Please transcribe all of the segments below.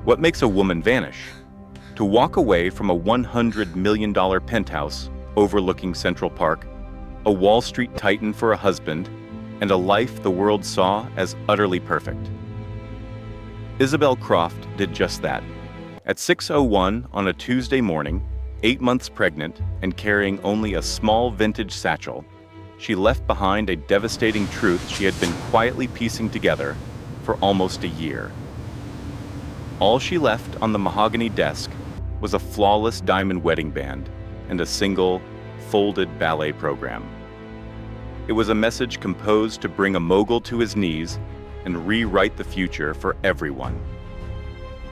What makes a woman vanish? To walk away from a $100 million penthouse overlooking Central Park, a Wall Street titan for a husband, and a life the world saw as utterly perfect. Isabel Croft did just that. At 6:01 on a Tuesday morning, 8 months pregnant and carrying only a small vintage satchel, she left behind a devastating truth she had been quietly piecing together for almost a year. All she left on the mahogany desk was a flawless diamond wedding band and a single, folded ballet program. It was a message composed to bring a mogul to his knees and rewrite the future for everyone.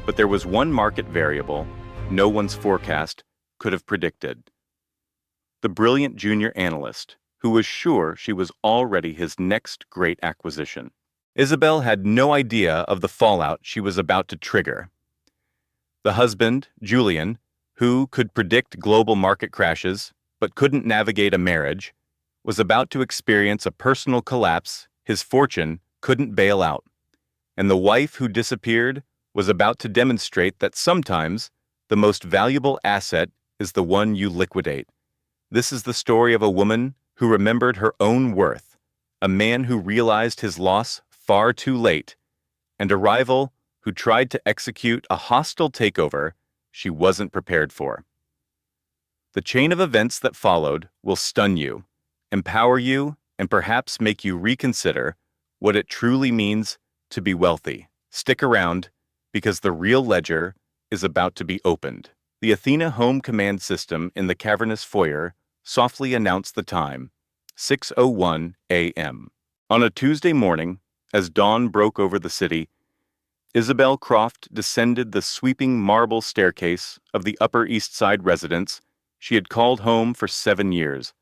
But there was one market variable no one's forecast could have predicted. The brilliant junior analyst, who was sure she was already his next great acquisition. Isabel had no idea of the fallout she was about to trigger. The husband, Julian, who could predict global market crashes but couldn't navigate a marriage, was about to experience a personal collapse his fortune couldn't bail out. And the wife who disappeared was about to demonstrate that sometimes the most valuable asset is the one you liquidate. This is the story of a woman who remembered her own worth, a man who realized his loss far too late, and a rival who tried to execute a hostile takeover she wasn't prepared for. The chain of events that followed will stun you, empower you, and perhaps make you reconsider what it truly means to be wealthy. Stick around, because the real ledger is about to be opened. The Athena home command system in the cavernous foyer softly announced the time, 6:01 a.m. On a Tuesday morning, as dawn broke over the city, Isabel Croft descended the sweeping marble staircase of the Upper East Side residence she had called home for 7 years.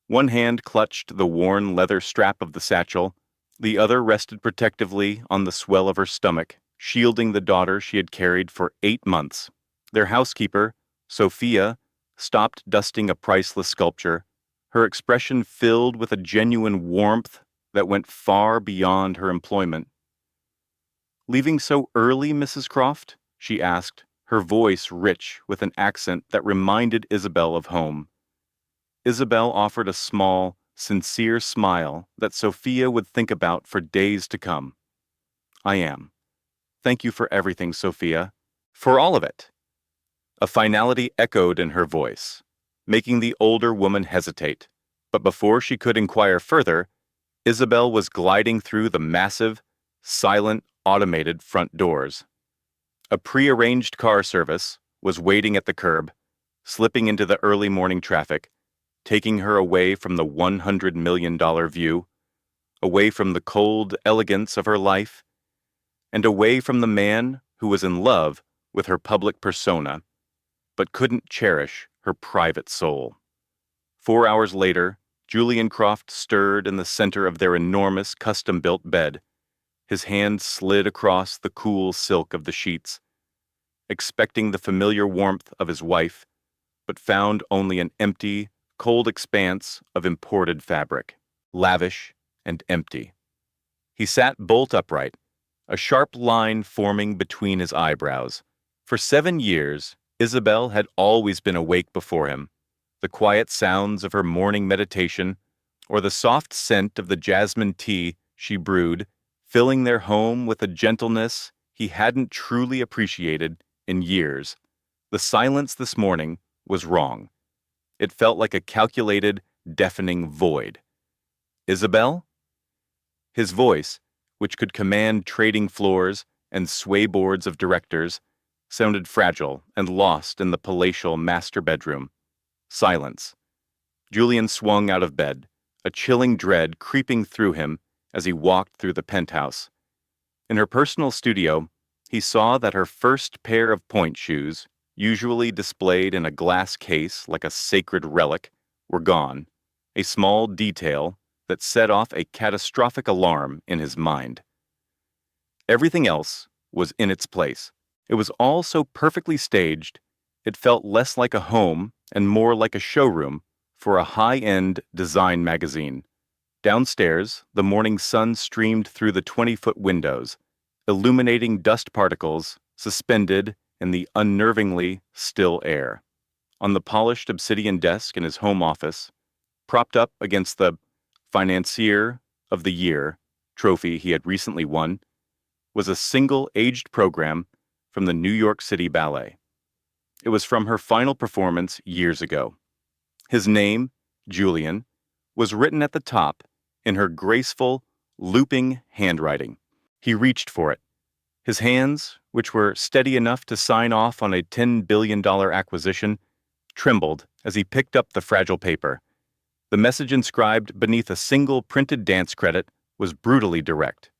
One hand clutched the worn leather strap of the satchel, the other rested protectively on the swell of her stomach, shielding the daughter she had carried for 8 months. Their housekeeper, Sophia, stopped dusting a priceless sculpture, her expression filled with a genuine warmth that went far beyond her employment. "Leaving so early, Mrs. Croft?" she asked, her voice rich with an accent that reminded Isabel of home. Isabel offered a small, sincere smile that Sophia would think about for days to come. "I am. Thank you for everything, Sophia. For all of it." A finality echoed in her voice, making the older woman hesitate. But before she could inquire further, Isabel was gliding through the massive, silent, automated front doors. A prearranged car service was waiting at the curb, slipping into the early morning traffic, taking her away from the $100 million view, away from the cold elegance of her life, and away from the man who was in love with her public persona, but couldn't cherish her private soul. 4 hours later, Julian Croft stirred in the center of their enormous custom-built bed. His hand slid across the cool silk of the sheets, expecting the familiar warmth of his wife, but found only an empty, cold expanse of imported fabric, lavish and empty. He sat bolt upright, a sharp line forming between his eyebrows. For 7 years, Isabel had always been awake before him, the quiet sounds of her morning meditation, or the soft scent of the jasmine tea she brewed, filling their home with a gentleness he hadn't truly appreciated in years. The silence this morning was wrong. It felt like a calculated, deafening void. "Isabel?" His voice, which could command trading floors and sway boards of directors, sounded fragile and lost in the palatial master bedroom. Silence. Julian swung out of bed, a chilling dread creeping through him as he walked through the penthouse. In her personal studio, he saw that her first pair of point shoes, usually displayed in a glass case like a sacred relic, were gone, a small detail that set off a catastrophic alarm in his mind. Everything else was in its place. It was all so perfectly staged, it felt less like a home and more like a showroom for a high-end design magazine. Downstairs, the morning sun streamed through the 20-foot windows, illuminating dust particles suspended in the unnervingly still air. On the polished obsidian desk in his home office, propped up against the Financier of the Year trophy he had recently won, was a single aged program from the New York City Ballet. It was from her final performance years ago. His name, Julian, was written at the top in her graceful, looping handwriting. He reached for it. His hands, which were steady enough to sign off on a $10 billion acquisition, trembled as he picked up the fragile paper. The message inscribed beneath a single printed dance credit was brutally direct.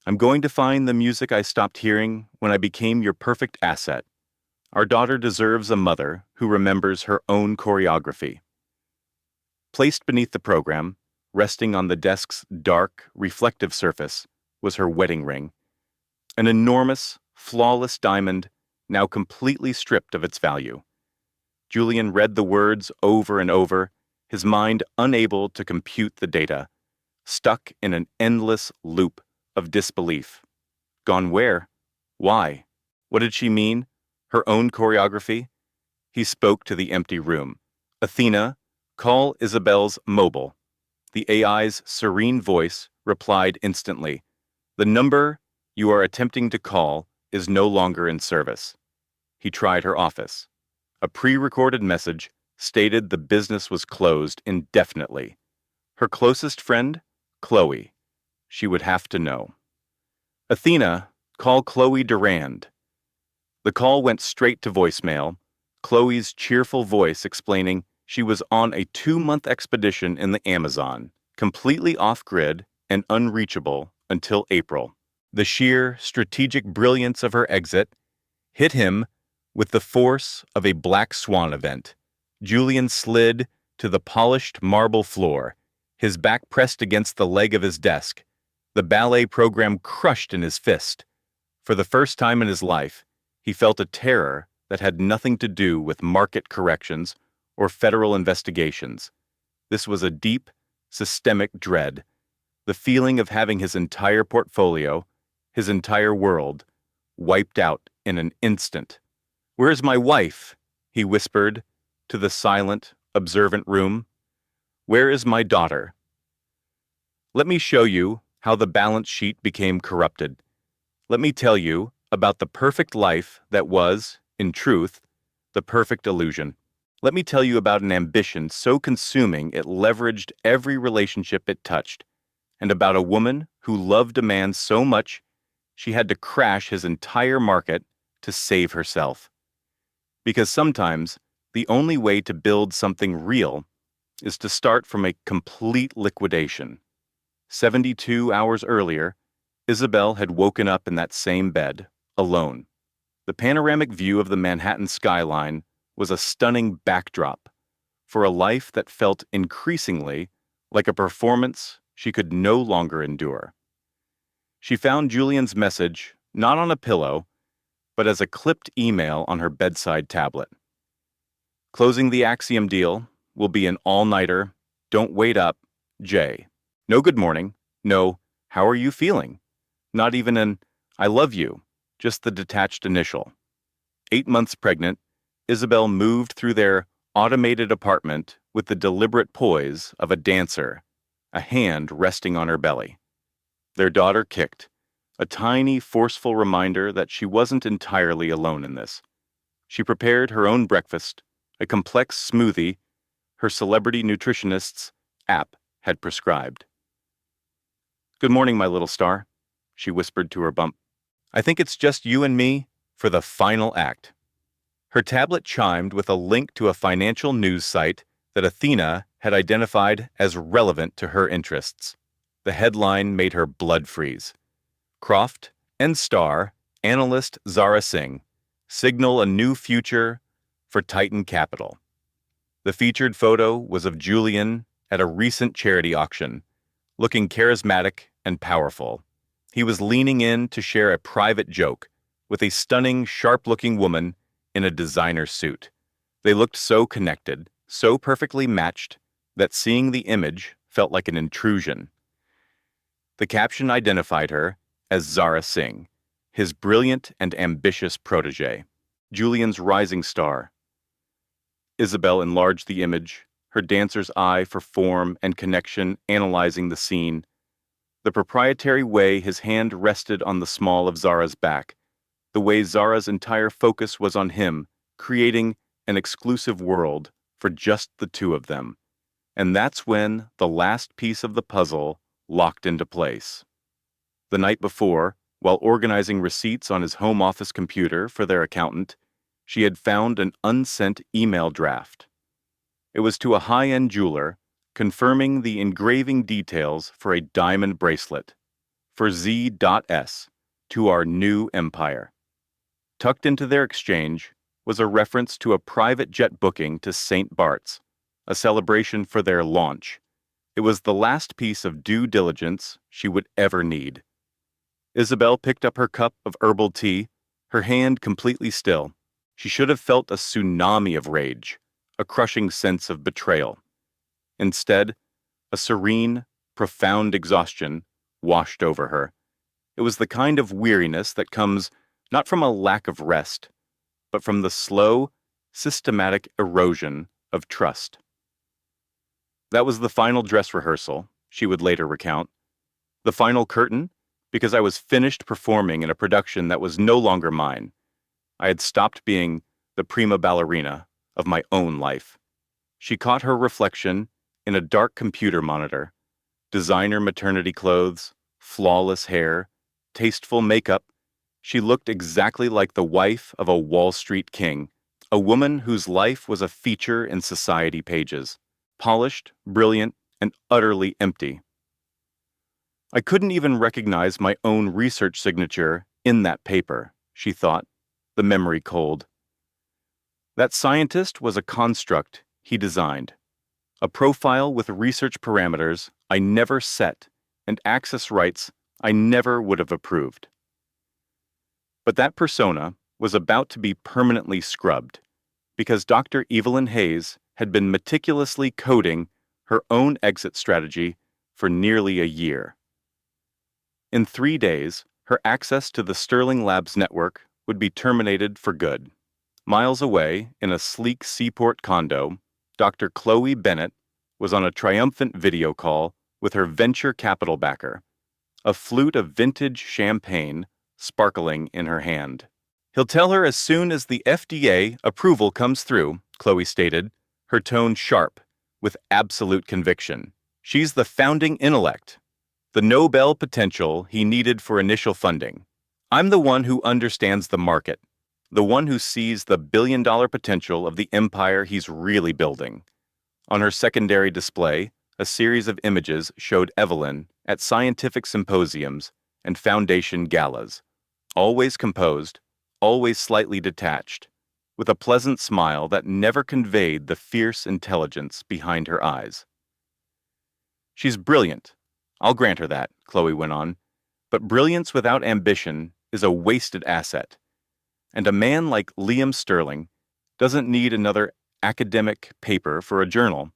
I'm going to find the music I stopped hearing when I became your perfect asset. Our daughter deserves a mother who remembers her own choreography. Placed beneath the program, resting on the desk's dark, reflective surface, was her wedding ring. An enormous, flawless diamond, now completely stripped of its value. Julian read the words over and over, his mind unable to compute the data, stuck in an endless loop of disbelief. Gone where? Why? What did she mean? Her own choreography? He spoke to the empty room. Athena, call Isabel's mobile. The AI's serene voice replied instantly. The number you are attempting to call is no longer in service. He tried her office. A pre-recorded message stated the business was closed indefinitely. Her closest friend? Chloe. She would have to know. Athena, call Chloe Durand. The call went straight to voicemail, Chloe's cheerful voice explaining she was on a 2-month expedition in the Amazon, completely off-grid and unreachable until April. The sheer strategic brilliance of her exit hit him with the force of a black swan event. Julian slid to the polished marble floor, his back pressed against the leg of his desk, the ballet program crushed in his fist. For the first time in his life, he felt a terror that had nothing to do with market corrections or federal investigations. This was a deep, systemic dread, the feeling of having his entire portfolio, his entire world, wiped out in an instant. "Where's my wife?" he whispered to the silent, observant room. "Where is my daughter?" Let me show you how the balance sheet became corrupted. Let me tell you about the perfect life that was, in truth, the perfect illusion. Let me tell you about an ambition so consuming it leveraged every relationship it touched, and about a woman who loved a man so much she had to crash his entire market to save herself. Because sometimes the only way to build something real is to start from a complete liquidation. 72 hours earlier, Isabel had woken up in that same bed, alone. The panoramic view of the Manhattan skyline was a stunning backdrop for a life that felt increasingly like a performance she could no longer endure. She found Julian's message not on a pillow, but as a clipped email on her bedside tablet. Closing the Axiom deal will be an all-nighter, don't wait up, Jay. No good morning, no, how are you feeling? Not even an I love you, just the detached initial. 8 months pregnant, Isabel moved through their automated apartment with the deliberate poise of a dancer, a hand resting on her belly. Their daughter kicked, a tiny, forceful reminder that she wasn't entirely alone in this. She prepared her own breakfast, a complex smoothie her celebrity nutritionist's app had prescribed. "Good morning, my little star," she whispered to her bump. "I think it's just you and me for the final act." Her tablet chimed with a link to a financial news site that Athena had identified as relevant to her interests. The headline made her blood freeze. Croft and star analyst Zara Singh signal a new future for Titan Capital. The featured photo was of Julian at a recent charity auction, looking charismatic and powerful. He was leaning in to share a private joke with a stunning, sharp-looking woman in a designer suit. They looked so connected, so perfectly matched, that seeing the image felt like an intrusion. The caption identified her as Zara Singh, his brilliant and ambitious protege, Julian's rising star. Isabel enlarged the image, her dancer's eye for form and connection analyzing the scene, the proprietary way his hand rested on the small of Zara's back, the way Zara's entire focus was on him, creating an exclusive world for just the two of them. And that's when the last piece of the puzzle locked into place. The night before, while organizing receipts on his home office computer for their accountant, she had found an unsent email draft. It was to a high-end jeweler, confirming the engraving details for a diamond bracelet, for Z.S, to our new empire. Tucked into their exchange was a reference to a private jet booking to St. Bart's, a celebration for their launch. It was the last piece of due diligence she would ever need. Isabel picked up her cup of herbal tea, her hand completely still. She should have felt a tsunami of rage, a crushing sense of betrayal. Instead, a serene, profound exhaustion washed over her. It was the kind of weariness that comes not from a lack of rest, but from the slow, systematic erosion of trust. That was the final dress rehearsal, she would later recount. The final curtain, because I was finished performing in a production that was no longer mine. I had stopped being the prima ballerina of my own life. She caught her reflection in a dark computer monitor, designer maternity clothes, flawless hair, tasteful makeup. She looked exactly like the wife of a Wall Street king, a woman whose life was a feature in society pages, polished, brilliant, and utterly empty. I couldn't even recognize my own research signature in that paper, she thought, the memory cold. That scientist was a construct he designed, a profile with research parameters I never set and access rights I never would have approved. But that persona was about to be permanently scrubbed because Dr. Evelyn Hayes had been meticulously coding her own exit strategy for nearly a year. In 3 days, her access to the Sterling Labs network would be terminated for good. Miles away, in a sleek seaport condo, Dr. Chloe Bennett was on a triumphant video call with her venture capital backer, a flute of vintage champagne sparkling in her hand. He'll tell her as soon as the FDA approval comes through, Chloe stated, her tone sharp, with absolute conviction. She's the founding intellect, the Nobel potential he needed for initial funding. I'm the one who understands the market, the one who sees the billion-dollar potential of the empire he's really building. On her secondary display, a series of images showed Evelyn at scientific symposiums and foundation galas, always composed, always slightly detached, with a pleasant smile that never conveyed the fierce intelligence behind her eyes. She's brilliant. I'll grant her that, Chloe went on, but brilliance without ambition is a wasted asset. And a man like Liam Sterling doesn't need another academic paper for a journal.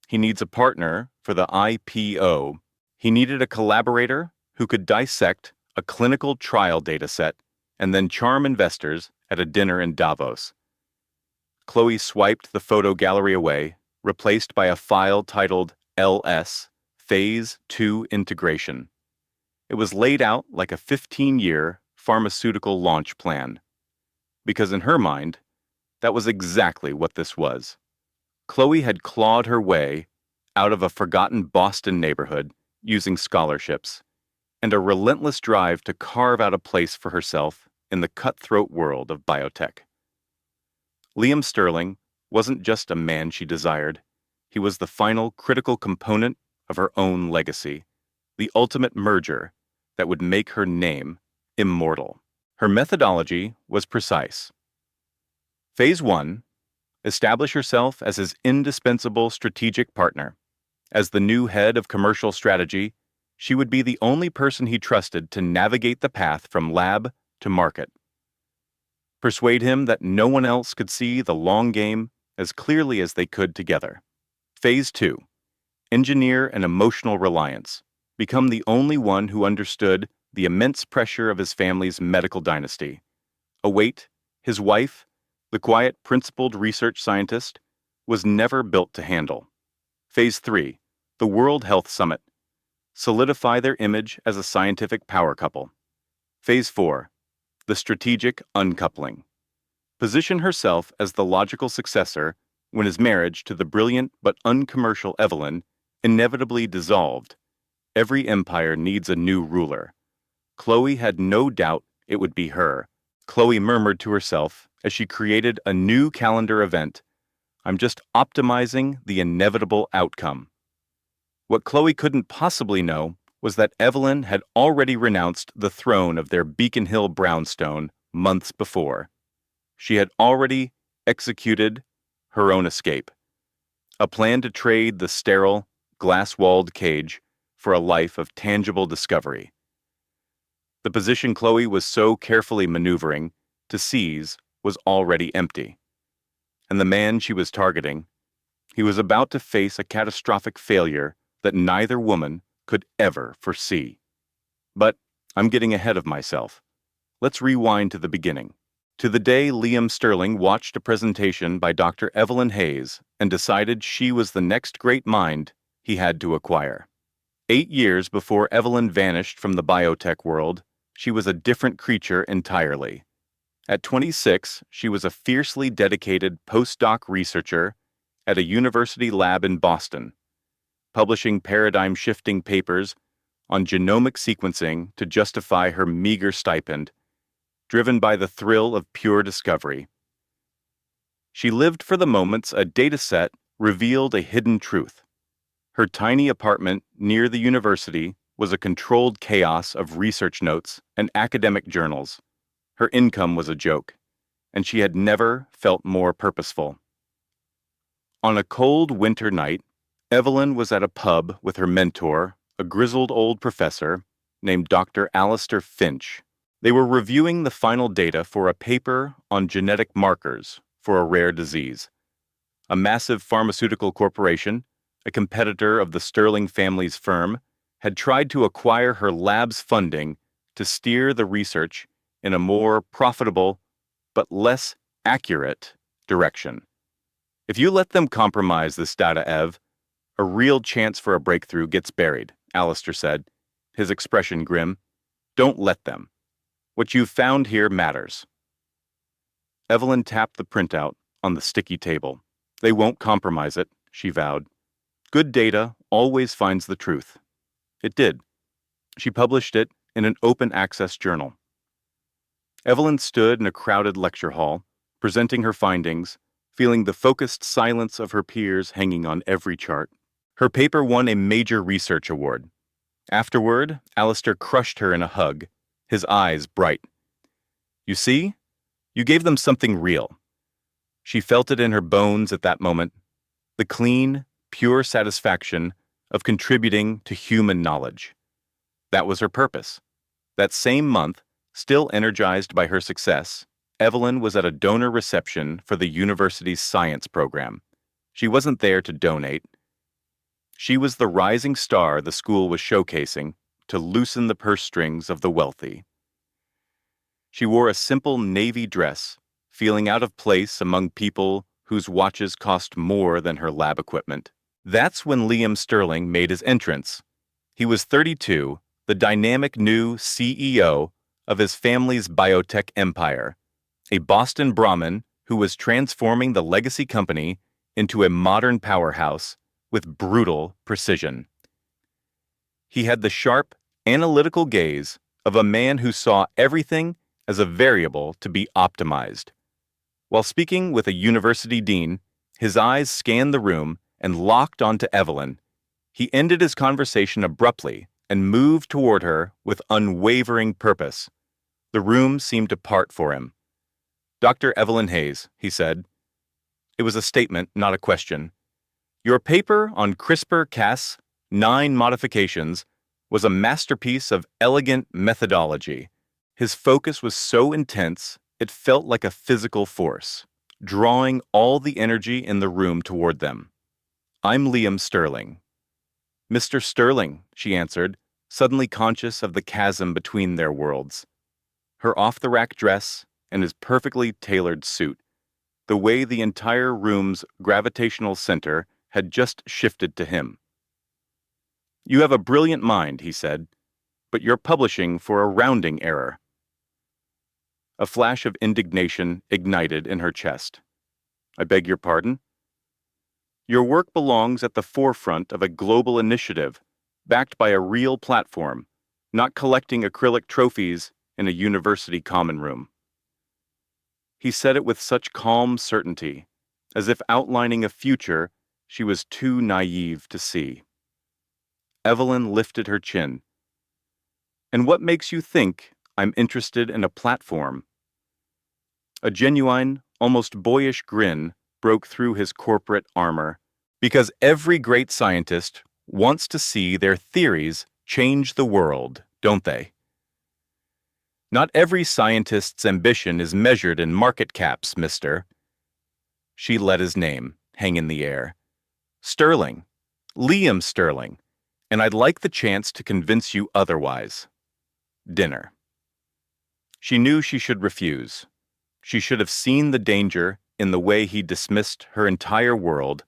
He needs a partner for the IPO. He needed a collaborator who could dissect a clinical trial dataset and then charm investors at a dinner in Davos. Chloe swiped the photo gallery away, replaced by a file titled LS, Phase 2 Integration. It was laid out like a 15-year pharmaceutical launch plan. Because in her mind, that was exactly what this was. Chloe had clawed her way out of a forgotten Boston neighborhood using scholarships and a relentless drive to carve out a place for herself in the cutthroat world of biotech. Liam Sterling wasn't just a man she desired. He was the final critical component of her own legacy, the ultimate merger that would make her name immortal. Her methodology was precise. Phase 1, establish herself as his indispensable strategic partner. As the new head of commercial strategy, she would be the only person he trusted to navigate the path from lab to market. Persuade him that no one else could see the long game as clearly as they could together. Phase 2, engineer an emotional reliance. Become the only one who understood the immense pressure of his family's medical dynasty. A weight, his wife, the quiet, principled research scientist, was never built to handle. Phase 3, the World Health Summit. Solidify their image as a scientific power couple. Phase 4, the strategic uncoupling. Position herself as the logical successor when his marriage to the brilliant but uncommercial Evelyn inevitably dissolved. Every empire needs a new ruler. Chloe had no doubt it would be her. Chloe murmured to herself as she created a new calendar event. I'm just optimizing the inevitable outcome. What Chloe couldn't possibly know was that Evelyn had already renounced the throne of their Beacon Hill brownstone months before. She had already executed her own escape, a plan to trade the sterile, glass-walled cage for a life of tangible discovery. The position Chloe was so carefully maneuvering to seize was already empty. And the man she was targeting, he was about to face a catastrophic failure that neither woman could ever foresee. But I'm getting ahead of myself. Let's rewind to the beginning, to the day Liam Sterling watched a presentation by Dr. Evelyn Hayes and decided she was the next great mind he had to acquire. 8 years before Evelyn vanished from the biotech world, she was a different creature entirely. At 26, she was a fiercely dedicated postdoc researcher at a university lab in Boston, publishing paradigm-shifting papers on genomic sequencing to justify her meager stipend, driven by the thrill of pure discovery. She lived for the moments a dataset revealed a hidden truth. Her tiny apartment near the university was a controlled chaos of research notes and academic journals. Her income was a joke, and she had never felt more purposeful. On a cold winter night, Evelyn was at a pub with her mentor, a grizzled old professor named Dr. Alistair Finch. They were reviewing the final data for a paper on genetic markers for a rare disease. A massive pharmaceutical corporation, a competitor of the Sterling family's firm, had tried to acquire her lab's funding to steer the research in a more profitable but less accurate direction. If you let them compromise this data, Ev, a real chance for a breakthrough gets buried, Alistair said, his expression grim. Don't let them. What you've found here matters. Evelyn tapped the printout on the sticky table. They won't compromise it, she vowed. Good data always finds the truth. It did. She published it in an open access journal. Evelyn stood in a crowded lecture hall, presenting her findings, feeling the focused silence of her peers hanging on every chart. Her paper won a major research award. Afterward, Alistair crushed her in a hug, his eyes bright. You see? You gave them something real. She felt it in her bones at that moment, the clean, pure satisfaction of contributing to human knowledge. That was her purpose. That same month, still energized by her success, Evelyn was at a donor reception for the university's science program. She wasn't there to donate. She was the rising star the school was showcasing to loosen the purse strings of the wealthy. She wore a simple navy dress, feeling out of place among people whose watches cost more than her lab equipment. That's when Liam Sterling made his entrance. He was 32, the dynamic new CEO of his family's biotech empire, a Boston Brahmin who was transforming the legacy company into a modern powerhouse with brutal precision. He had the sharp, analytical gaze of a man who saw everything as a variable to be optimized. While speaking with a university dean, his eyes scanned the room and locked onto Evelyn. He ended his conversation abruptly and moved toward her with unwavering purpose. The room seemed to part for him. Dr. Evelyn Hayes, he said. It was a statement, not a question. Your paper on CRISPR-Cas 9 modifications was a masterpiece of elegant methodology. His focus was so intense, it felt like a physical force, drawing all the energy in the room toward them. I'm Liam Sterling. Mr. Sterling, she answered, suddenly conscious of the chasm between their worlds. Her off-the-rack dress and his perfectly tailored suit, the way the entire room's gravitational center had just shifted to him. "You have a brilliant mind," he said, "but you're publishing for a rounding error." A flash of indignation ignited in her chest. "I beg your pardon?" "Your work belongs at the forefront of a global initiative, backed by a real platform, not collecting acrylic trophies in a university common room." He said it with such calm certainty, as if outlining a future she was too naive to see. Evelyn lifted her chin. "And what makes you think I'm interested in a platform?" A genuine, almost boyish grin broke through his corporate armor. "Because every great scientist wants to see their theories change the world, don't they? Not every scientist's ambition is measured in market caps, mister." She let his name hang in the air. "Sterling. Liam Sterling. And I'd like the chance to convince you otherwise." Dinner. She knew she should refuse. She should have seen the danger in the way he dismissed her entire world,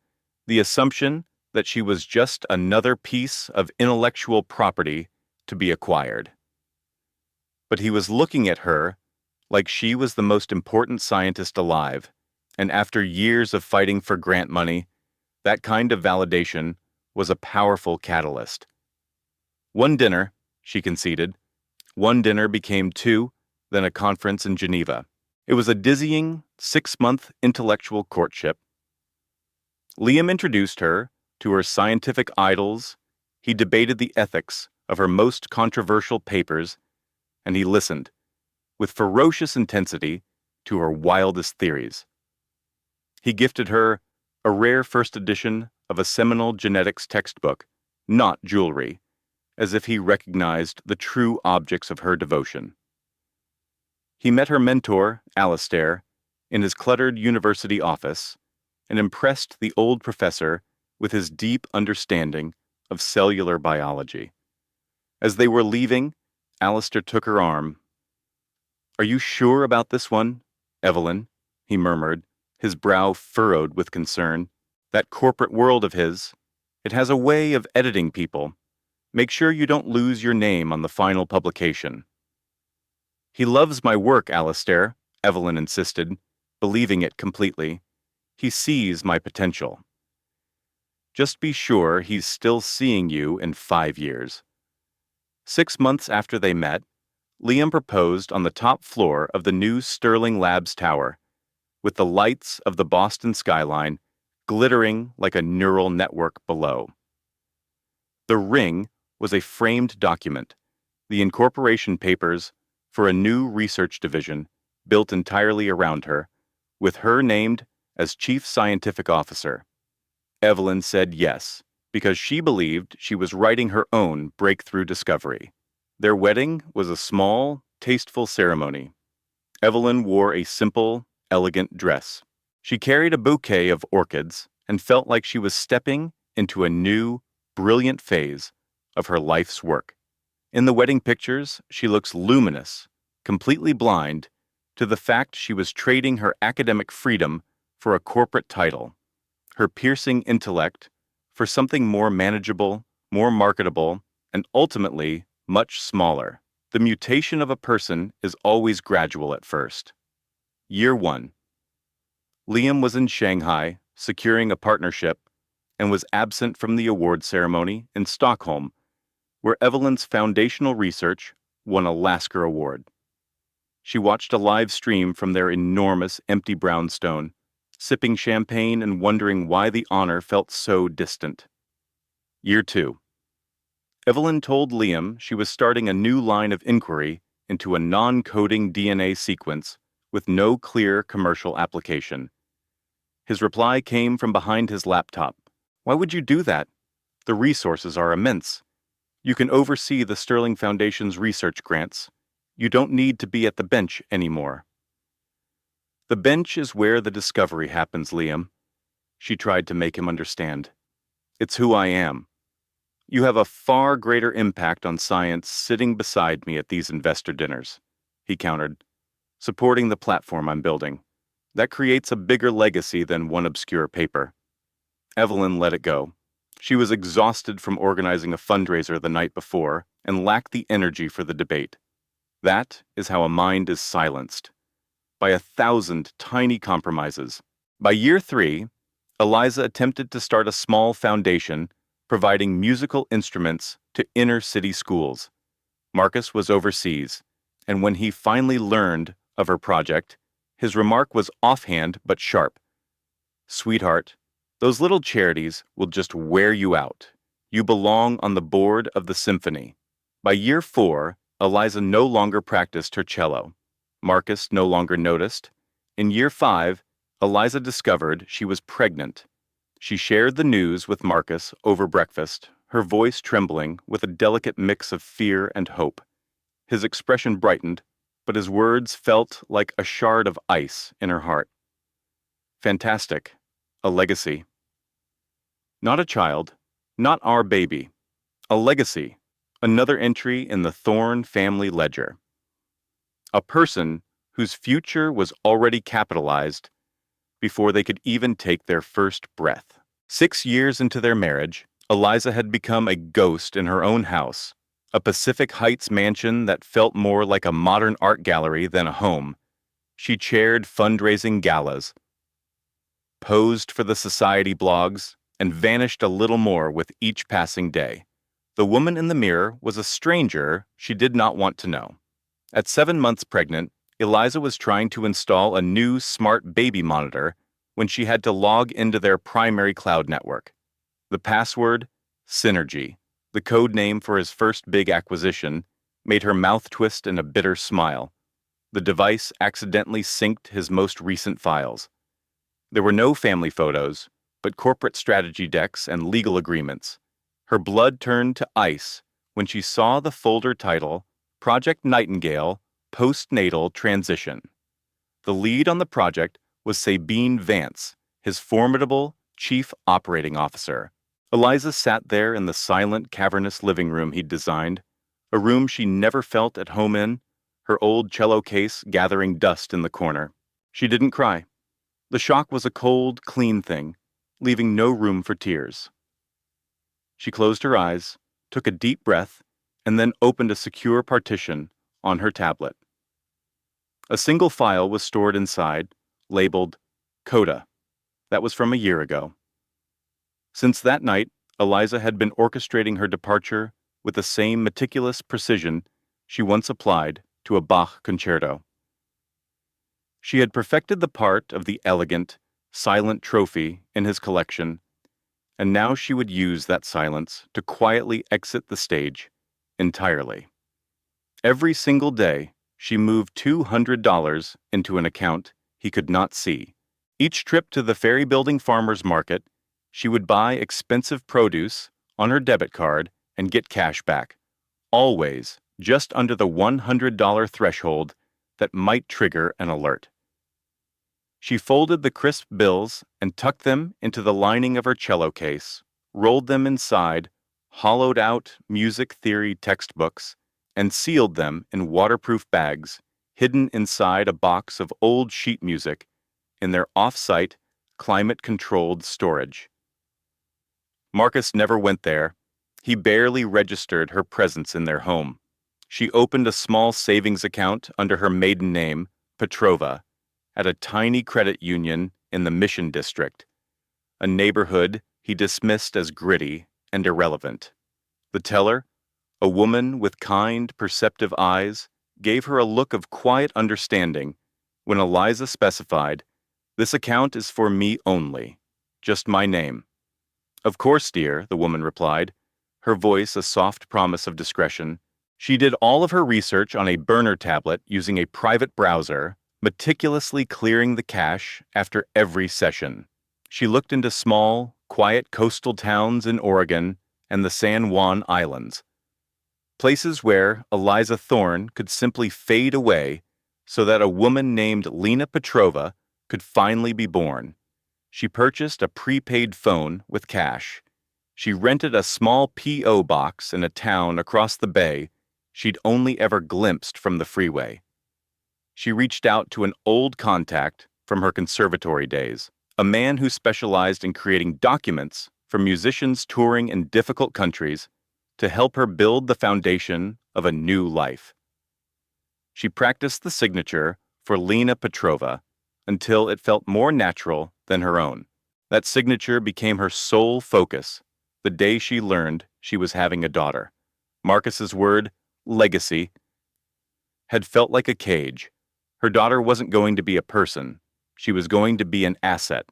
the assumption that she was just another piece of intellectual property to be acquired. But he was looking at her like she was the most important scientist alive, and after years of fighting for grant money, that kind of validation was a powerful catalyst. One dinner, she conceded. One dinner became two, then a conference in Geneva. It was a dizzying, 6-month intellectual courtship. Liam introduced her to her scientific idols, he debated the ethics of her most controversial papers, and he listened, with ferocious intensity, to her wildest theories. He gifted her a rare first edition of a seminal genetics textbook, not jewelry, as if he recognized the true objects of her devotion. He met her mentor, Alastair, in his cluttered university office, and impressed the old professor with his deep understanding of cellular biology. As they were leaving, Alastair took her arm. "Are you sure about this one, Evelyn?" he murmured, his brow furrowed with concern. "That corporate world of his, it has a way of editing people. Make sure you don't lose your name on the final publication." "He loves my work, Alastair," Evelyn insisted, believing it completely. "He sees my potential." "Just be sure he's still seeing you in 5 years." 6 months after they met, Liam proposed on the top floor of the new Sterling Labs tower, with the lights of the Boston skyline glittering like a neural network below. The ring was a framed document, the incorporation papers for a new research division built entirely around her, with her named as Chief Scientific Officer. Evelyn said yes, because she believed she was writing her own breakthrough discovery. Their wedding was a small, tasteful ceremony. Evelyn wore a simple, elegant dress. She carried a bouquet of orchids and felt like she was stepping into a new, brilliant phase of her life's work. In the wedding pictures, she looks luminous, completely blind to the fact she was trading her academic freedom for a corporate title, her piercing intellect for something more manageable, more marketable, and ultimately much smaller. The mutation of a person is always gradual at first. Year 1. Liam was in Shanghai, securing a partnership, and was absent from the award ceremony in Stockholm, where Evelyn's foundational research won a Lasker Award. She watched a live stream from their enormous empty brownstone, sipping champagne and wondering why the honor felt so distant. Year 2. Evelyn told Liam she was starting a new line of inquiry into a non-coding DNA sequence with no clear commercial application. His reply came from behind his laptop. "Why would you do that? The resources are immense. You can oversee the Sterling Foundation's research grants. You don't need to be at the bench anymore." "The bench is where the discovery happens, Liam." She tried to make him understand. "It's who I am. You have a far greater impact on science sitting beside me at these investor dinners, he countered, supporting the platform I'm building. That creates a bigger legacy than one obscure paper. Evelyn let it go. She was exhausted from organizing a fundraiser the night before and lacked the energy for the debate. That is how a mind is silenced, by 1,000 tiny compromises. By year 3, Eliza attempted to start a small foundation providing musical instruments to inner-city schools. Marcus was overseas, and when he finally learned of her project, his remark was offhand but sharp. "Sweetheart, those little charities will just wear you out. You belong on the board of the symphony." By year 4, Eliza no longer practiced her cello. Marcus no longer noticed. In year 5, Eliza discovered she was pregnant. She shared the news with Marcus over breakfast, her voice trembling with a delicate mix of fear and hope. His expression brightened, but his words felt like a shard of ice in her heart. Fantastic. A legacy. Not a child, not our baby. A legacy. Another entry in the Thorne family ledger. A person whose future was already capitalized before they could even take their first breath. 6 years into their marriage, Eliza had become a ghost in her own house, a Pacific Heights mansion that felt more like a modern art gallery than a home. She chaired fundraising galas, posed for the society blogs, and vanished a little more with each passing day. The woman in the mirror was a stranger she did not want to know. At 7 months pregnant, Eliza was trying to install a new smart baby monitor when she had to log into their primary cloud network. The password, Synergy, the code name for his first big acquisition, made her mouth twist in a bitter smile. The device accidentally synced his most recent files. There were no family photos, but corporate strategy decks and legal agreements. Her blood turned to ice when she saw the folder title, Project Nightingale, Postnatal Transition. The lead on the project was Sabine Vance, his formidable chief operating officer. Eliza sat there in the silent, cavernous living room he'd designed, a room she never felt at home in, her old cello case gathering dust in the corner. She didn't cry. The shock was a cold, clean thing, leaving no room for tears. She closed her eyes, took a deep breath, and then opened a secure partition on her tablet. A single file was stored inside, labeled Coda. That was from a year ago. Since that night, Eliza had been orchestrating her departure with the same meticulous precision she once applied to a Bach concerto. She had perfected the part of the elegant, silent trophy in his collection, and now she would use that silence to quietly exit the stage entirely. Every single day, she moved $200 into an account he could not see. Each trip to the Ferry Building Farmers Market, she would buy expensive produce on her debit card and get cash back, always just under the $100 threshold that might trigger an alert. She folded the crisp bills and tucked them into the lining of her cello case, rolled them inside hollowed-out music theory textbooks, and sealed them in waterproof bags hidden inside a box of old sheet music in their off-site, climate-controlled storage. Marcus never went there. He barely registered her presence in their home. She opened a small savings account under her maiden name, Petrova, at a tiny credit union in the Mission District, a neighborhood he dismissed as gritty and irrelevant. The teller, a woman with kind, perceptive eyes, gave her a look of quiet understanding when Eliza specified, "This account is for me only, just my name." "Of course, dear," the woman replied, her voice a soft promise of discretion. She did all of her research on a burner tablet using a private browser, meticulously clearing the cache after every session. She looked into small, quiet coastal towns in Oregon and the San Juan Islands, places where Eliza Thorne could simply fade away so that a woman named Lena Petrova could finally be born. She purchased a prepaid phone with cash. She rented a small P.O. box in a town across the bay she'd only ever glimpsed from the freeway. She reached out to an old contact from her conservatory days, a man who specialized in creating documents for musicians touring in difficult countries to help her build the foundation of a new life. She practiced the signature for Lena Petrova until it felt more natural than her own. That signature became her sole focus the day she learned she was having a daughter. Marcus's word, legacy, had felt like a cage. Her daughter wasn't going to be a person. She was going to be an asset,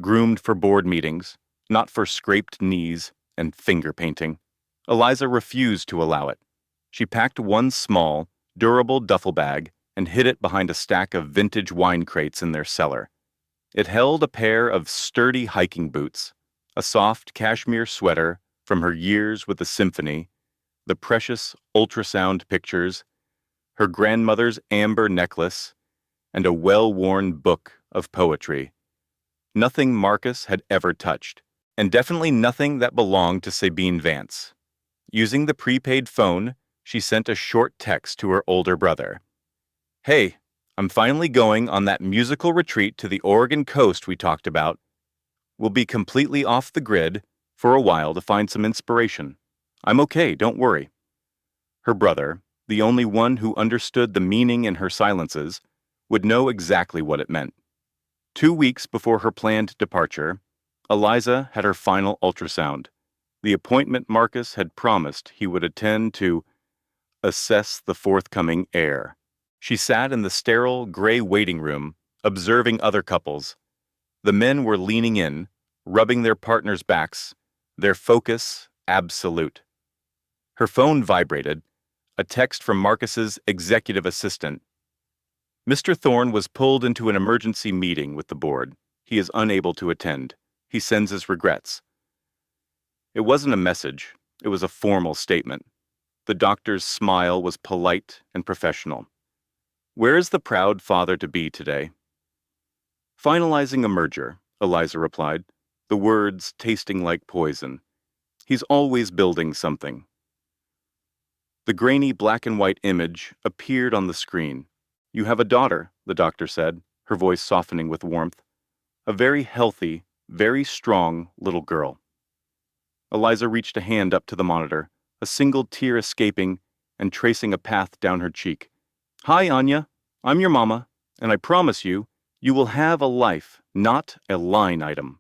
groomed for board meetings, not for scraped knees and finger painting. Eliza refused to allow it. She packed one small, durable duffel bag and hid it behind a stack of vintage wine crates in their cellar. It held a pair of sturdy hiking boots, a soft cashmere sweater from her years with the symphony, the precious ultrasound pictures, her grandmother's amber necklace, and a well-worn book of poetry. Nothing Marcus had ever touched, and definitely nothing that belonged to Sabine Vance. Using the prepaid phone, she sent a short text to her older brother. "Hey, I'm finally going on that musical retreat to the Oregon coast we talked about. We'll be completely off the grid for a while to find some inspiration. I'm okay, don't worry." Her brother, the only one who understood the meaning in her silences, would know exactly what it meant. 2 weeks before her planned departure, Eliza had her final ultrasound, the appointment Marcus had promised he would attend to assess the forthcoming heir. She sat in the sterile, gray waiting room, observing other couples. The men were leaning in, rubbing their partners' backs, their focus absolute. Her phone vibrated, a text from Marcus's executive assistant. "Mr. Thorne was pulled into an emergency meeting with the board. He is unable to attend. He sends his regrets." It wasn't a message. It was a formal statement. The doctor's smile was polite and professional. "Where is the proud father-to-be today?" "Finalizing a merger," Eliza replied, the words tasting like poison. "He's always building something." The grainy black and white image appeared on the screen. "You have a daughter," the doctor said, her voice softening with warmth. "A very healthy, very strong little girl." Eliza reached a hand up to the monitor, a single tear escaping and tracing a path down her cheek. "Hi, Anya. I'm your mama, and I promise you, you will have a life, not a line item."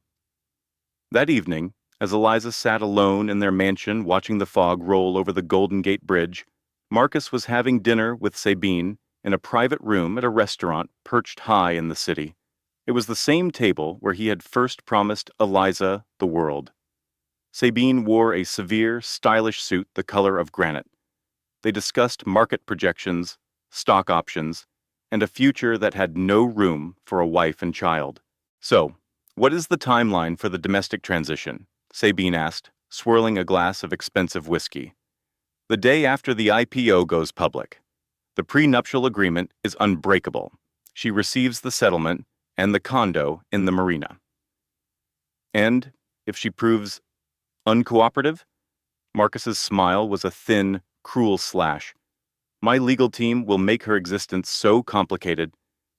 That evening, as Eliza sat alone in their mansion watching the fog roll over the Golden Gate Bridge, Marcus was having dinner with Sabine in a private room at a restaurant perched high in the city. It was the same table where he had first promised Eliza the world. Sabine wore a severe, stylish suit the color of granite. They discussed market projections, stock options, and a future that had no room for a wife and child. "So, what is the timeline for the domestic transition?" Sabine asked, swirling a glass of expensive whiskey. "The day after the IPO goes public. The prenuptial agreement is unbreakable. She receives the settlement and the condo in the marina." "And if she proves uncooperative?" Marcus's smile was a thin, cruel slash. "My legal team will make her existence so complicated,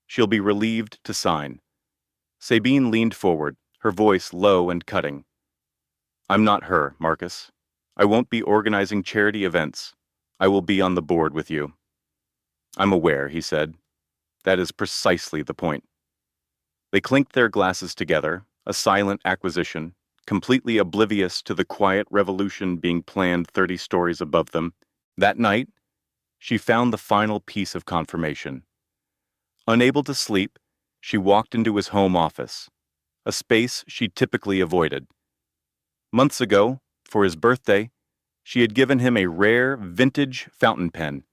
she'll be relieved to sign." Sabine leaned forward, her voice low and cutting. "I'm not her, Marcus. I won't be organizing charity events. I will be on the board with you." "I'm aware," he said. "That is precisely the point." They clinked their glasses together, a silent acquisition, completely oblivious to the quiet revolution being planned 30 stories above them. That night, she found the final piece of confirmation. Unable to sleep, she walked into his home office, a space she typically avoided. Months ago, for his birthday, she had given him a rare, vintage fountain pen,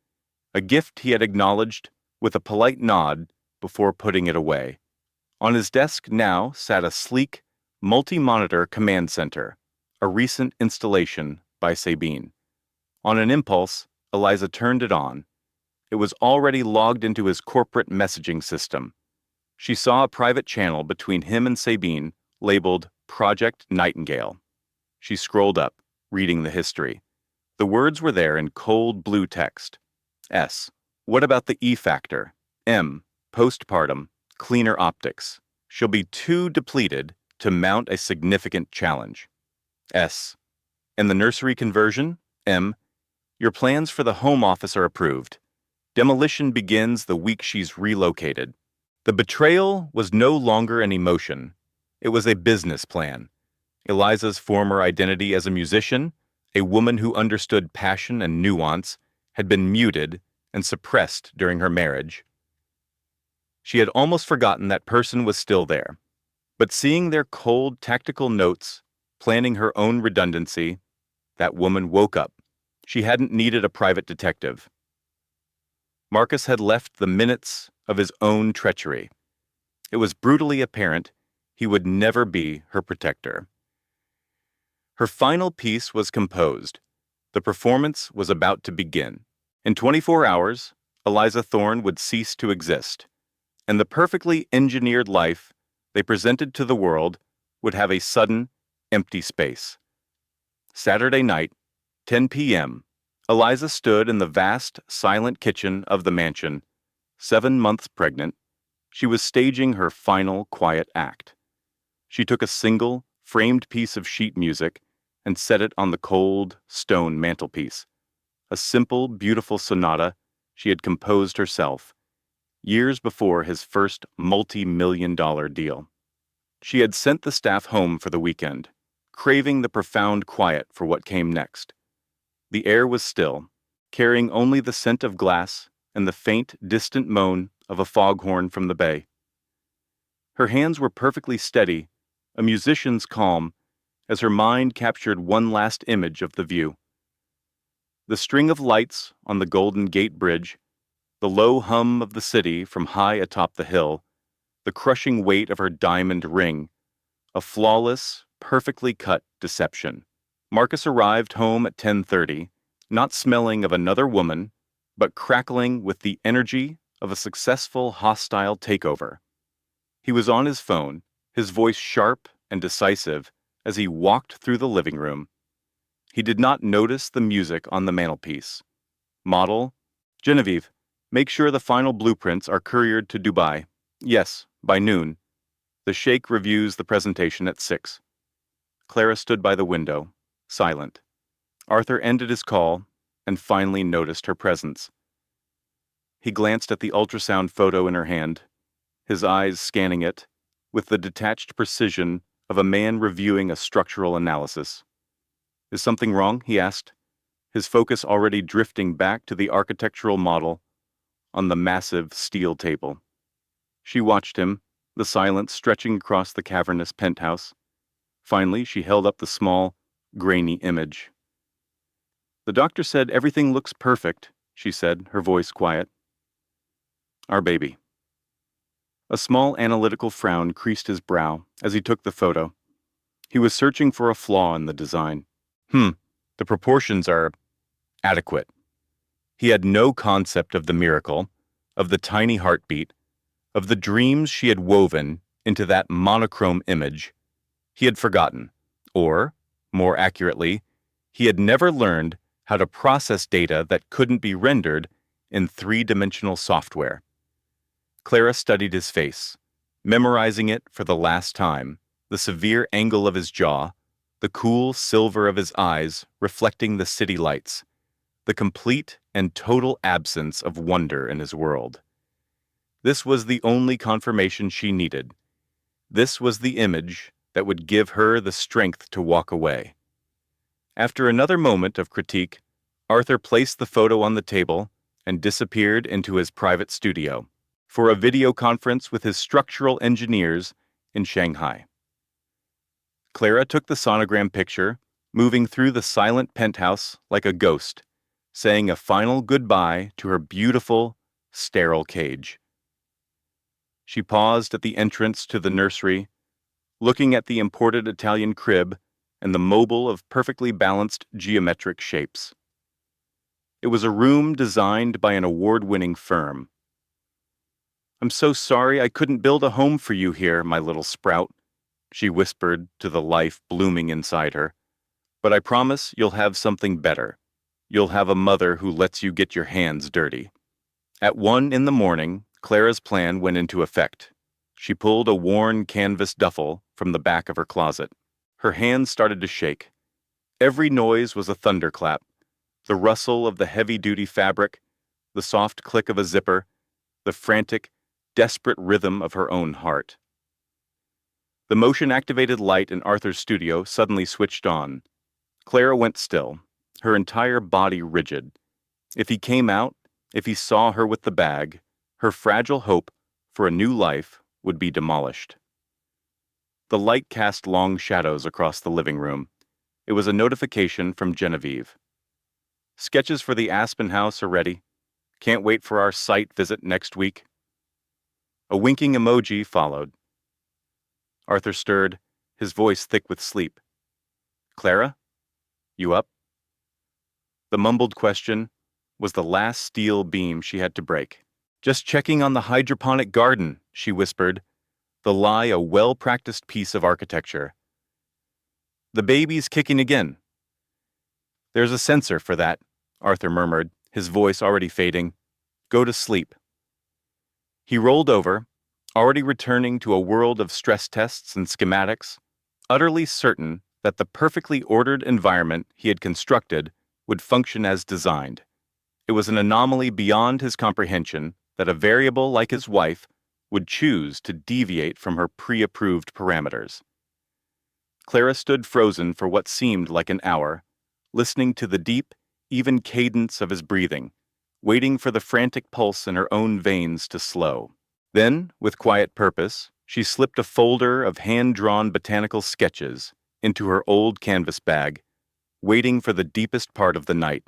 a gift he had acknowledged with a polite nod before putting it away. On his desk now sat a sleek, multi-monitor command center, a recent installation by Sabine. On an impulse, Eliza turned it on. It was already logged into his corporate messaging system. She saw a private channel between him and Sabine labeled Project Nightingale. She scrolled up, reading the history. The words were there in cold blue text. S. What about the E factor? M. Postpartum, cleaner optics. She'll be too depleted to mount a significant challenge. S. And the nursery conversion? M. Your plans for the home office are approved. Demolition begins the week she's relocated. The betrayal was no longer an emotion. It was a business plan. Eliza's former identity as a musician, a woman who understood passion and nuance, had been muted and suppressed during her marriage. She had almost forgotten that person was still there. But seeing their cold, tactical notes, planning her own redundancy, that woman woke up. She hadn't needed a private detective. Marcus had left the minutes of his own treachery. It was brutally apparent he would never be her protector. Her final piece was composed. The performance was about to begin. In 24 hours, Eliza Thorne would cease to exist, and the perfectly engineered life they presented to the world would have a sudden, empty space. Saturday night, 10 p.m., Eliza stood in the vast, silent kitchen of the mansion. 7 months pregnant, she was staging her final quiet act. She took a single, framed piece of sheet music and set it on the cold, stone mantelpiece. A simple, beautiful sonata she had composed herself, years before his first multi-million-dollar deal. She had sent the staff home for the weekend, craving the profound quiet for what came next. The air was still, carrying only the scent of glass and the faint, distant moan of a foghorn from the bay. Her hands were perfectly steady, a musician's calm, as her mind captured one last image of the view. The string of lights on the Golden Gate Bridge, the low hum of the city from high atop the hill, the crushing weight of her diamond ring, a flawless, perfectly cut deception. Marcus arrived home at 10:30, not smelling of another woman, but crackling with the energy of a successful hostile takeover. He was on his phone, his voice sharp and decisive, as he walked through the living room. He did not notice the music on the mantelpiece. Model, Genevieve, make sure the final blueprints are couriered to Dubai. Yes, by noon. The sheikh reviews the presentation at 6. Clara stood by the window, silent. Arthur ended his call and finally noticed her presence. He glanced at the ultrasound photo in her hand, his eyes scanning it, with the detached precision of a man reviewing a structural analysis. Is something wrong? He asked, his focus already drifting back to the architectural model on the massive steel table. She watched him, the silence stretching across the cavernous penthouse. Finally, she held up the small, grainy image. The doctor said everything looks perfect, she said, her voice quiet. Our baby. A small analytical frown creased his brow as he took the photo. He was searching for a flaw in the design. The proportions are adequate. He had no concept of the miracle, of the tiny heartbeat, of the dreams she had woven into that monochrome image. He had forgotten, or, more accurately, he had never learned how to process data that couldn't be rendered in three-dimensional software. Clara studied his face, memorizing it for the last time, the severe angle of his jaw, the cool silver of his eyes reflecting the city lights, the complete and total absence of wonder in his world. This was the only confirmation she needed. This was the image that would give her the strength to walk away. After another moment of critique, Arthur placed the photo on the table and disappeared into his private studio for a video conference with his structural engineers in Shanghai. Clara took the sonogram picture, moving through the silent penthouse like a ghost, saying a final goodbye to her beautiful, sterile cage. She paused at the entrance to the nursery, looking at the imported Italian crib and the mobile of perfectly balanced geometric shapes. It was a room designed by an award-winning firm. I'm so sorry I couldn't build a home for you here, my little sprout, she whispered to the life blooming inside her. But I promise you'll have something better. You'll have a mother who lets you get your hands dirty. At 1 in the morning, Clara's plan went into effect. She pulled a worn canvas duffel from the back of her closet. Her hands started to shake. Every noise was a thunderclap. The rustle of the heavy-duty fabric, the soft click of a zipper, the frantic, desperate rhythm of her own heart. The motion-activated light in Arthur's studio suddenly switched on. Clara went still, her entire body rigid. If he came out, if he saw her with the bag, her fragile hope for a new life would be demolished. The light cast long shadows across the living room. It was a notification from Genevieve. Sketches for the Aspen house are ready. Can't wait for our site visit next week. A winking emoji followed. Arthur stirred, his voice thick with sleep. Clara? You up? The mumbled question was the last steel beam she had to break. Just checking on the hydroponic garden, she whispered, the lie a well-practiced piece of architecture. The baby's kicking again. There's a sensor for that, Arthur murmured, his voice already fading. Go to sleep. He rolled over, already returning to a world of stress tests and schematics, utterly certain that the perfectly ordered environment he had constructed would function as designed. It was an anomaly beyond his comprehension that a variable like his wife would choose to deviate from her pre-approved parameters. Clara stood frozen for what seemed like an hour, listening to the deep, even cadence of his breathing, waiting for the frantic pulse in her own veins to slow. Then, with quiet purpose, she slipped a folder of hand-drawn botanical sketches into her old canvas bag, waiting for the deepest part of the night,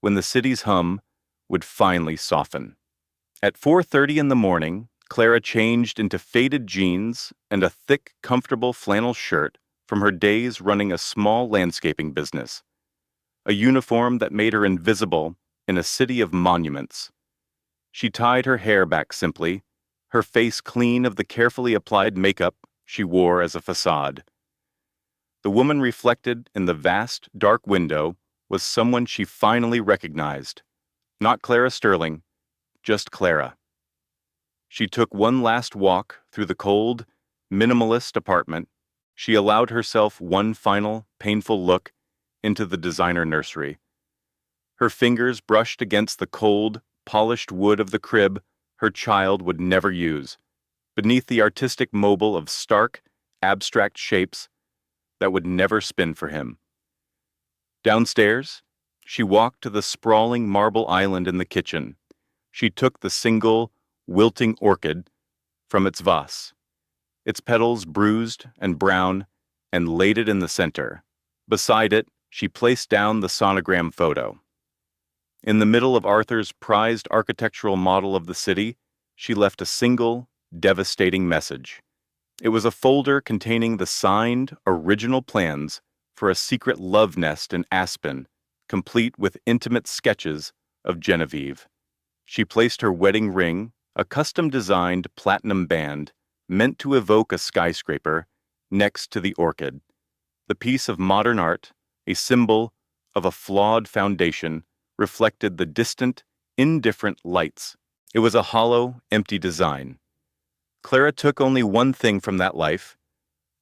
when the city's hum would finally soften. At 4:30 in the morning, Clara changed into faded jeans and a thick, comfortable flannel shirt from her days running a small landscaping business, a uniform that made her invisible in a city of monuments. She tied her hair back simply, her face clean of the carefully applied makeup she wore as a facade. The woman reflected in the vast, dark window was someone she finally recognized. Not Clara Sterling, just Clara. She took one last walk through the cold, minimalist apartment. She allowed herself one final, painful look into the designer nursery. Her fingers brushed against the cold, polished wood of the crib her child would never use, beneath the artistic mobile of stark, abstract shapes that would never spin for him. Downstairs, she walked to the sprawling marble island in the kitchen. She took the single, wilting orchid from its vase, its petals bruised and brown, and laid it in the center. Beside it, she placed down the sonogram photo. In the middle of Arthur's prized architectural model of the city, she left a single, devastating message. It was a folder containing the signed, original plans for a secret love nest in Aspen, complete with intimate sketches of Genevieve. She placed her wedding ring, a custom-designed platinum band, meant to evoke a skyscraper, next to the orchid. The piece of modern art, a symbol of a flawed foundation, reflected the distant, indifferent lights. It was a hollow, empty design. Clara took only one thing from that life,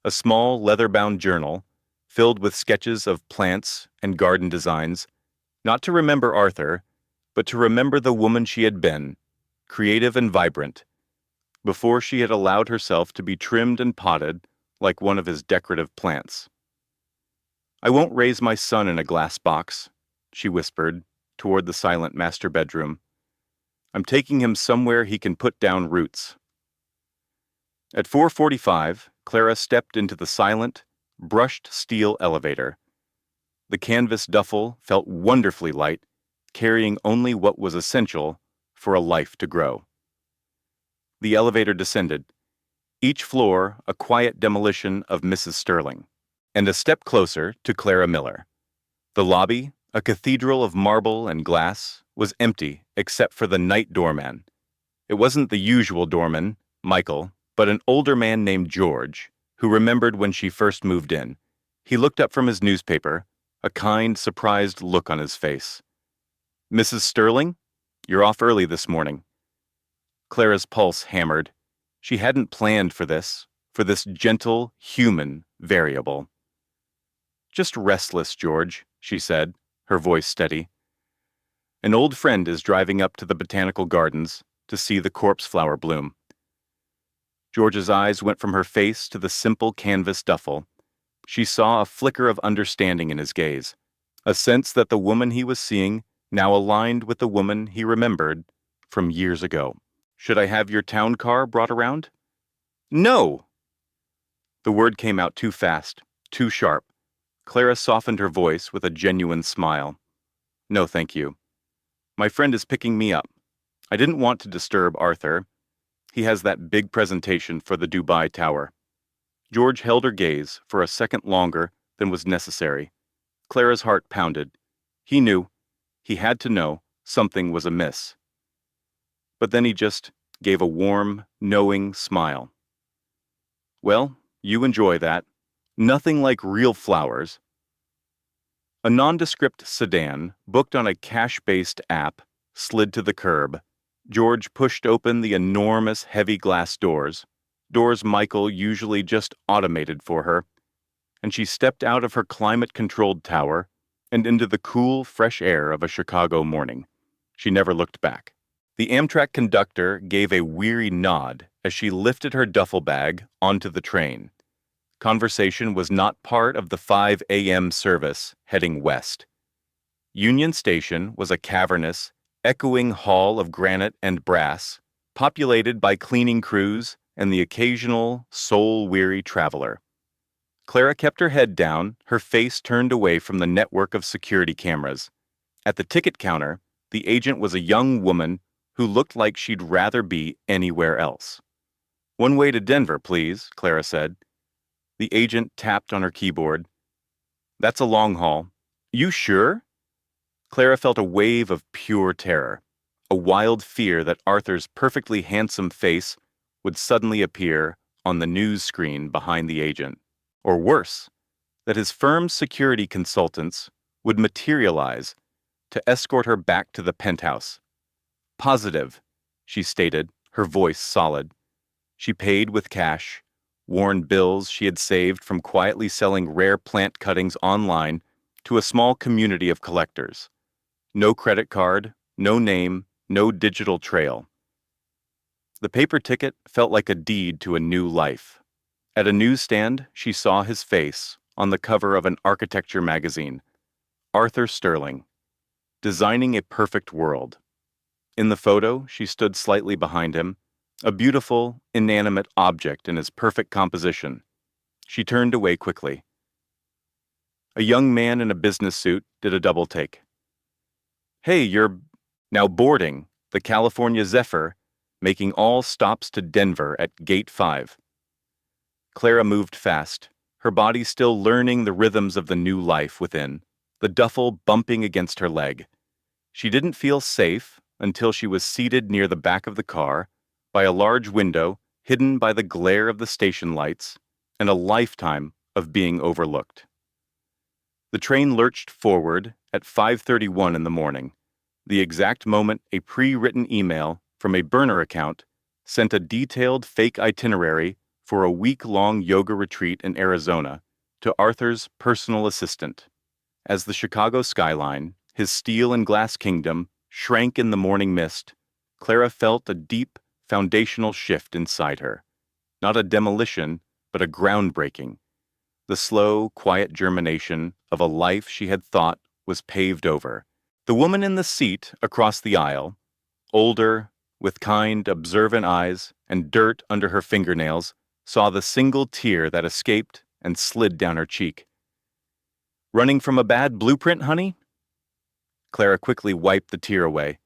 a small leather-bound journal filled with sketches of plants and garden designs, not to remember Arthur, but to remember the woman she had been, creative and vibrant, before she had allowed herself to be trimmed and potted like one of his decorative plants. I won't raise my son in a glass box, she whispered toward the silent master bedroom. I'm taking him somewhere he can put down roots. At 4:45, Clara stepped into the silent, brushed steel elevator. The canvas duffel felt wonderfully light, carrying only what was essential for a life to grow. The elevator descended, each floor a quiet demolition of Mrs. Sterling, and a step closer to Clara Miller. The lobby, a cathedral of marble and glass, was empty except for the night doorman. It wasn't the usual doorman, Michael, but an older man named George, who remembered when she first moved in. He looked up from his newspaper, a kind, surprised look on his face. "Mrs. Sterling, you're off early this morning." Clara's pulse hammered. She hadn't planned for this gentle, human variable. "Just restless, George," she said, her voice steady. "An old friend is driving up to the botanical gardens to see the corpse flower bloom." George's eyes went from her face to the simple canvas duffel. She saw a flicker of understanding in his gaze, a sense that the woman he was seeing now aligned with the woman he remembered from years ago. "Should I have your town car brought around?" "No!" The word came out too fast, too sharp. Clara softened her voice with a genuine smile. "No, thank you. My friend is picking me up. I didn't want to disturb Arthur. He has that big presentation for the Dubai Tower." George held her gaze for a second longer than was necessary. Clara's heart pounded. He knew, he had to know, something was amiss. But then he just gave a warm, knowing smile. "Well, you enjoy that. Nothing like real flowers." A nondescript sedan, booked on a cash-based app, slid to the curb. George pushed open the enormous heavy glass doors Michael usually just automated for her, and she stepped out of her climate-controlled tower and into the cool, fresh air of a Chicago morning. She never looked back. The Amtrak conductor gave a weary nod as she lifted her duffel bag onto the train. Conversation was not part of the 5 a.m. service heading west. Union Station was a cavernous, echoing hall of granite and brass, populated by cleaning crews and the occasional, soul-weary traveler. Clara kept her head down, her face turned away from the network of security cameras. At the ticket counter, the agent was a young woman who looked like she'd rather be anywhere else. "One way to Denver, please," Clara said. The agent tapped on her keyboard. "That's a long haul." "You sure?" Clara felt a wave of pure terror, a wild fear that Arthur's perfectly handsome face would suddenly appear on the news screen behind the agent. Or worse, that his firm's security consultants would materialize to escort her back to the penthouse. "Positive," she stated, her voice solid. She paid with cash, worn bills she had saved from quietly selling rare plant cuttings online to a small community of collectors. No credit card, no name, no digital trail. The paper ticket felt like a deed to a new life. At a newsstand, she saw his face on the cover of an architecture magazine. Arthur Sterling, designing a perfect world. In the photo, she stood slightly behind him, a beautiful, inanimate object in his perfect composition. She turned away quickly. A young man in a business suit did a double take. "Hey, you're now boarding the California Zephyr, making all stops to Denver at Gate 5. Clara moved fast, her body still learning the rhythms of the new life within, the duffel bumping against her leg. She didn't feel safe until she was seated near the back of the car, by a large window hidden by the glare of the station lights and a lifetime of being overlooked. The train lurched forward at 5:31 in the morning, the exact moment a pre-written email from a burner account sent a detailed fake itinerary for a week-long yoga retreat in Arizona to Arthur's personal assistant. As the Chicago skyline, his steel and glass kingdom, shrank in the morning mist, Clara felt a deep, foundational shift inside her. Not a demolition, but a groundbreaking. The slow, quiet germination of a life she had thought was paved over. The woman in the seat across the aisle, older, with kind, observant eyes and dirt under her fingernails, saw the single tear that escaped and slid down her cheek. "Running from a bad blueprint, honey?" Clara quickly wiped the tear away.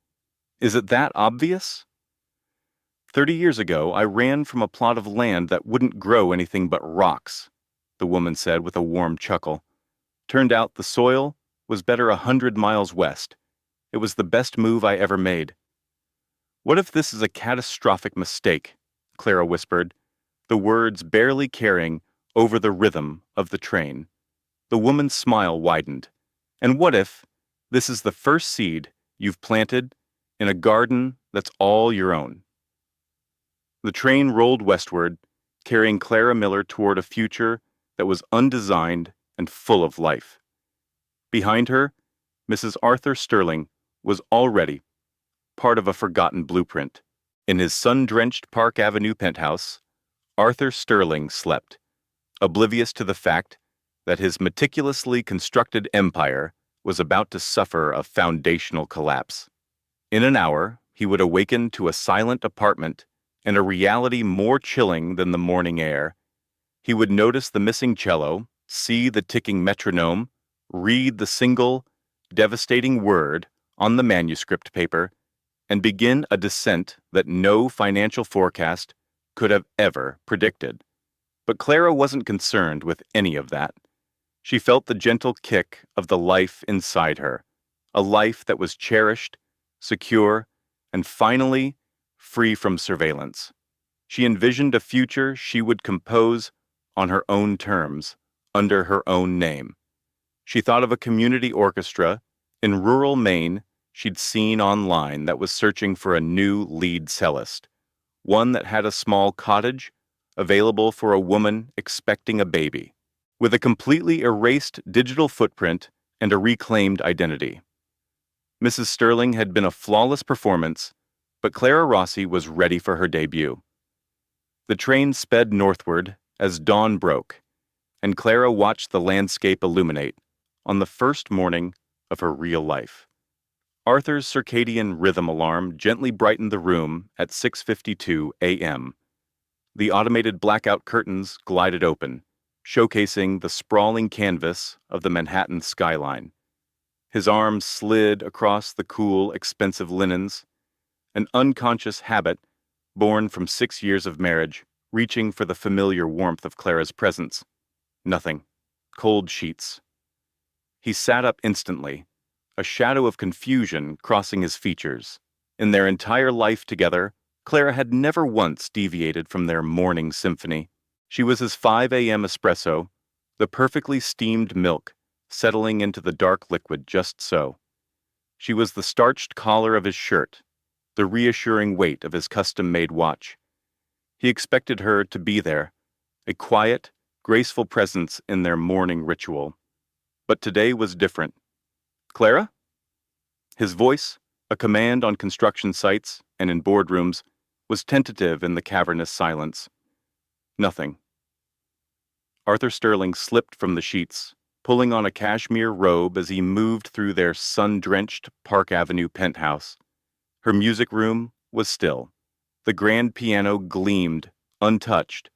"Is it that obvious?" 30 years ago, I ran from a plot of land that wouldn't grow anything but rocks," the woman said with a warm chuckle. "Turned out the soil was better 100 miles west. It was the best move I ever made." "What if this is a catastrophic mistake?" Clara whispered, the words barely carrying over the rhythm of the train. The woman's smile widened. And what if this is the first seed you've planted in a garden that's all your own? The train rolled westward, carrying Clara Miller toward a future that was undesigned and full of life. Behind her, Mrs. Arthur Sterling was already part of a forgotten blueprint. In his sun-drenched Park Avenue penthouse, Arthur Sterling slept, oblivious to the fact that his meticulously constructed empire was about to suffer a foundational collapse. In an hour, he would awaken to a silent apartment and a reality more chilling than the morning air. He would notice the missing cello, see the ticking metronome, read the single, devastating word on the manuscript paper, and begin a descent that no financial forecast could have ever predicted. But Clara wasn't concerned with any of that. She felt the gentle kick of the life inside her, a life that was cherished, secure, and finally free from surveillance. She envisioned a future she would compose on her own terms, under her own name. She thought of a community orchestra in rural Maine she'd seen online that was searching for a new lead cellist, one that had a small cottage available for a woman expecting a baby, with a completely erased digital footprint and a reclaimed identity. Mrs. Sterling had been a flawless performance, but Clara Rossi was ready for her debut. The train sped northward as dawn broke, and Clara watched the landscape illuminate on the first morning of her real life. Arthur's circadian rhythm alarm gently brightened the room at 6:52 a.m. The automated blackout curtains glided open, showcasing the sprawling canvas of the Manhattan skyline. His arms slid across the cool, expensive linens, an unconscious habit born from 6 years of marriage, reaching for the familiar warmth of Clara's presence. Nothing. Cold sheets. He sat up instantly, a shadow of confusion crossing his features. In their entire life together, Clara had never once deviated from their morning symphony. She was his 5 a.m. espresso, the perfectly steamed milk settling into the dark liquid just so. She was the starched collar of his shirt, the reassuring weight of his custom-made watch. He expected her to be there, a quiet, graceful presence in their morning ritual. But today was different. Clara? His voice, a command on construction sites and in boardrooms, was tentative in the cavernous silence. Nothing. Arthur Sterling slipped from the sheets, pulling on a cashmere robe as he moved through their sun-drenched Park Avenue penthouse. Her music room was still. The grand piano gleamed, untouched.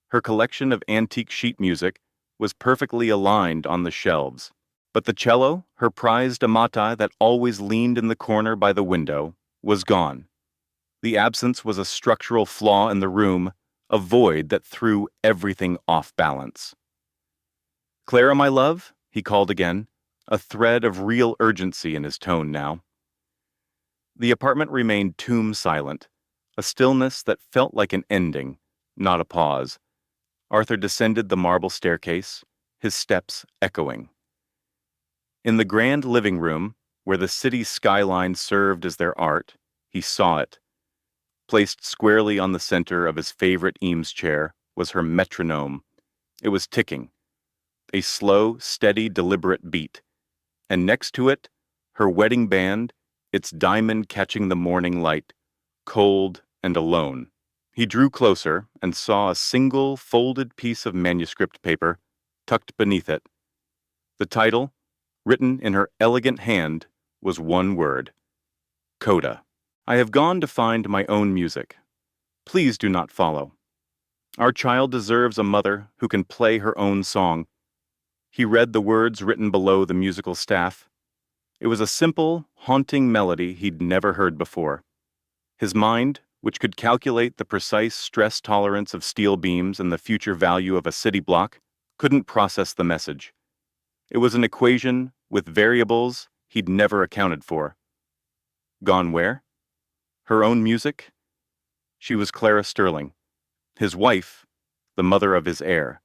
Her collection of antique sheet music was perfectly aligned on the shelves. But the cello, her prized amata that always leaned in the corner by the window, was gone. The absence was a structural flaw in the room, a void that threw everything off balance. "Clara, my love," he called again, a thread of real urgency in his tone now. The apartment remained tomb silent, a stillness that felt like an ending, not a pause. Arthur descended the marble staircase, his steps echoing. In the grand living room, where the city's skyline served as their art, he saw it. Placed squarely on the center of his favorite Eames chair was her metronome. It was ticking, a slow, steady, deliberate beat. And next to it, her wedding band, its diamond catching the morning light, cold and alone. He drew closer and saw a single folded piece of manuscript paper tucked beneath it. The title, written in her elegant hand, was one word: Coda. "I have gone to find my own music. Please do not follow. Our child deserves a mother who can play her own song." He read the words written below the musical staff. It was a simple, haunting melody he'd never heard before. His mind, which could calculate the precise stress tolerance of steel beams and the future value of a city block, couldn't process the message. It was an equation with variables he'd never accounted for. Gone where? Her own music? She was Clara Sterling, his wife, the mother of his heir.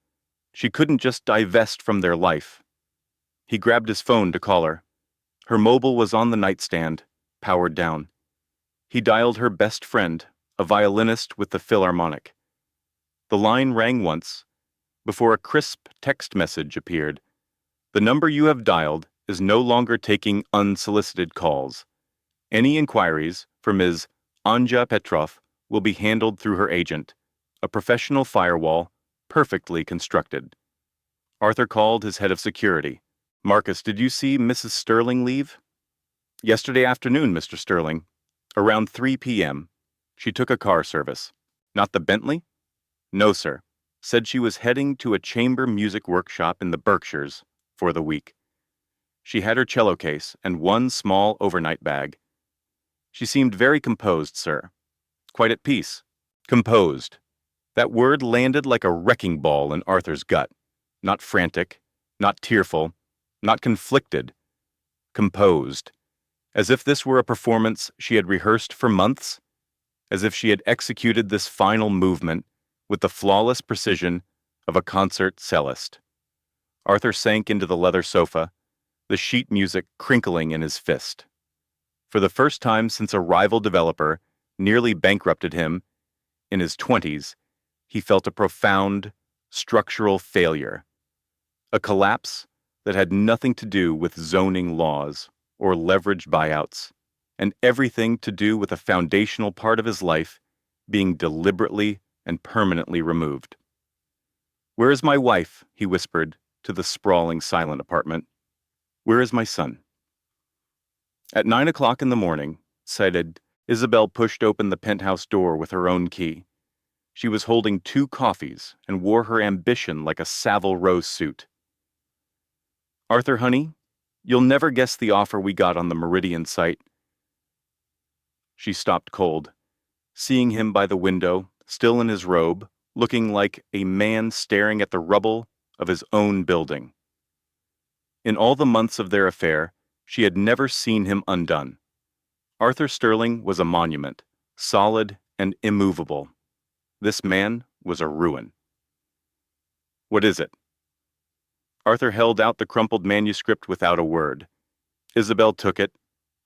She couldn't just divest from their life. He grabbed his phone to call her. Her mobile was on the nightstand, powered down. He dialed her best friend, a violinist with the Philharmonic. The line rang once, before a crisp text message appeared. The number you have dialed is no longer taking unsolicited calls. Any inquiries for Ms. Anja Petrov will be handled through her agent, a professional firewall, perfectly constructed. Arthur called his head of security. Marcus, did you see Mrs. Sterling leave? Yesterday afternoon, Mr. Sterling. Around 3 p.m. She took a car service. Not the Bentley? No, sir. Said she was heading to a chamber music workshop in the Berkshires for the week. She had her cello case and one small overnight bag. She seemed very composed, sir. Quite at peace. Composed. That word landed like a wrecking ball in Arthur's gut. Not frantic, not tearful, not conflicted. Composed. As if this were a performance she had rehearsed for months. As if she had executed this final movement with the flawless precision of a concert cellist. Arthur sank into the leather sofa, the sheet music crinkling in his fist. For the first time since a rival developer nearly bankrupted him in his 20s, he felt a profound, structural failure. A collapse that had nothing to do with zoning laws or leveraged buyouts, and everything to do with a foundational part of his life being deliberately and permanently removed. "Where is my wife?" he whispered to the sprawling, silent apartment. "Where is my son?" At 9 o'clock in the morning, cited, Isabel pushed open the penthouse door with her own key. She was holding 2 coffees and wore her ambition like a Savile Row suit. "Arthur, honey, you'll never guess the offer we got on the Meridian site." She stopped cold, seeing him by the window, still in his robe, looking like a man staring at the rubble of his own building. In all the months of their affair, she had never seen him undone. Arthur Sterling was a monument, solid and immovable. This man was a ruin. "What is it?" Arthur held out the crumpled manuscript without a word. Isabel took it,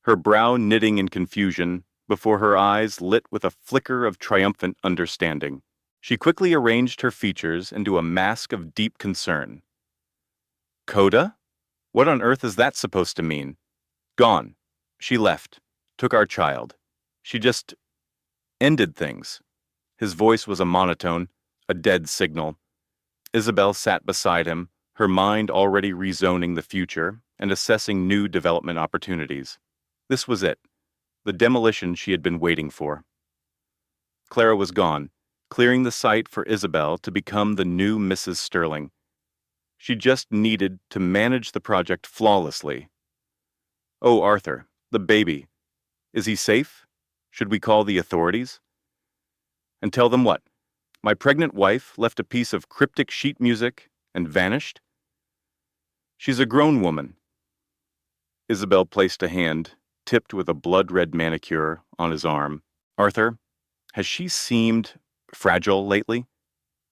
her brow knitting in confusion, before her eyes lit with a flicker of triumphant understanding. She quickly arranged her features into a mask of deep concern. "Coda? What on earth is that supposed to mean?" "Gone. She left. Took our child. She just ended things." His voice was a monotone, a dead signal. Isabel sat beside him, her mind already rezoning the future and assessing new development opportunities. This was it, the demolition she had been waiting for. Clara was gone, clearing the site for Isabel to become the new Mrs. Sterling. She just needed to manage the project flawlessly. "Oh, Arthur, the baby. Is he safe? Should we call the authorities?" "And tell them what? My pregnant wife left a piece of cryptic sheet music and vanished?" "She's a grown woman." Isabel placed a hand, tipped with a blood-red manicure, on his arm. "Arthur, has she seemed fragile lately?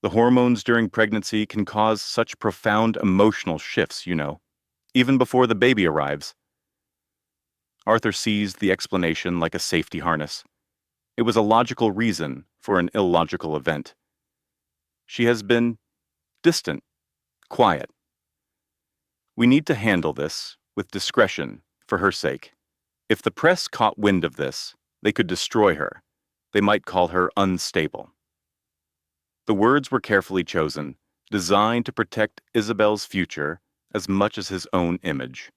The hormones during pregnancy can cause such profound emotional shifts, you know, even before the baby arrives." Arthur seized the explanation like a safety harness. It was a logical reason for an illogical event. "She has been distant, quiet. We need to handle this with discretion for her sake. If the press caught wind of this, they could destroy her. They might call her unstable." The words were carefully chosen, designed to protect Isabel's future as much as his own image.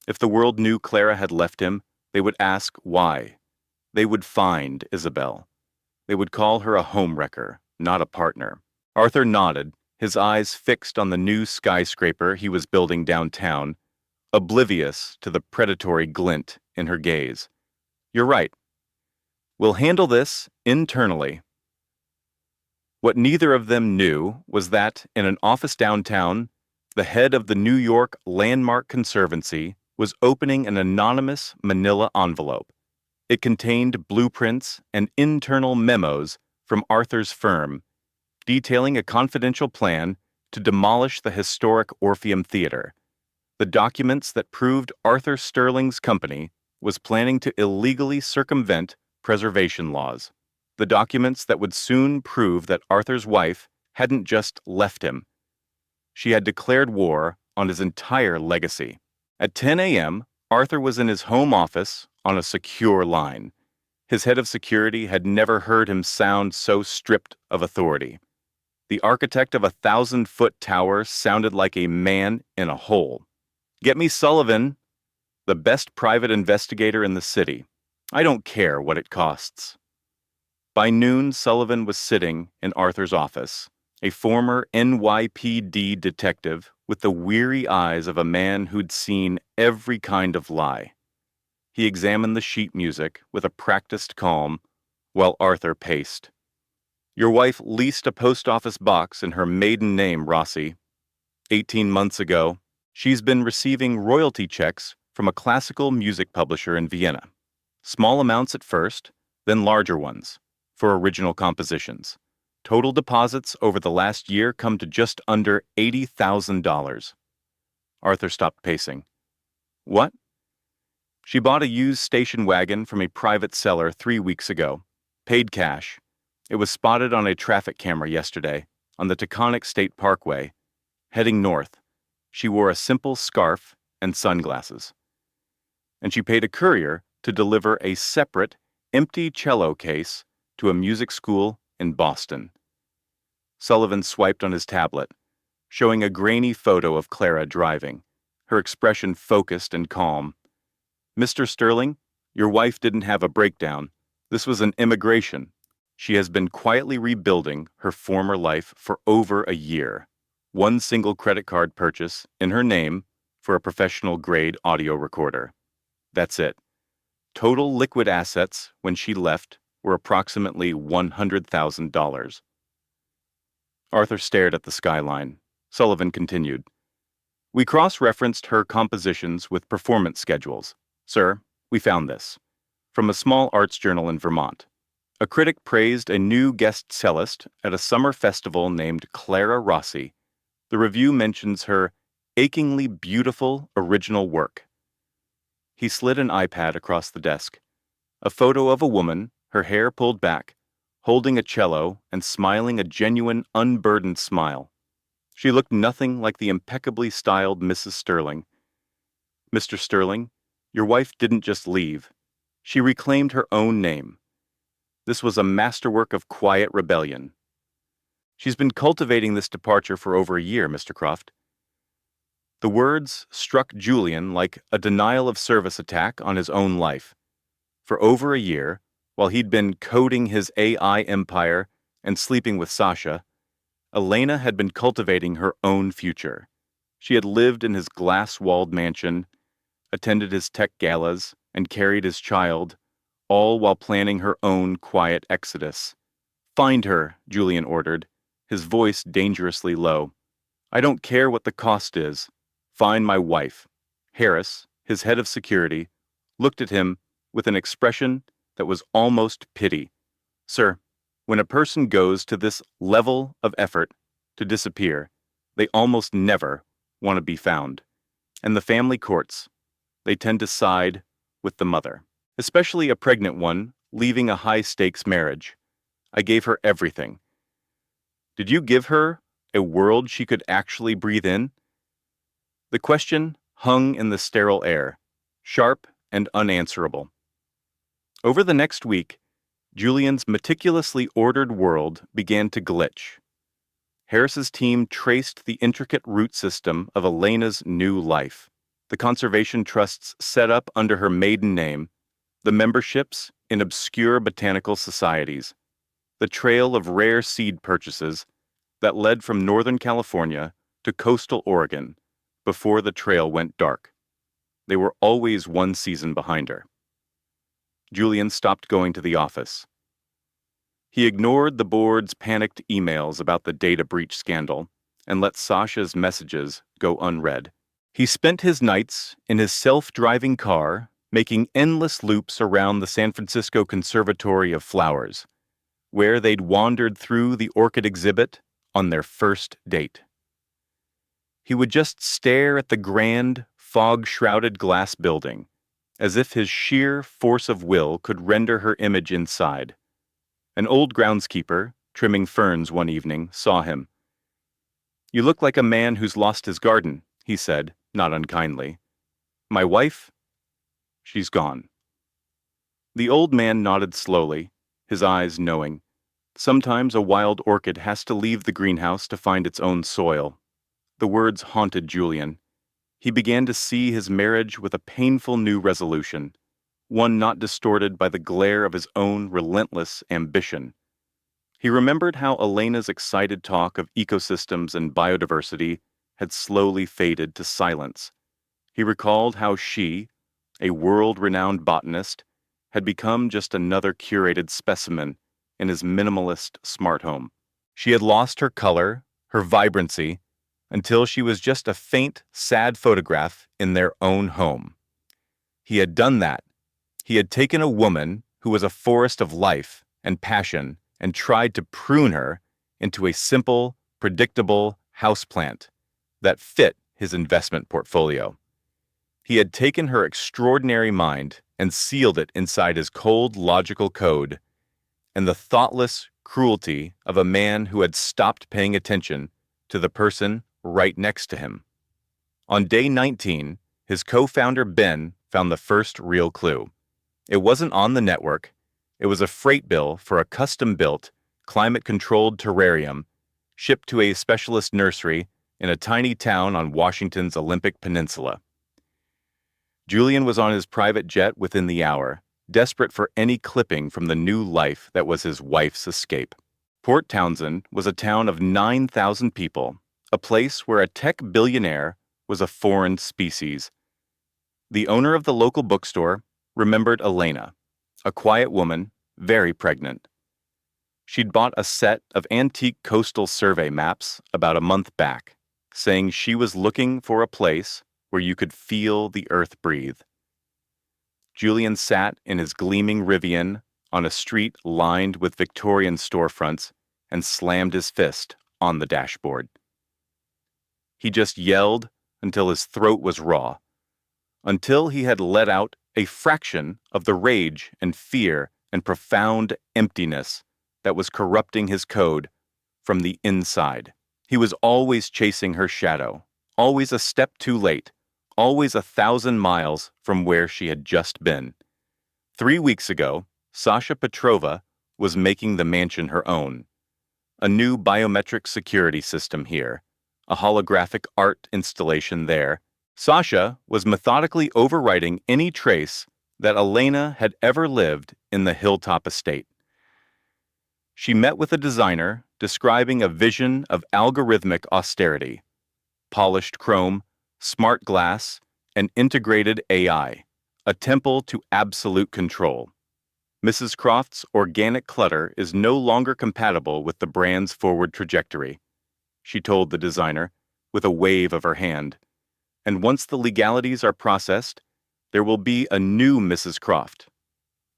If the world knew Clara had left him, they would ask why. They would find Isabel. They would call her a homewrecker, not a partner. Arthur nodded, his eyes fixed on the new skyscraper he was building downtown, oblivious to the predatory glint in her gaze. "You're right. We'll handle this internally." What neither of them knew was that, in an office downtown, the head of the New York Landmark Conservancy was opening an anonymous manila envelope. It contained blueprints and internal memos from Arthur's firm, detailing a confidential plan to demolish the historic Orpheum Theater. The documents that proved Arthur Sterling's company was planning to illegally circumvent preservation laws. The documents that would soon prove that Arthur's wife hadn't just left him. She had declared war on his entire legacy. At 10 a.m., Arthur was in his home office on a secure line. His head of security had never heard him sound so stripped of authority. The architect of a 1,000-foot tower sounded like a man in a hole. "Get me Sullivan, the best private investigator in the city. I don't care what it costs." By noon, Sullivan was sitting in Arthur's office, a former NYPD detective with the weary eyes of a man who'd seen every kind of lie. He examined the sheet music with a practiced calm while Arthur paced. "Your wife leased a post office box in her maiden name, Rossi. 18 months ago, she's been receiving royalty checks from a classical music publisher in Vienna. Small amounts at first, then larger ones, for original compositions. Total deposits over the last year come to just under $80,000. Arthur stopped pacing. "What?" "She bought a used station wagon from a private seller 3 weeks ago. Paid cash. It was spotted on a traffic camera yesterday, on the Taconic State Parkway. Heading north. She wore a simple scarf and sunglasses. And she paid a courier to deliver a separate, empty cello case to a music school in Boston." Sullivan swiped on his tablet, showing a grainy photo of Clara driving, her expression focused and calm. "Mr. Sterling, your wife didn't have a breakdown. This was an immigration. She has been quietly rebuilding her former life for over a year. One single credit card purchase in her name for a professional-grade audio recorder. That's it. Total liquid assets when she left were approximately $100,000. Arthur stared at the skyline. Sullivan continued. "We cross-referenced her compositions with performance schedules. Sir, we found this. From a small arts journal in Vermont. A critic praised a new guest cellist at a summer festival named Clara Rossi. The review mentions her achingly beautiful original work." He slid an iPad across the desk. A photo of a woman, her hair pulled back, holding a cello and smiling a genuine, unburdened smile. She looked nothing like the impeccably styled Mrs. Sterling. "Mr. Sterling, your wife didn't just leave. She reclaimed her own name. This was a masterwork of quiet rebellion. She's been cultivating this departure for over a year, Mr. Croft." The words struck Julian like a denial-of-service attack on his own life. For over a year, while he'd been coding his AI empire and sleeping with Sasha, Elena had been cultivating her own future. She had lived in his glass-walled mansion, attended his tech galas, and carried his child, all while planning her own quiet exodus. "Find her," Julian ordered, his voice dangerously low. "I don't care what the cost is. Find my wife." Harris, his head of security, looked at him with an expression that was almost pity. "Sir, when a person goes to this level of effort to disappear, they almost never want to be found. And the family courts, they tend to side with the mother, especially a pregnant one leaving a high-stakes marriage. I gave her everything. Did you give her a world she could actually breathe in?" The question hung in the sterile air, sharp and unanswerable. Over the next week, Julian's meticulously ordered world began to glitch. Harris's team traced the intricate root system of Elena's new life, the conservation trusts set up under her maiden name, the memberships in obscure botanical societies, the trail of rare seed purchases that led from Northern California to coastal Oregon before the trail went dark. They were always one season behind her. Julian stopped going to the office. He ignored the board's panicked emails about the data breach scandal and let Sasha's messages go unread. He spent his nights in his self-driving car making endless loops around the San Francisco Conservatory of Flowers, where they'd wandered through the orchid exhibit on their first date. He would just stare at the grand, fog-shrouded glass building, as if his sheer force of will could render her image inside. An old groundskeeper, trimming ferns one evening, saw him. "You look like a man who's lost his garden," he said, not unkindly. "My wife? She's gone." The old man nodded slowly, his eyes knowing. Sometimes a wild orchid has to leave the greenhouse to find its own soil. The words haunted Julian. He began to see his marriage with a painful new resolution, one not distorted by the glare of his own relentless ambition. He remembered how Elena's excited talk of ecosystems and biodiversity had slowly faded to silence. He recalled how she, a world-renowned botanist, had become just another curated specimen in his minimalist smart home. She had lost her color, her vibrancy, until she was just a faint, sad photograph in their own home. He had done that. He had taken a woman who was a forest of life and passion and tried to prune her into a simple, predictable houseplant that fit his investment portfolio. He had taken her extraordinary mind and sealed it inside his cold, logical code, and the thoughtless cruelty of a man who had stopped paying attention to the person right next to him. On day 19, his co-founder Ben found the first real clue. It wasn't on the network. It was a freight bill for a custom-built, climate-controlled terrarium shipped to a specialist nursery in a tiny town on Washington's Olympic Peninsula. Julian was on his private jet within the hour, desperate for any clipping from the new life that was his wife's escape. Port Townsend was a town of 9,000 people, a place where a tech billionaire was a foreign species. The owner of the local bookstore remembered Elena, a quiet woman, very pregnant. She'd bought a set of antique coastal survey maps about a month back, saying she was looking for a place where you could feel the earth breathe. Julian sat in his gleaming Rivian on a street lined with Victorian storefronts and slammed his fist on the dashboard. He just yelled until his throat was raw, until he had let out a fraction of the rage and fear and profound emptiness that was corrupting his code from the inside. He was always chasing her shadow, always a step too late, always 1,000 miles from where she had just been. 3 weeks ago, Sasha Petrova was making the mansion her own. A new biometric security system here, a holographic art installation there. Sasha was methodically overwriting any trace that Elena had ever lived in the Hilltop estate. She met with a designer describing a vision of algorithmic austerity, polished chrome, smart glass, and integrated AI, a temple to absolute control. Mrs. Croft's organic clutter is no longer compatible with the brand's forward trajectory, she told the designer with a wave of her hand. And once the legalities are processed, there will be a new Mrs. Croft.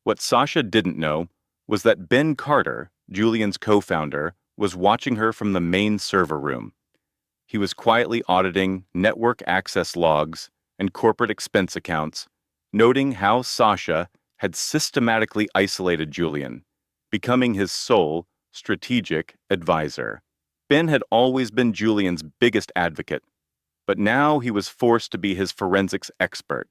What Sasha didn't know was that Ben Carter, Julian's co-founder, was watching her from the main server room. He was quietly auditing network access logs and corporate expense accounts, noting how Sasha had systematically isolated Julian, becoming his sole strategic advisor. Ben had always been Julian's biggest advocate, but now he was forced to be his forensics expert,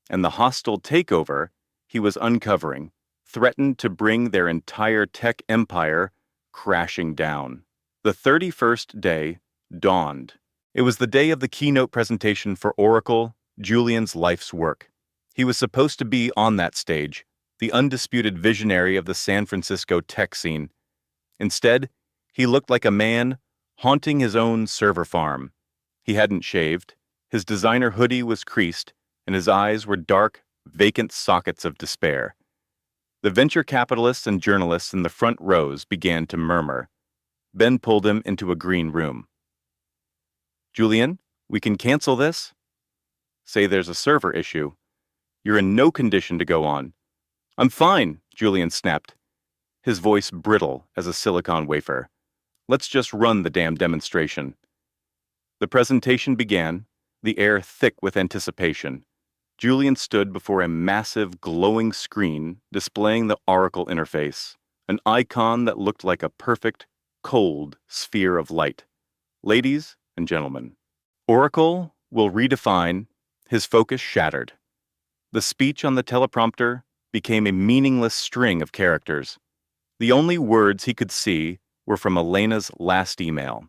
and the hostile takeover he was uncovering threatened to bring their entire tech empire crashing down. The 31st day dawned. It was the day of the keynote presentation for Oracle, Julian's life's work. He was supposed to be on that stage, the undisputed visionary of the San Francisco tech scene. Instead, he looked like a man haunting his own server farm. He hadn't shaved, his designer hoodie was creased, and his eyes were dark, vacant sockets of despair. The venture capitalists and journalists in the front rows began to murmur. Ben pulled him into a green room. "Julian, we can cancel this?" "Say there's a server issue. You're in no condition to go on." "I'm fine," Julian snapped, his voice brittle as a silicon wafer. "Let's just run the damn demonstration." The presentation began, the air thick with anticipation. Julian stood before a massive, glowing screen displaying the Oracle interface, an icon that looked like a perfect, cold sphere of light. Ladies and gentlemen, Oracle will redefine. His focus shattered. The speech on the teleprompter became a meaningless string of characters. The only words he could see were from Elena's last email.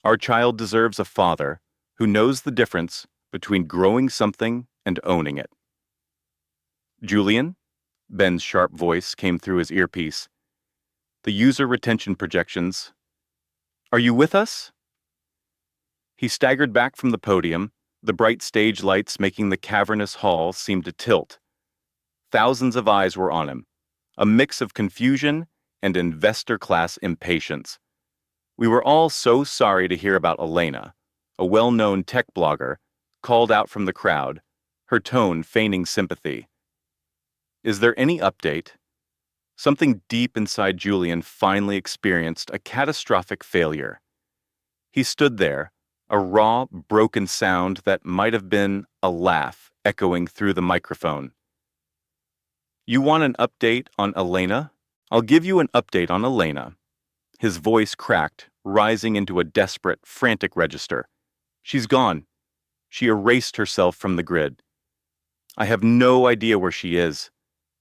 Our child deserves a father who knows the difference between growing something and owning it. Julian? Ben's sharp voice came through his earpiece. The user retention projections. Are you with us? He staggered back from the podium, the bright stage lights making the cavernous hall seem to tilt. Thousands of eyes were on him, a mix of confusion and investor-class impatience. We were all so sorry to hear about Elena, a well-known tech blogger, called out from the crowd, her tone feigning sympathy. Is there any update? Something deep inside Julian finally experienced a catastrophic failure. He stood there, a raw, broken sound that might have been a laugh echoing through the microphone. You want an update on Elena? I'll give you an update on Elena. His voice cracked, rising into a desperate, frantic register. She's gone. She erased herself from the grid. I have no idea where she is.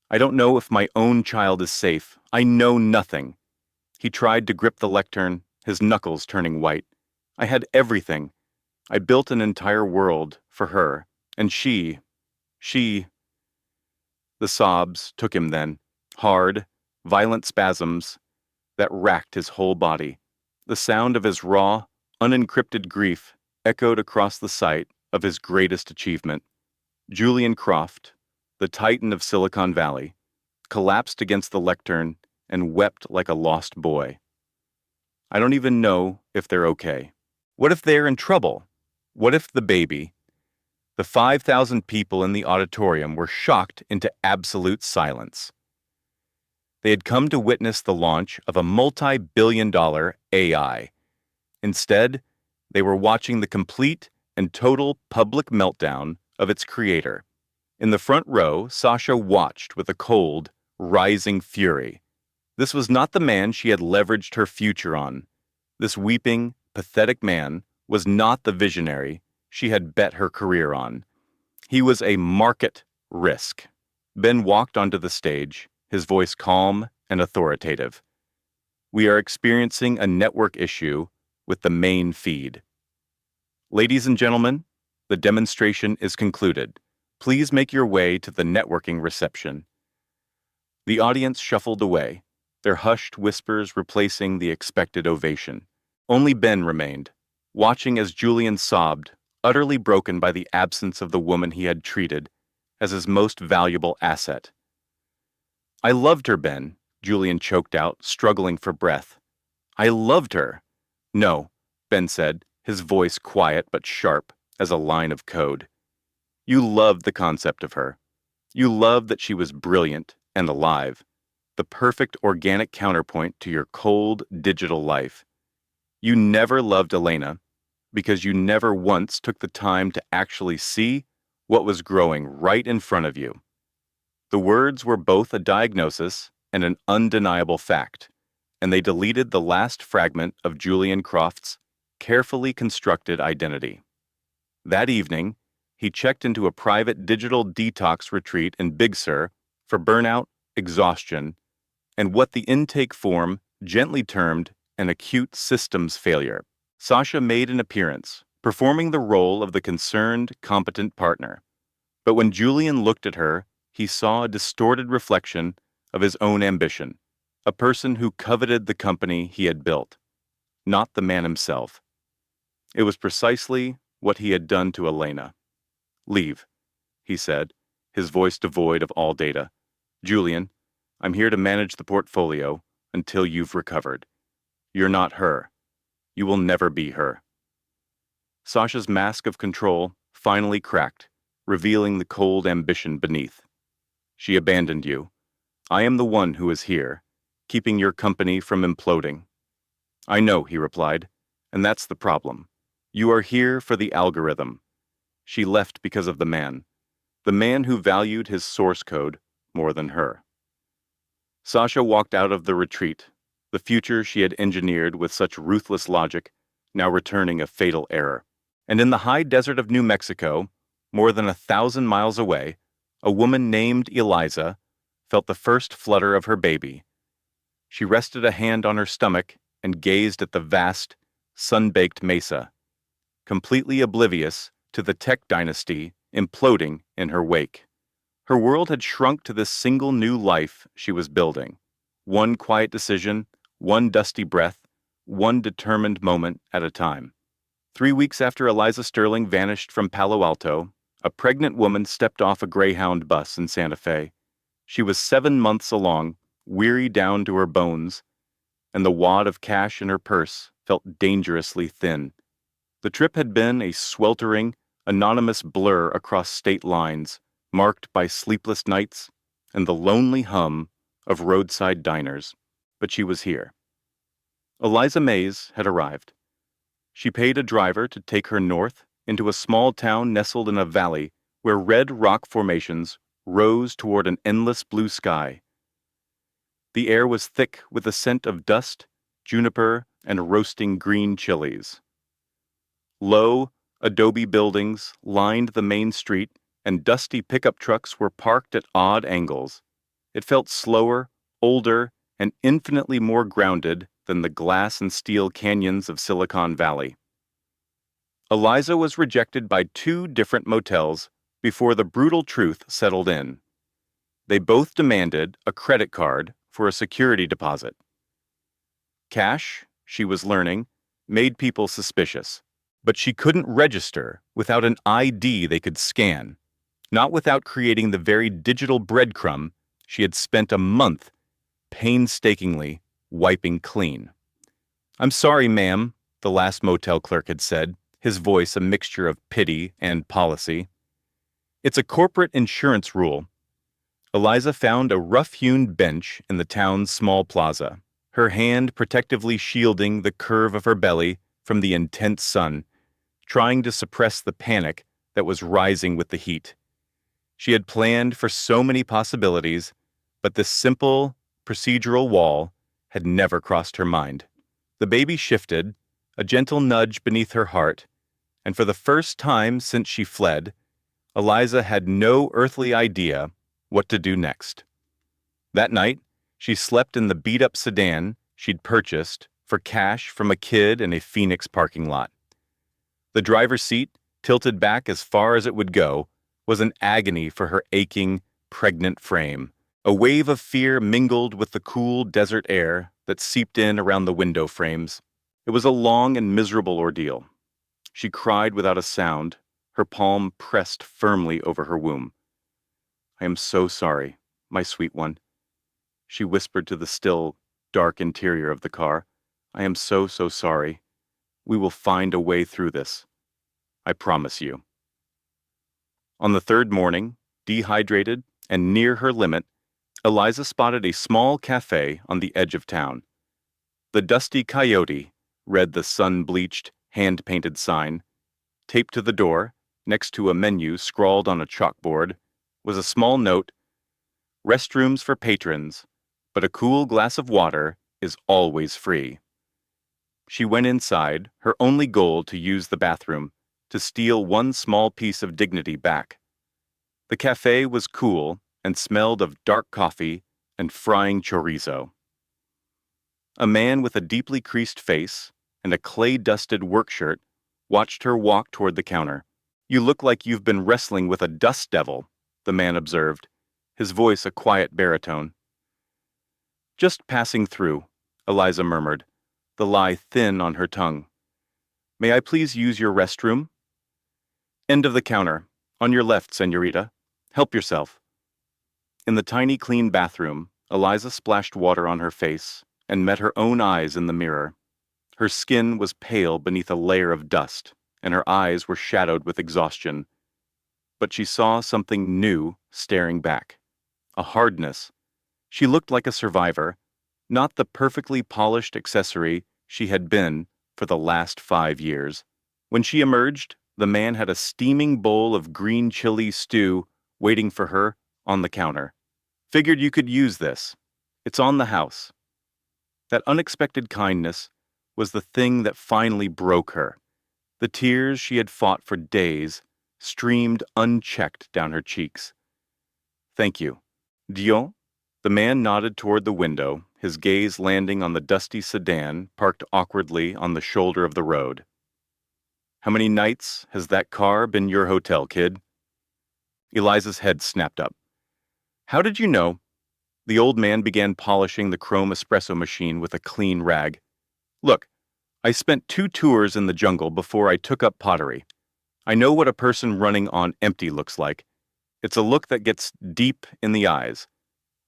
I don't know if my own child is safe. I know nothing. He tried to grip the lectern, his knuckles turning white. I had everything. I built an entire world for her, and she... The sobs took him then, hard, violent spasms that racked his whole body. The sound of his raw, unencrypted grief echoed across the site of his greatest achievement. Julian Croft, the titan of Silicon Valley, collapsed against the lectern and wept like a lost boy. I don't even know if they're okay. What if they're in trouble? What if the baby? The 5,000 people in the auditorium were shocked into absolute silence. They had come to witness the launch of a multi-billion-dollar AI. Instead, they were watching the complete and total public meltdown of its creator. In the front row, Sasha watched with a cold, rising fury. This was not the man she had leveraged her future on. This weeping, pathetic man was not the visionary she had bet her career on. He was a market risk. Ben walked onto the stage, his voice calm and authoritative. We are experiencing a network issue with the main feed. Ladies and gentlemen, the demonstration is concluded. Please make your way to the networking reception. The audience shuffled away, their hushed whispers replacing the expected ovation. Only Ben remained, watching as Julian sobbed, utterly broken by the absence of the woman he had treated as his most valuable asset. I loved her, Ben, Julian choked out, struggling for breath. I loved her. No, Ben said, his voice quiet but sharp as a line of code. You loved the concept of her. You loved that she was brilliant and alive, the perfect organic counterpoint to your cold digital life. You never loved Elena because you never once took the time to actually see what was growing right in front of you. The words were both a diagnosis and an undeniable fact, and they deleted the last fragment of Julian Croft's carefully constructed identity. That evening, he checked into a private digital detox retreat in Big Sur for burnout, exhaustion, and what the intake form gently termed an acute systems failure. Sasha made an appearance, performing the role of the concerned, competent partner. But when Julian looked at her, he saw a distorted reflection of his own ambition, a person who coveted the company he had built, not the man himself. It was precisely what he had done to Elena. Leave, he said, his voice devoid of all data. Julian, I'm here to manage the portfolio until you've recovered. You're not her. You will never be her. Sasha's mask of control finally cracked, revealing the cold ambition beneath. She abandoned you. I am the one who is here, keeping your company from imploding. I know, he replied, and that's the problem. You are here for the algorithm. She left because of the man who valued his source code more than her. Sasha walked out of the retreat, the future she had engineered with such ruthless logic, now returning a fatal error. And in the high desert of New Mexico, more than 1,000 miles away, a woman named Eliza felt the first flutter of her baby. She rested a hand on her stomach and gazed at the vast, sun-baked mesa, completely oblivious to the tech dynasty imploding in her wake. Her world had shrunk to this single new life she was building. One quiet decision, one dusty breath, one determined moment at a time. 3 weeks after Eliza Sterling vanished from Palo Alto, a pregnant woman stepped off a Greyhound bus in Santa Fe. She was 7 months along, weary down to her bones, and the wad of cash in her purse felt dangerously thin. The trip had been a sweltering, anonymous blur across state lines, marked by sleepless nights and the lonely hum of roadside diners. But she was here. Eliza Mays had arrived. She paid a driver to take her north into a small town nestled in a valley where red rock formations rose toward an endless blue sky. The air was thick with the scent of dust, juniper, and roasting green chilies. Low, adobe buildings lined the main street, and dusty pickup trucks were parked at odd angles. It felt slower, older, and infinitely more grounded than the glass and steel canyons of Silicon Valley. Eliza was rejected by 2 different motels before the brutal truth settled in. They both demanded a credit card for a security deposit. Cash, she was learning, made people suspicious. But she couldn't register without an ID they could scan, not without creating the very digital breadcrumb she had spent a month painstakingly wiping clean. "I'm sorry, ma'am," the last motel clerk had said, his voice a mixture of pity and policy. "It's a corporate insurance rule." Eliza found a rough-hewn bench in the town's small plaza, her hand protectively shielding the curve of her belly from the intense sun, trying to suppress the panic that was rising with the heat. She had planned for so many possibilities, but this simple, procedural wall had never crossed her mind. The baby shifted, a gentle nudge beneath her heart, and for the first time since she fled, Eliza had no earthly idea what to do next. That night, she slept in the beat-up sedan she'd purchased for cash from a kid in a Phoenix parking lot. The driver's seat, tilted back as far as it would go, was an agony for her aching, pregnant frame. A wave of fear mingled with the cool desert air that seeped in around the window frames. It was a long and miserable ordeal. She cried without a sound, her palm pressed firmly over her womb. "I am so sorry, my sweet one," she whispered to the still, dark interior of the car. "I am so sorry. We will find a way through this. I promise you." On the third morning, dehydrated and near her limit, Eliza spotted a small cafe on the edge of town. "The Dusty Coyote," read the sun-bleached, hand-painted sign. Taped to the door, next to a menu scrawled on a chalkboard, was a small note: "Restrooms for patrons, but a cool glass of water is always free." She went inside, her only goal to use the bathroom, to steal one small piece of dignity back. The cafe was cool and smelled of dark coffee and frying chorizo. A man with a deeply creased face and a clay-dusted work shirt watched her walk toward the counter. "You look like you've been wrestling with a dust devil," the man observed, his voice a quiet baritone. "Just passing through," Eliza murmured, the lie thin on her tongue. "May I please use your restroom?" "End of the counter. On your left, señorita. Help yourself." In the tiny clean bathroom, Eliza splashed water on her face and met her own eyes in the mirror. Her skin was pale beneath a layer of dust, and her eyes were shadowed with exhaustion. But she saw something new staring back. A hardness. She looked like a survivor, not the perfectly polished accessory she had been for the last 5 years. When she emerged, the man had a steaming bowl of green chili stew waiting for her on the counter. Figured you could use this. It's on the house. That unexpected kindness was the thing that finally broke her. The tears she had fought for days streamed unchecked down her cheeks. Thank you. Dion? The man nodded toward the window, his gaze landing on the dusty sedan parked awkwardly on the shoulder of the road. How many nights has that car been your hotel, kid? Eliza's head snapped up. How did you know? The old man began polishing the chrome espresso machine with a clean rag. Look, I spent 2 tours in the jungle before I took up pottery. I know what a person running on empty looks like. It's a look that gets deep in the eyes.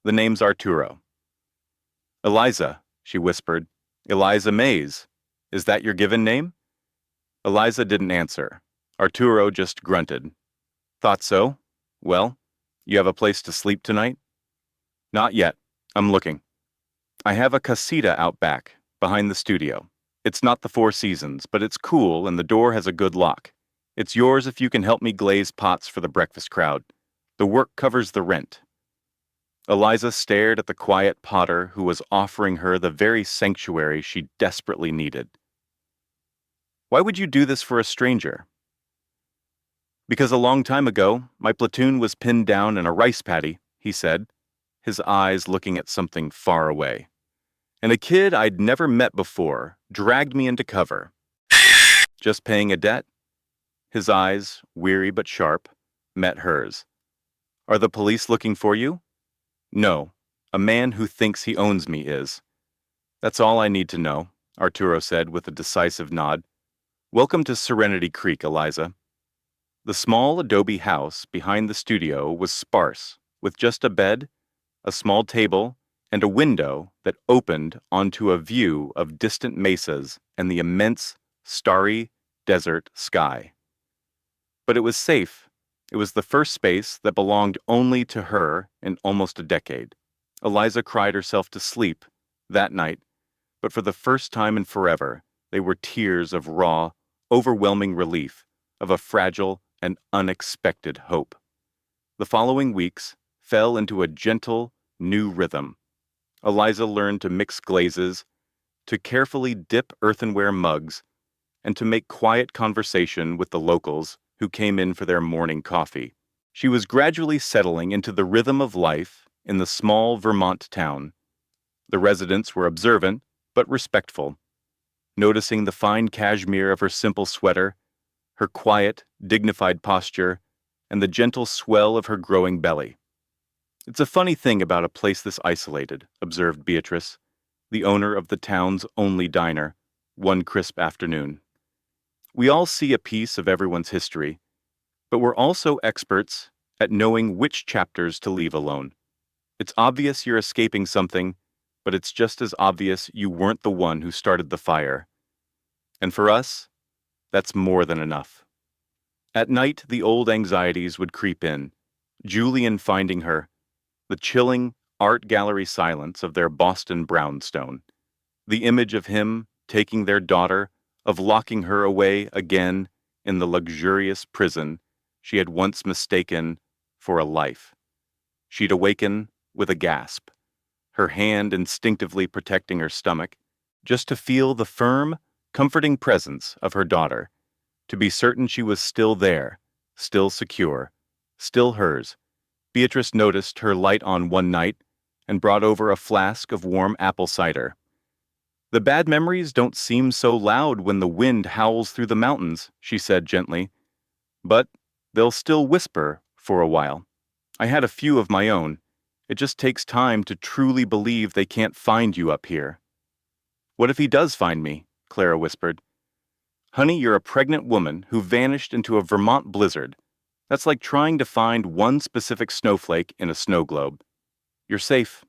The name's Arturo. Eliza, she whispered. Eliza Mays. Is that your given name? Eliza didn't answer. Arturo just grunted. Thought so. Well, you have a place to sleep tonight? Not yet. I'm looking. I have a casita out back, behind the studio. It's not the Four Seasons, but it's cool and the door has a good lock. It's yours if you can help me glaze pots for the breakfast crowd. The work covers the rent. Eliza stared at the quiet potter who was offering her the very sanctuary she desperately needed. Why would you do this for a stranger? Because a long time ago, my platoon was pinned down in a rice paddy, he said, his eyes looking at something far away. And a kid I'd never met before dragged me into cover. Just paying a debt? His eyes, weary but sharp, met hers. Are the police looking for you? No, a man who thinks he owns me is. That's all I need to know, Arturo said with a decisive nod. Welcome to Serenity Creek, Eliza. The small adobe house behind the studio was sparse, with just a bed, a small table, and a window that opened onto a view of distant mesas and the immense, starry desert sky. But it was safe. It was the first space that belonged only to her in almost a decade. Eliza cried herself to sleep that night, but for the first time in forever, they were tears of raw, overwhelming relief, of a fragile and unexpected hope. The following weeks fell into a gentle, new rhythm. Eliza learned to mix glazes, to carefully dip earthenware mugs, and to make quiet conversation with the locals who came in for their morning coffee. She was gradually settling into the rhythm of life in the small Vermont town. The residents were observant, but respectful, noticing the fine cashmere of her simple sweater, her quiet, dignified posture, and the gentle swell of her growing belly. It's a funny thing about a place this isolated, observed Beatrice, the owner of the town's only diner, one crisp afternoon. We all see a piece of everyone's history, but we're also experts at knowing which chapters to leave alone. It's obvious you're escaping something, but it's just as obvious you weren't the one who started the fire. And for us, that's more than enough. At night, the old anxieties would creep in, Julian finding her, the chilling art gallery silence of their Boston brownstone, the image of him taking their daughter, of locking her away again in the luxurious prison she had once mistaken for a life. She'd awaken with a gasp, her hand instinctively protecting her stomach, just to feel the firm, comforting presence of her daughter, to be certain she was still there, still secure, still hers. Beatrice noticed her light on one night and brought over a flask of warm apple cider. The bad memories don't seem so loud when the wind howls through the mountains, she said gently, but they'll still whisper for a while. I had a few of my own. It just takes time to truly believe they can't find you up here. What if he does find me? Clara whispered. Honey, you're a pregnant woman who vanished into a Vermont blizzard. That's like trying to find one specific snowflake in a snow globe. You're safe.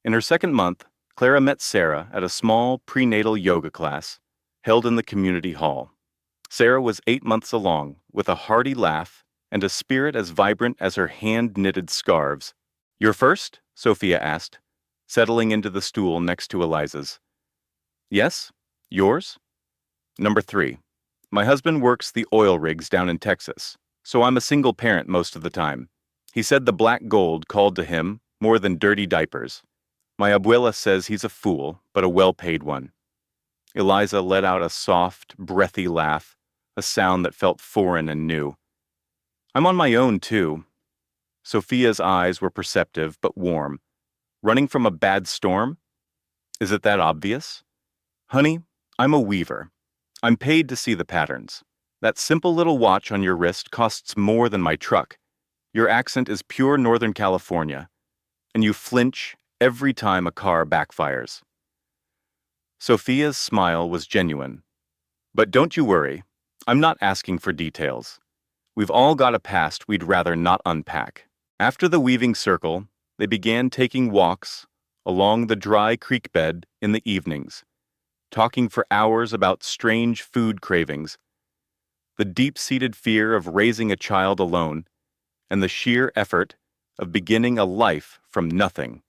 In her second month, Clara met Sarah at a small prenatal yoga class held in the community hall. Sarah was 8 months along, with a hearty laugh and a spirit as vibrant as her hand-knitted scarves. You're first? Sophia asked, settling into the stool next to Eliza's. Yes? Yours? Number 3. My husband works the oil rigs down in Texas, so I'm a single parent most of the time. He said the black gold called to him more than dirty diapers. My abuela says he's a fool, but a well-paid one. Eliza let out a soft, breathy laugh, a sound that felt foreign and new. I'm on my own, too. Sophia's eyes were perceptive but warm. Running from a bad storm? Is it that obvious? Honey, I'm a weaver. I'm paid to see the patterns. That simple little watch on your wrist costs more than my truck. Your accent is pure Northern California, and you flinch every time a car backfires. Sophia's smile was genuine. But don't you worry, I'm not asking for details. We've all got a past we'd rather not unpack. After the weaving circle, they began taking walks along the dry creek bed in the evenings, talking for hours about strange food cravings, the deep-seated fear of raising a child alone, and the sheer effort of beginning a life from nothing.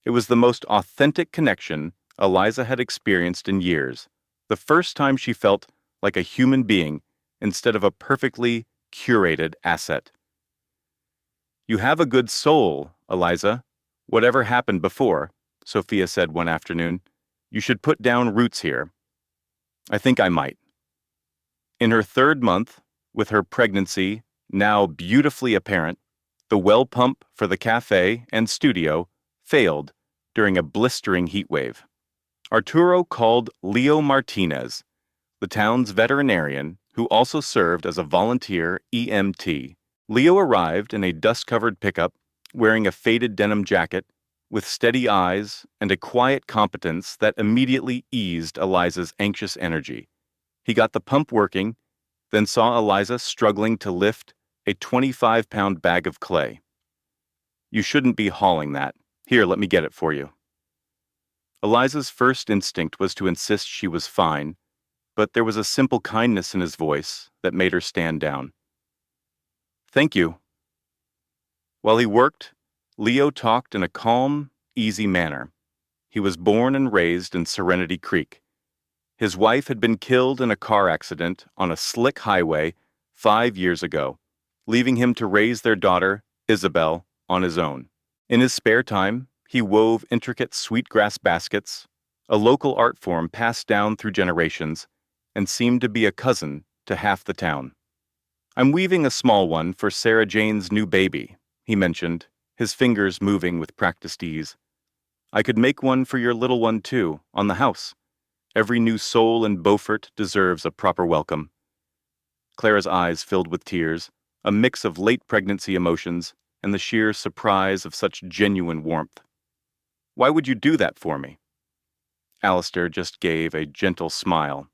It was the most authentic connection Eliza had experienced in years, the first time she felt like a human being instead of a perfectly curated asset. You have a good soul, Eliza. Whatever happened before, Sophia said one afternoon, you should put down roots here. I think I might. In her third month, with her pregnancy now beautifully apparent, the well pump for the cafe and studio failed during a blistering heat wave. Arturo called Leo Martinez, the town's veterinarian who also served as a volunteer EMT. Leo arrived in a dust-covered pickup, wearing a faded denim jacket, with steady eyes and a quiet competence that immediately eased Eliza's anxious energy. He got the pump working, then saw Eliza struggling to lift a 25-pound bag of clay. You shouldn't be hauling that. Here, let me get it for you. Eliza's first instinct was to insist she was fine, but there was a simple kindness in his voice that made her stand down. Thank you. While he worked, Leo talked in a calm, easy manner. He was born and raised in Serenity Creek. His wife had been killed in a car accident on a slick highway 5 years ago, leaving him to raise their daughter, Isabel, on his own. In his spare time, he wove intricate sweetgrass baskets, a local art form passed down through generations, and seemed to be a cousin to half the town. I'm weaving a small one for Sarah Jane's new baby, he mentioned, his fingers moving with practiced ease. I could make one for your little one too, on the house. Every new soul in Beaufort deserves a proper welcome. Clara's eyes filled with tears, a mix of late pregnancy emotions and the sheer surprise of such genuine warmth. Why would you do that for me? Alistair just gave a gentle smile.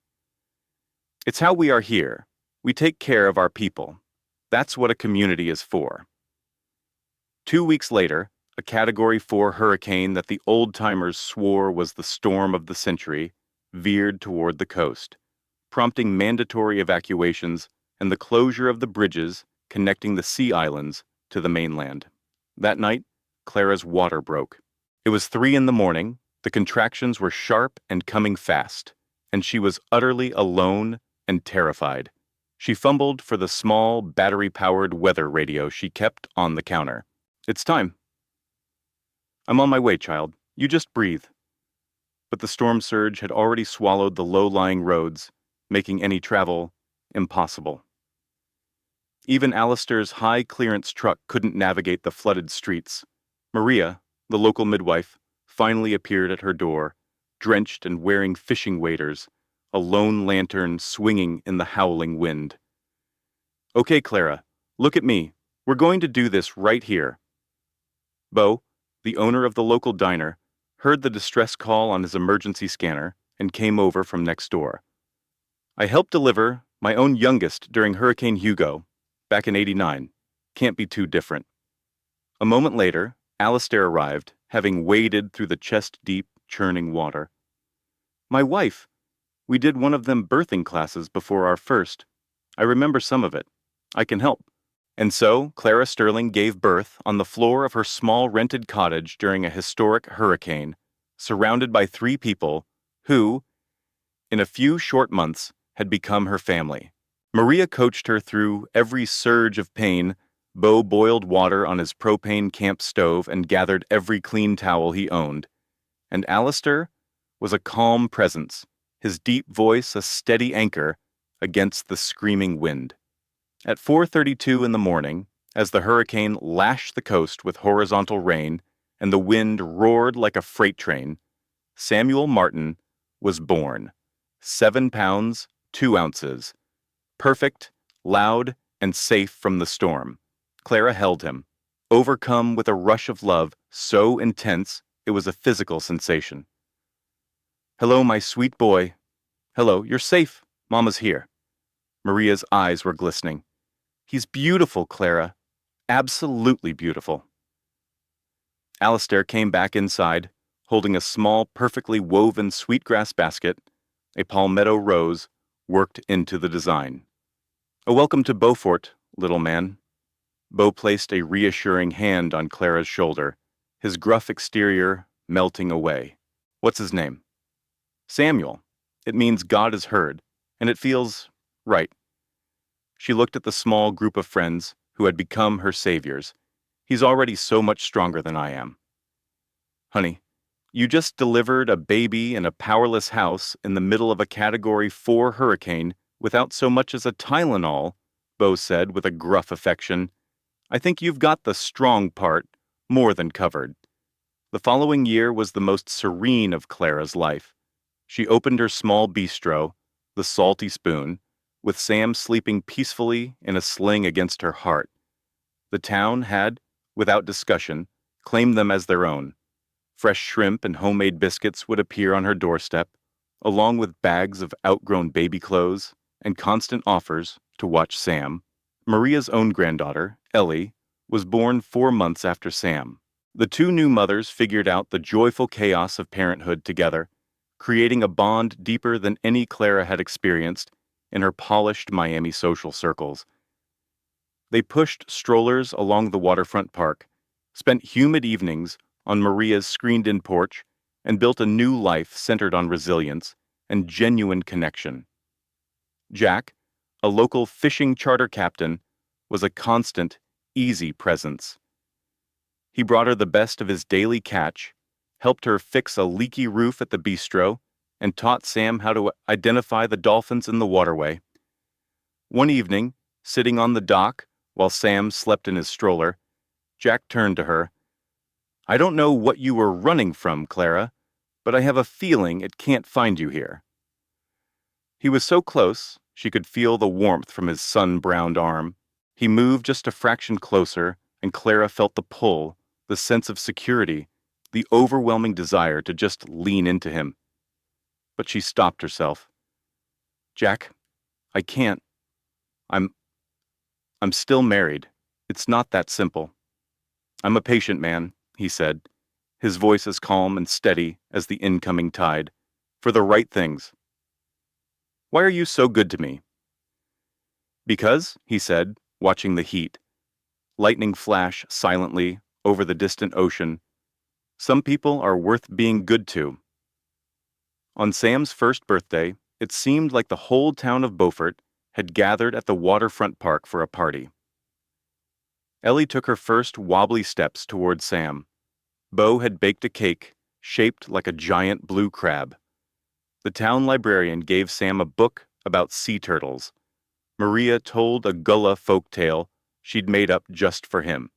It's how we are here. We take care of our people. That's what a community is for. 2 weeks later, a Category 4 hurricane that the old-timers swore was the storm of the century veered toward the coast, prompting mandatory evacuations and the closure of the bridges connecting the sea islands to the mainland. That night, Clara's water broke. It was 3 a.m, the contractions were sharp and coming fast, and she was utterly alone and terrified. She fumbled for the small, battery-powered weather radio she kept on the counter. It's time. I'm on my way, child. You just breathe. But the storm surge had already swallowed the low-lying roads, making any travel impossible. Even Alistair's high-clearance truck couldn't navigate the flooded streets. Maria, the local midwife, finally appeared at her door, drenched and wearing fishing waders, a lone lantern swinging in the howling wind. Okay, Clara, look at me. We're going to do this right here. Bo, the owner of the local diner, heard the distress call on his emergency scanner and came over from next door. I helped deliver my own youngest during Hurricane Hugo, back in '89. Can't be too different. A moment later, Alistair arrived, having waded through the chest-deep, churning water. My wife. We did one of them birthing classes before our first. I remember some of it. I can help. And so, Clara Sterling gave birth on the floor of her small rented cottage during a historic hurricane, surrounded by 3 people who, in a few short months, had become her family. Maria coached her through every surge of pain. Bo boiled water on his propane camp stove and gathered every clean towel he owned. And Alistair was a calm presence, his deep voice a steady anchor against the screaming wind. At 4:32 in the morning, as the hurricane lashed the coast with horizontal rain and the wind roared like a freight train, Samuel Martin was born. 7 pounds, 2 ounces. Perfect, loud, and safe from the storm. Clara held him, overcome with a rush of love so intense it was a physical sensation. "Hello, my sweet boy. Hello, you're safe. Mama's here." Maria's eyes were glistening. "He's beautiful, Clara. Absolutely beautiful." Alistair came back inside, holding a small, perfectly woven sweetgrass basket, a palmetto rose worked into the design. "A welcome to Beaufort, little man." Beau placed a reassuring hand on Clara's shoulder, his gruff exterior melting away. "What's his name?" "Samuel. It means God is heard, and it feels right." She looked at the small group of friends who had become her saviors. "He's already so much stronger than I am." "Honey, you just delivered a baby in a powerless house in the middle of a Category 4 hurricane without so much as a Tylenol," Beau said with a gruff affection. "I think you've got the strong part more than covered." The following year was the most serene of Clara's life. She opened her small bistro, the Salty Spoon, with Sam sleeping peacefully in a sling against her heart. The town had, without discussion, claimed them as their own. Fresh shrimp and homemade biscuits would appear on her doorstep, along with bags of outgrown baby clothes and constant offers to watch Sam. Maria's own granddaughter, Ellie, was born 4 months after Sam. The two new mothers figured out the joyful chaos of parenthood together, creating a bond deeper than any Clara had experienced in her polished Miami social circles. They pushed strollers along the waterfront park, spent humid evenings on Maria's screened-in porch, and built a new life centered on resilience and genuine connection. Jack, a local fishing charter captain, was a constant, easy presence. He brought her the best of his daily catch, helped her fix a leaky roof at the bistro, and taught Sam how to identify the dolphins in the waterway. One evening, sitting on the dock while Sam slept in his stroller, Jack turned to her. "I don't know what you were running from, Clara, but I have a feeling it can't find you here." He was so close, she could feel the warmth from his sun-browned arm. He moved just a fraction closer, and Clara felt the pull, the sense of security, the overwhelming desire to just lean into him. But she stopped herself. "Jack, I can't. I'm still married. It's not that simple." "I'm a patient man," he said, his voice as calm and steady as the incoming tide, "for the right things." "Why are you so good to me?" "Because," he said, watching the heat, lightning flash silently over the distant ocean, "some people are worth being good to." On Sam's first birthday, it seemed like the whole town of Beaufort had gathered at the waterfront park for a party. Ellie took her first wobbly steps toward Sam. Beau had baked a cake shaped like a giant blue crab. The town librarian gave Sam a book about sea turtles. Maria told a Gullah folk tale she'd made up just for him.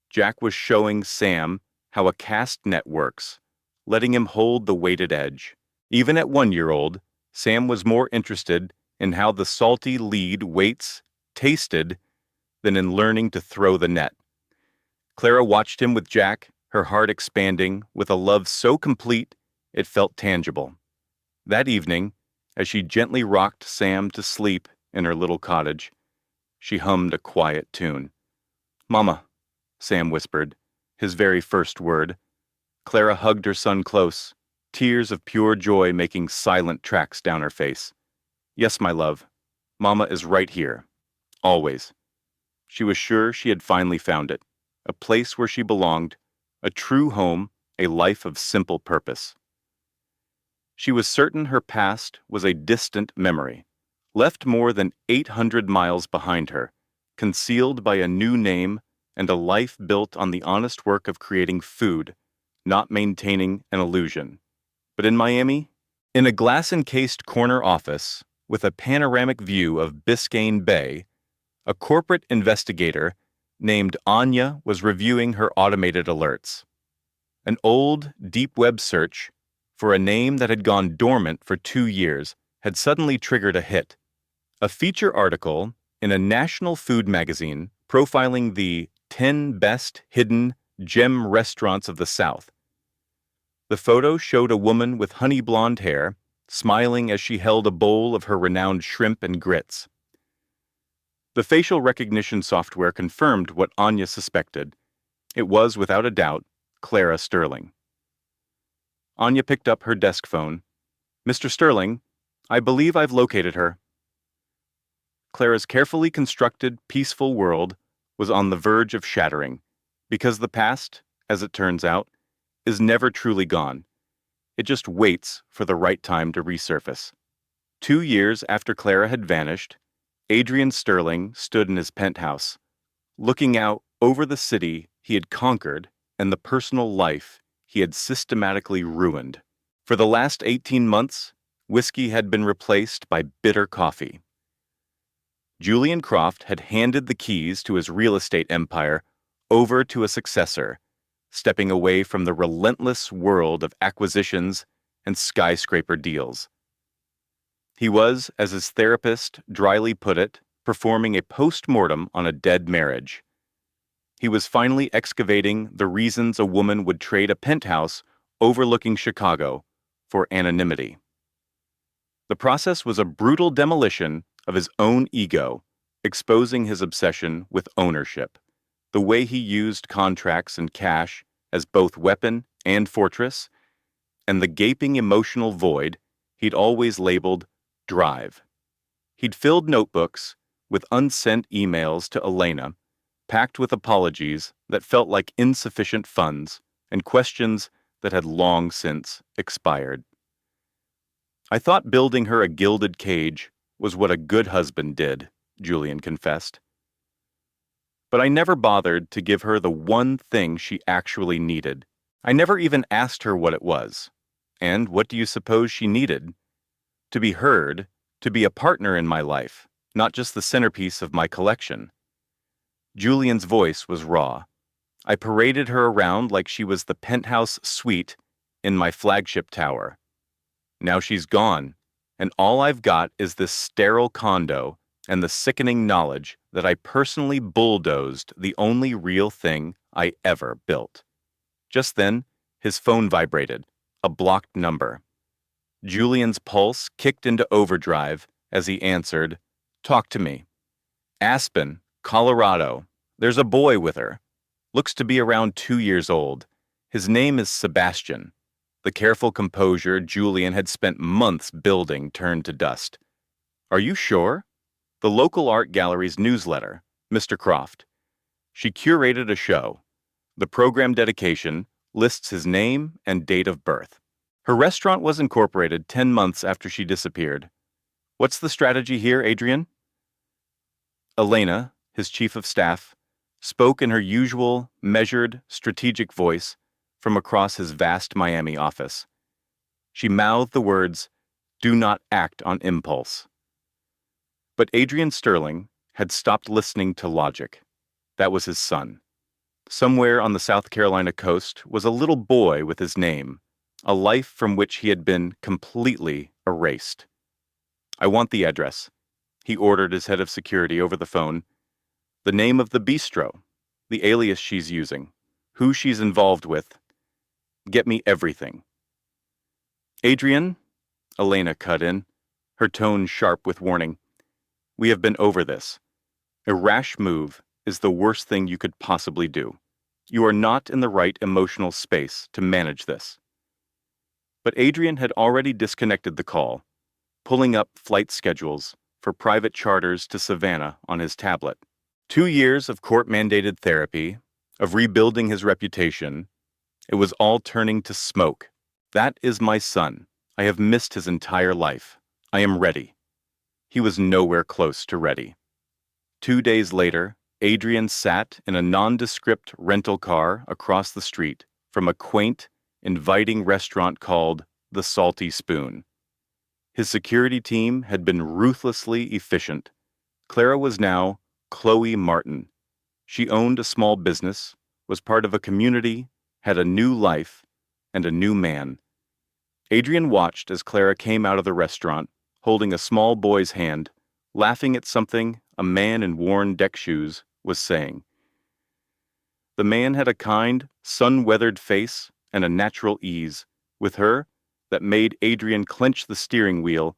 Jack was showing Sam how a cast net works, letting him hold the weighted edge. Even at 1-year-old, Sam was more interested in how the salty lead weights tasted than in learning to throw the net. Clara watched him with Jack, her heart expanding with a love so complete it felt tangible. That evening, as she gently rocked Sam to sleep in her little cottage, she hummed a quiet tune. "Mama," Sam whispered, his very first word. Clara hugged her son close, tears of pure joy making silent tracks down her face. "Yes, my love. Mama is right here. Always." She was sure she had finally found it, a place where she belonged, a true home, a life of simple purpose. She was certain her past was a distant memory, left more than 800 miles behind her, concealed by a new name and a life built on the honest work of creating food, not maintaining an illusion. But in Miami, in a glass-encased corner office with a panoramic view of Biscayne Bay, a corporate investigator named Anya was reviewing her automated alerts. An old, deep web search for a name that had gone dormant for 2 years had suddenly triggered a hit. A feature article in a national food magazine profiling the 10 best hidden gem restaurants of the South. The photo showed a woman with honey blonde hair, smiling as she held a bowl of her renowned shrimp and grits. The facial recognition software confirmed what Anya suspected. It was, without a doubt, Clara Sterling. Anya picked up her desk phone. "Mr. Sterling, I believe I've located her." Clara's carefully constructed, peaceful world was on the verge of shattering, because the past, as it turns out, is never truly gone. It just waits for the right time to resurface. 2 years after Clara had vanished, Adrian Sterling stood in his penthouse, looking out over the city he had conquered and the personal life he had systematically ruined. For the last 18 months, whiskey had been replaced by bitter coffee. Julian Croft had handed the keys to his real estate empire over to a successor, stepping away from the relentless world of acquisitions and skyscraper deals. He was, as his therapist dryly put it, performing a post-mortem on a dead marriage. He was finally excavating the reasons a woman would trade a penthouse overlooking Chicago for anonymity. The process was a brutal demolition of his own ego, exposing his obsession with ownership, the way he used contracts and cash as both weapon and fortress, and the gaping emotional void he'd always labeled drive. He'd filled notebooks with unsent emails to Elena, packed with apologies that felt like insufficient funds and questions that had long since expired. "I thought building her a gilded cage was what a good husband did," Julian confessed. "But I never bothered to give her the one thing she actually needed. I never even asked her what it was. And what do you suppose she needed? To be heard, to be a partner in my life, not just the centerpiece of my collection." Julian's voice was raw. "I paraded her around like she was the penthouse suite in my flagship tower. Now she's gone, and all I've got is this sterile condo and the sickening knowledge that I personally bulldozed the only real thing I ever built." Just then, his phone vibrated, a blocked number. Julian's pulse kicked into overdrive as he answered, "Talk to me." "Aspen, Colorado. There's a boy with her. Looks to be around 2 years old. His name is Sebastian." The careful composure Julian had spent months building turned to dust. "Are you sure?" "The local art gallery's newsletter, Mr. Croft. She curated a show. The program dedication lists his name and date of birth. Her restaurant was incorporated 10 months after she disappeared. What's the strategy here, Adrian?" Elena, his chief of staff, spoke in her usual, measured, strategic voice from across his vast Miami office. She mouthed the words, "Do not act on impulse." But Adrian Sterling had stopped listening to logic. That was his son. Somewhere on the South Carolina coast was a little boy with his name, a life from which he had been completely erased. "I want the address," he ordered his head of security over the phone. "The name of the bistro, the alias she's using, who she's involved with. Get me everything." "Adrian," Elena cut in, her tone sharp with warning, "we have been over this. A rash move is the worst thing you could possibly do. You are not in the right emotional space to manage this." But Adrian had already disconnected the call, pulling up flight schedules for private charters to Savannah on his tablet. 2 years of court-mandated therapy, of rebuilding his reputation, it was all turning to smoke. "That is my son. I have missed his entire life. I am ready." He was nowhere close to ready. 2 days later, Adrian sat in a nondescript rental car across the street from a quaint, inviting restaurant called the Salty Spoon. His security team had been ruthlessly efficient. Clara was now Chloe Martin. She owned a small business, was part of a community, had a new life, and a new man. Adrian watched as Clara came out of the restaurant, holding a small boy's hand, laughing at something a man in worn deck shoes was saying. The man had a kind, sun-weathered face and a natural ease, with her, that made Adrian clench the steering wheel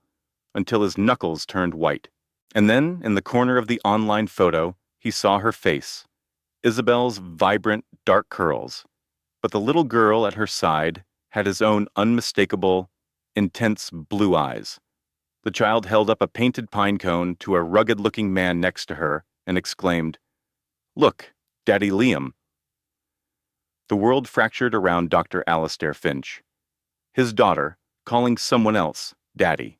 until his knuckles turned white. And then, in the corner of the online photo, he saw her face, Isabel's vibrant, dark curls. But the little girl at her side had his own unmistakable, intense blue eyes. The child held up a painted pine cone to a rugged-looking man next to her and exclaimed, "Look, Daddy Liam." The world fractured around Dr. Alastair Finch. His daughter, calling someone else Daddy.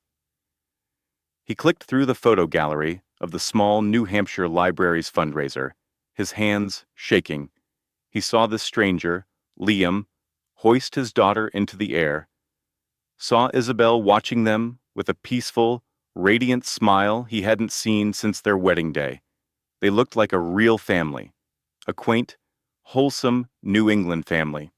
He clicked through the photo gallery of the small New Hampshire Library's fundraiser, his hands shaking. He saw this stranger, Liam, hoist his daughter into the air, saw Isabel watching them with a peaceful, radiant smile he hadn't seen since their wedding day. They looked like a real family, a quaint, wholesome New England family,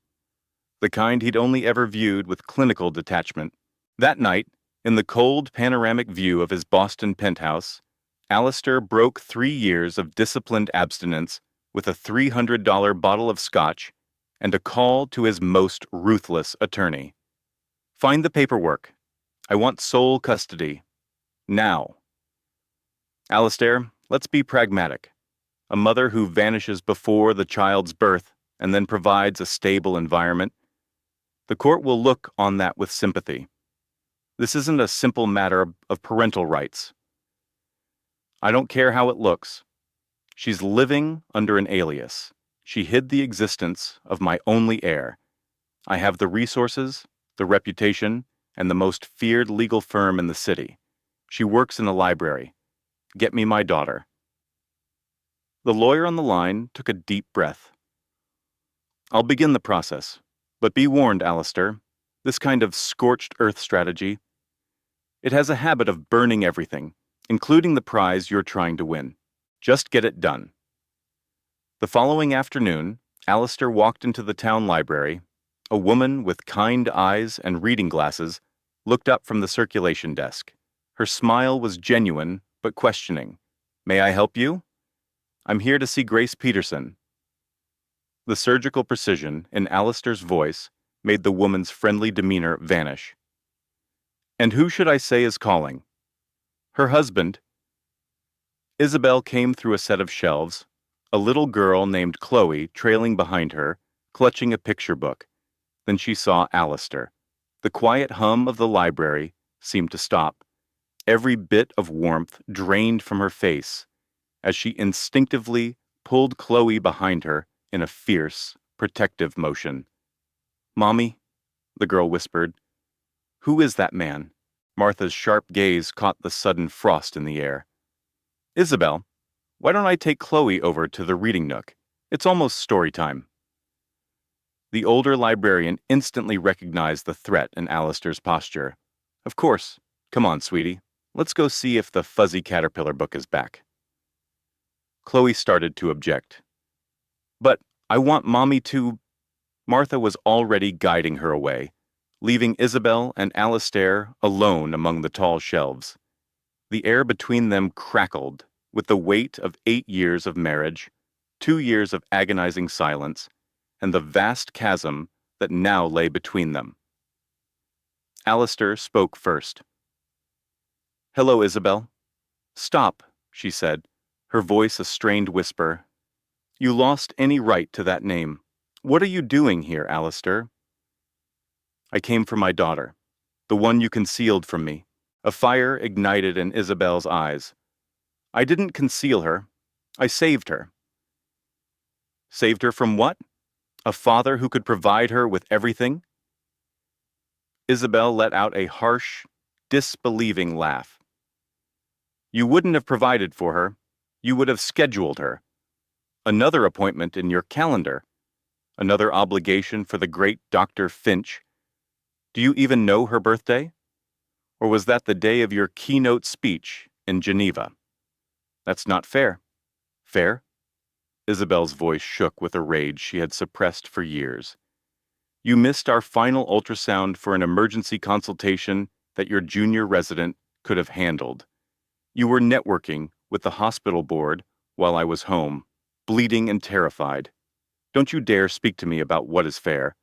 the kind he'd only ever viewed with clinical detachment. That night, in the cold panoramic view of his Boston penthouse, Alistair broke 3 years of disciplined abstinence with a $300 bottle of scotch and a call to his most ruthless attorney. "Find the paperwork. I want sole custody. Now." "Alistair, let's be pragmatic. A mother who vanishes before the child's birth and then provides a stable environment. The court will look on that with sympathy. This isn't a simple matter of parental rights. I don't care how it looks. She's living under an alias. She hid the existence of my only heir. I have the resources, the reputation, and the most feared legal firm in the city. She works in a library. Get me my daughter." The lawyer on the line took a deep breath. "I'll begin the process, but be warned, Alistair, this kind of scorched earth strategy, it has a habit of burning everything, including the prize you're trying to win. Just get it done." The following afternoon, Alistair walked into the town library. A woman with kind eyes and reading glasses looked up from the circulation desk. Her smile was genuine, but questioning. "May I help you?" "I'm here to see Grace Peterson." The surgical precision in Alistair's voice made the woman's friendly demeanor vanish. "And who should I say is calling?" "Her husband." Isabel came through a set of shelves, a little girl named Chloe trailing behind her, clutching a picture book. Then she saw Alistair. The quiet hum of the library seemed to stop. Every bit of warmth drained from her face as she instinctively pulled Chloe behind her in a fierce, protective motion. "Mommy," the girl whispered. "Who is that man?" Martha's sharp gaze caught the sudden frost in the air. "Isabel, why don't I take Chloe over to the reading nook? It's almost story time." The older librarian instantly recognized the threat in Alistair's posture. "Of course. Come on, sweetie. Let's go see if the fuzzy caterpillar book is back." Chloe started to object. "But I want Mommy to—" Martha was already guiding her away, leaving Isabel and Alistair alone among the tall shelves. The air between them crackled with the weight of 8 years of marriage, 2 years of agonizing silence, and the vast chasm that now lay between them. Alistair spoke first. "Hello, Isabel." "Stop," she said, her voice a strained whisper. "You lost any right to that name. What are you doing here, Alistair?" "I came for my daughter, the one you concealed from me." A fire ignited in Isabel's eyes. "I didn't conceal her. I saved her." "Saved her from what? A father who could provide her with everything?" Isabel let out a harsh, disbelieving laugh. You wouldn't have provided for her. You would have scheduled her. Another appointment in your calendar. Another obligation for the great Dr. Finch. Do you even know her birthday? Or was that the day of your keynote speech in Geneva? That's not fair. Fair? Isabel's voice shook with a rage she had suppressed for years. You missed our final ultrasound for an emergency consultation that your junior resident could have handled. You were networking with the hospital board while I was home, bleeding and terrified. Don't you dare speak to me about what is fair.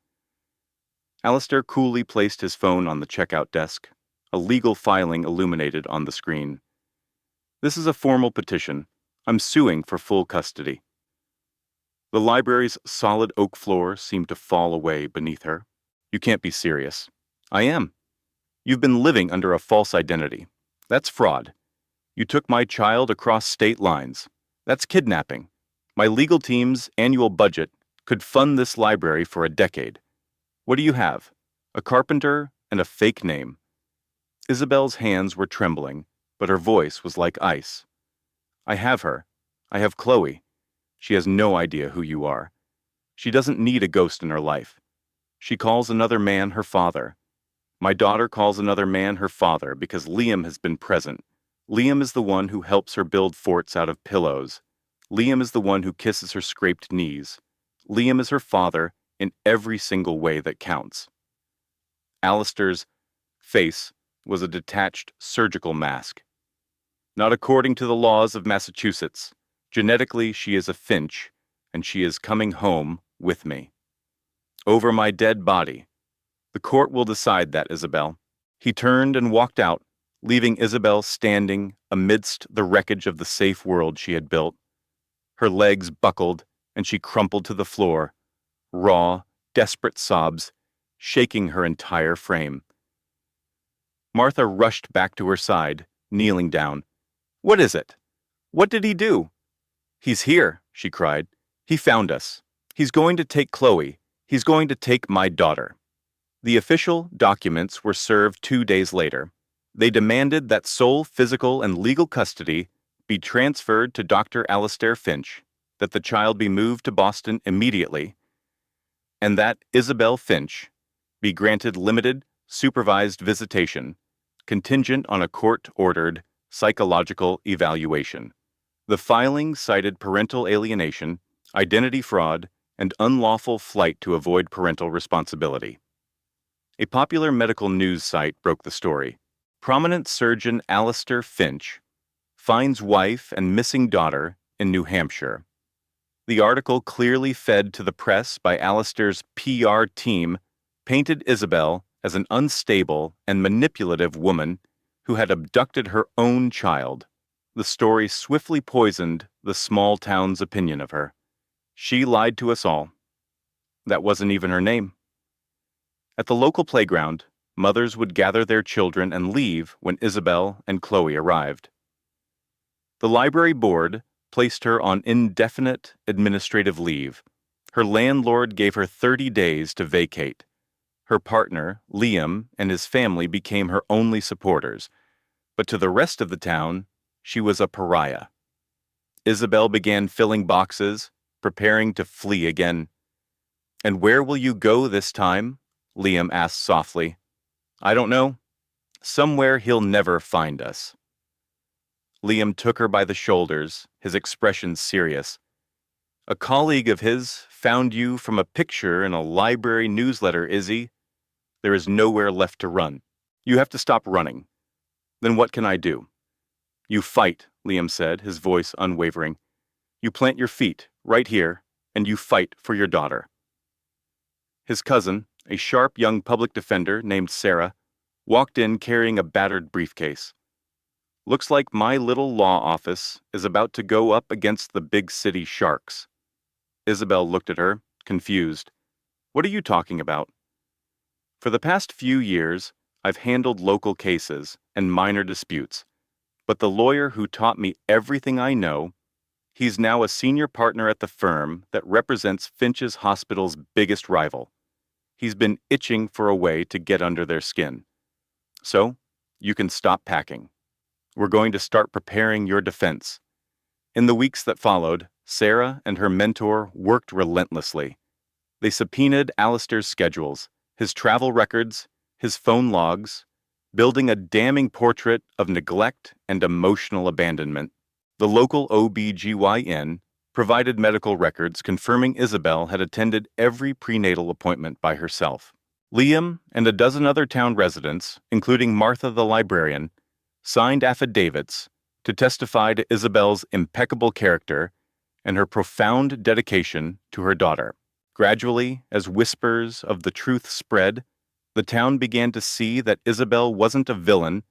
Alistair coolly placed his phone on the checkout desk. A legal filing illuminated on the screen. This is a formal petition. I'm suing for full custody. The library's solid oak floor seemed to fall away beneath her. You can't be serious. I am. You've been living under a false identity. That's fraud. You took my child across state lines. That's kidnapping. My legal team's annual budget could fund this library for a decade. What do you have? A carpenter and a fake name. Isabel's hands were trembling, but her voice was like ice. I have her. I have Chloe. She has no idea who you are. She doesn't need a ghost in her life. She calls another man her father. My daughter calls another man her father because Liam has been present. Liam is the one who helps her build forts out of pillows. Liam is the one who kisses her scraped knees. Liam is her father in every single way that counts. Alistair's face was a detached surgical mask. Not according to the laws of Massachusetts. Genetically, she is a Finch, and she is coming home with me. Over my dead body. The court will decide that, Isabel. He turned and walked out, leaving Isabel standing amidst the wreckage of the safe world she had built. Her legs buckled, and she crumpled to the floor, raw, desperate sobs, shaking her entire frame. Martha rushed back to her side, kneeling down. What is it? What did he do? He's here, she cried. He found us. He's going to take Chloe. He's going to take my daughter. The official documents were served 2 days later. They demanded that sole physical and legal custody be transferred to Dr. Alistair Finch, that the child be moved to Boston immediately, and that Isabel Finch be granted limited, supervised visitation, contingent on a court-ordered psychological evaluation. The filing cited parental alienation, identity fraud, and unlawful flight to avoid parental responsibility. A popular medical news site broke the story. Prominent surgeon Alistair Finch finds wife and missing daughter in New Hampshire. The article, clearly fed to the press by Alistair's PR team, painted Isabel as an unstable and manipulative woman who had abducted her own child. The story swiftly poisoned the small town's opinion of her. She lied to us all. That wasn't even her name. At the local playground, mothers would gather their children and leave when Isabel and Chloe arrived. The library board placed her on indefinite administrative leave. Her landlord gave her 30 days to vacate. Her partner, Liam, and his family became her only supporters, but to the rest of the town, she was a pariah. Isabel began filling boxes, preparing to flee again. And where will you go this time? Liam asked softly. I don't know. Somewhere he'll never find us. Liam took her by the shoulders, his expression serious. A colleague of his found you from a picture in a library newsletter, Izzy. There is nowhere left to run. You have to stop running. Then what can I do? You fight, Liam said, his voice unwavering. You plant your feet right here, and you fight for your daughter. His cousin, a sharp young public defender named Sarah, walked in carrying a battered briefcase. Looks like my little law office is about to go up against the big city sharks. Isabel looked at her, confused. What are you talking about? For the past few years, I've handled local cases and minor disputes, but the lawyer who taught me everything I know, he's now a senior partner at the firm that represents Finch's hospital's biggest rival. He's been itching for a way to get under their skin. So, you can stop packing. We're going to start preparing your defense." In the weeks that followed, Sarah and her mentor worked relentlessly. They subpoenaed Alistair's schedules, his travel records, his phone logs, building a damning portrait of neglect and emotional abandonment. The local OB/GYN provided medical records confirming Isabel had attended every prenatal appointment by herself. Liam and a dozen other town residents, including Martha the librarian, signed affidavits to testify to Isabel's impeccable character and her profound dedication to her daughter. Gradually, as whispers of the truth spread, the town began to see that Isabel wasn't a villain,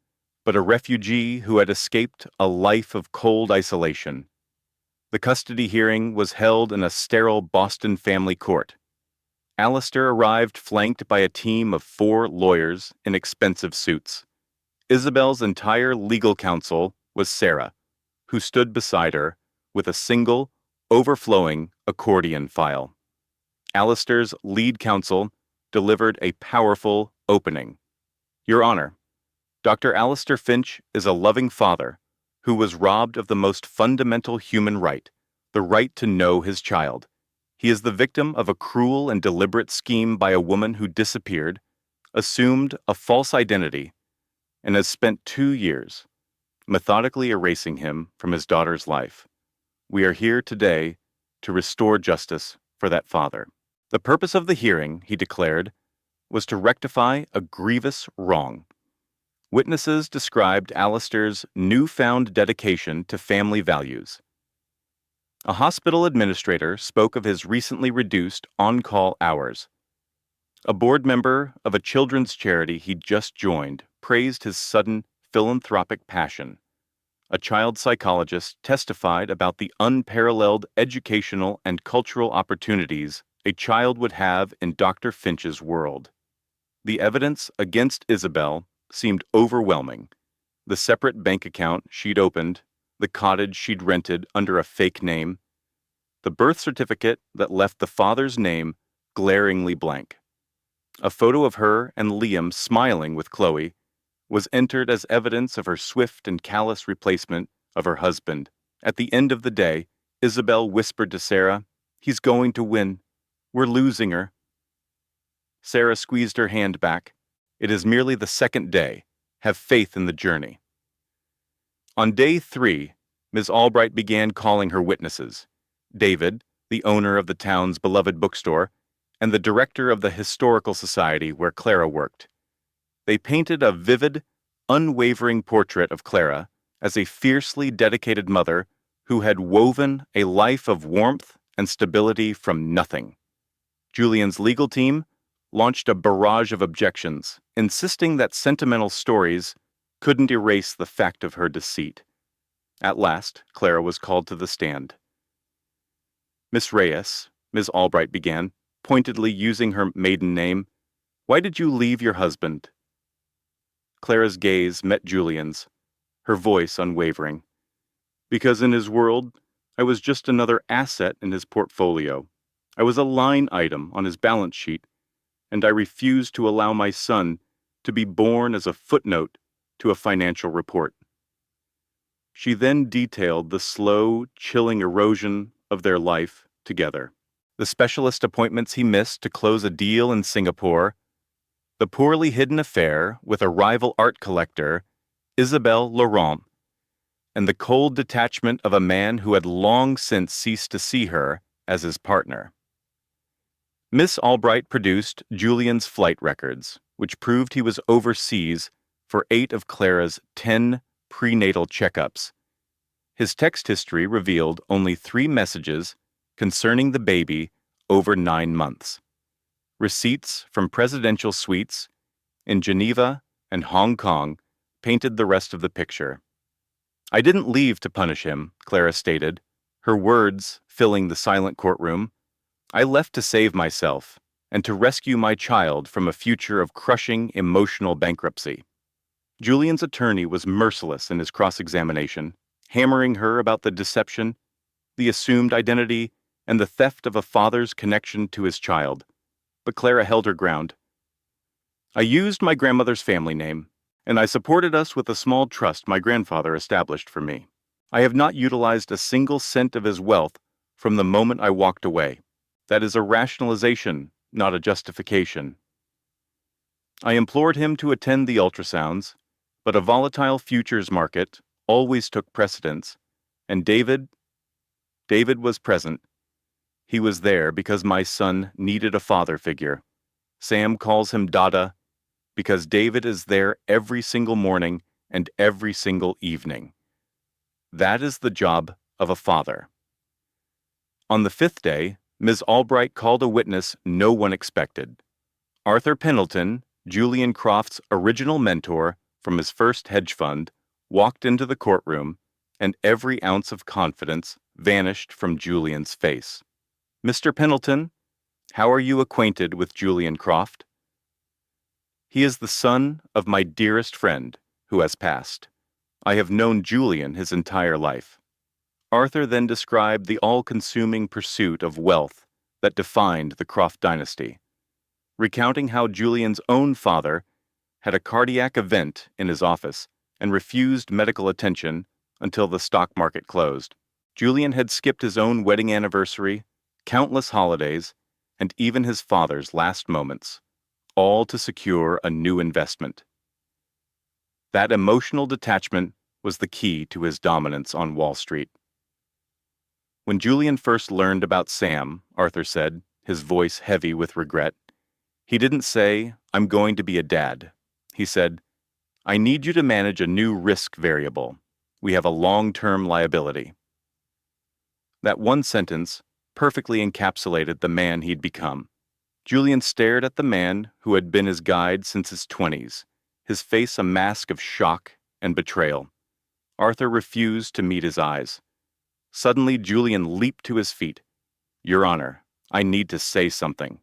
but a refugee who had escaped a life of cold isolation. The custody hearing was held in a sterile Boston family court. Alistair arrived flanked by a team of 4 lawyers in expensive suits. Isabel's entire legal counsel was Sarah, who stood beside her with a single, overflowing accordion file. Alistair's lead counsel delivered a powerful opening. "Your Honor, Dr. Alistair Finch is a loving father who was robbed of the most fundamental human right, the right to know his child. He is the victim of a cruel and deliberate scheme by a woman who disappeared, assumed a false identity, and has spent 2 years methodically erasing him from his daughter's life. We are here today to restore justice for that father." The purpose of the hearing, he declared, was to rectify a grievous wrong. Witnesses described Alistair's newfound dedication to family values. A hospital administrator spoke of his recently reduced on-call hours. A board member of a children's charity he'd just joined praised his sudden philanthropic passion. A child psychologist testified about the unparalleled educational and cultural opportunities a child would have in Dr. Finch's world. The evidence against Isabel seemed overwhelming. The separate bank account she'd opened, the cottage she'd rented under a fake name, the birth certificate that left the father's name glaringly blank. A photo of her and Liam smiling with Chloe was entered as evidence of her swift and callous replacement of her husband. At the end of the day, Isabel whispered to Sarah, "He's going to win. We're losing her." Sarah squeezed her hand back. "It is merely the second day. Have faith in the journey." On day 3, Ms. Albright began calling her witnesses: David, the owner of the town's beloved bookstore, and the director of the historical society where Clara worked. They painted a vivid, unwavering portrait of Clara as a fiercely dedicated mother who had woven a life of warmth and stability from nothing. Julian's legal team launched a barrage of objections, insisting that sentimental stories couldn't erase the fact of her deceit. At last, Clara was called to the stand. "Miss Reyes," Ms. Albright began, pointedly using her maiden name, "why did you leave your husband?" Clara's gaze met Julian's, her voice unwavering. "Because in his world, I was just another asset in his portfolio. I was a line item on his balance sheet, and I refused to allow my son to be born as a footnote to a financial report." She then detailed the slow, chilling erosion of their life together. The specialist appointments he missed to close a deal in Singapore, the poorly hidden affair with a rival art collector, Isabelle Laurent, and the cold detachment of a man who had long since ceased to see her as his partner. Miss Albright produced Julian's flight records, which proved he was overseas for 8 of Clara's 10 prenatal checkups. His text history revealed only 3 messages concerning the baby over 9 months. Receipts from presidential suites in Geneva and Hong Kong painted the rest of the picture. "I didn't leave to punish him," Clara stated, her words filling the silent courtroom. "I left to save myself and to rescue my child from a future of crushing emotional bankruptcy." Julian's attorney was merciless in his cross-examination, hammering her about the deception, the assumed identity, and the theft of a father's connection to his child. But Clara held her ground. "I used my grandmother's family name. and I supported us with a small trust my grandfather established for me. I have not utilized a single cent of his wealth from the moment I walked away. That is a rationalization, not a justification. I implored him to attend the ultrasounds, but a volatile futures market always took precedence, and David was present. He was there because my son needed a father figure. Sam calls him Dada because David is there every single morning and every single evening. That is the job of a father. On the fifth day, Ms. Albright called a witness no one expected. Arthur Pendleton, Julian Croft's original mentor from his first hedge fund, walked into the courtroom, and every ounce of confidence vanished from Julian's face. Mr. Pendleton, how are you acquainted with Julian Croft? He is the son of my dearest friend, who has passed. I have known Julian his entire life. Arthur then described the all-consuming pursuit of wealth that defined the Croft dynasty, recounting how Julian's own father had a cardiac event in his office and refused medical attention until the stock market closed. Julian had skipped his own wedding anniversary, countless holidays, and even his father's last moments, all to secure a new investment. That emotional detachment was the key to his dominance on Wall Street. When Julian first learned about Sam, Arthur said, his voice heavy with regret, he didn't say, "I'm going to be a dad." He said, "I need you to manage a new risk variable. We have a long-term liability." That one sentence perfectly encapsulated the man he'd become. Julian stared at the man who had been his guide since his 20s, his face a mask of shock and betrayal. Arthur refused to meet his eyes. Suddenly, Julian leaped to his feet. "Your Honor, I need to say something."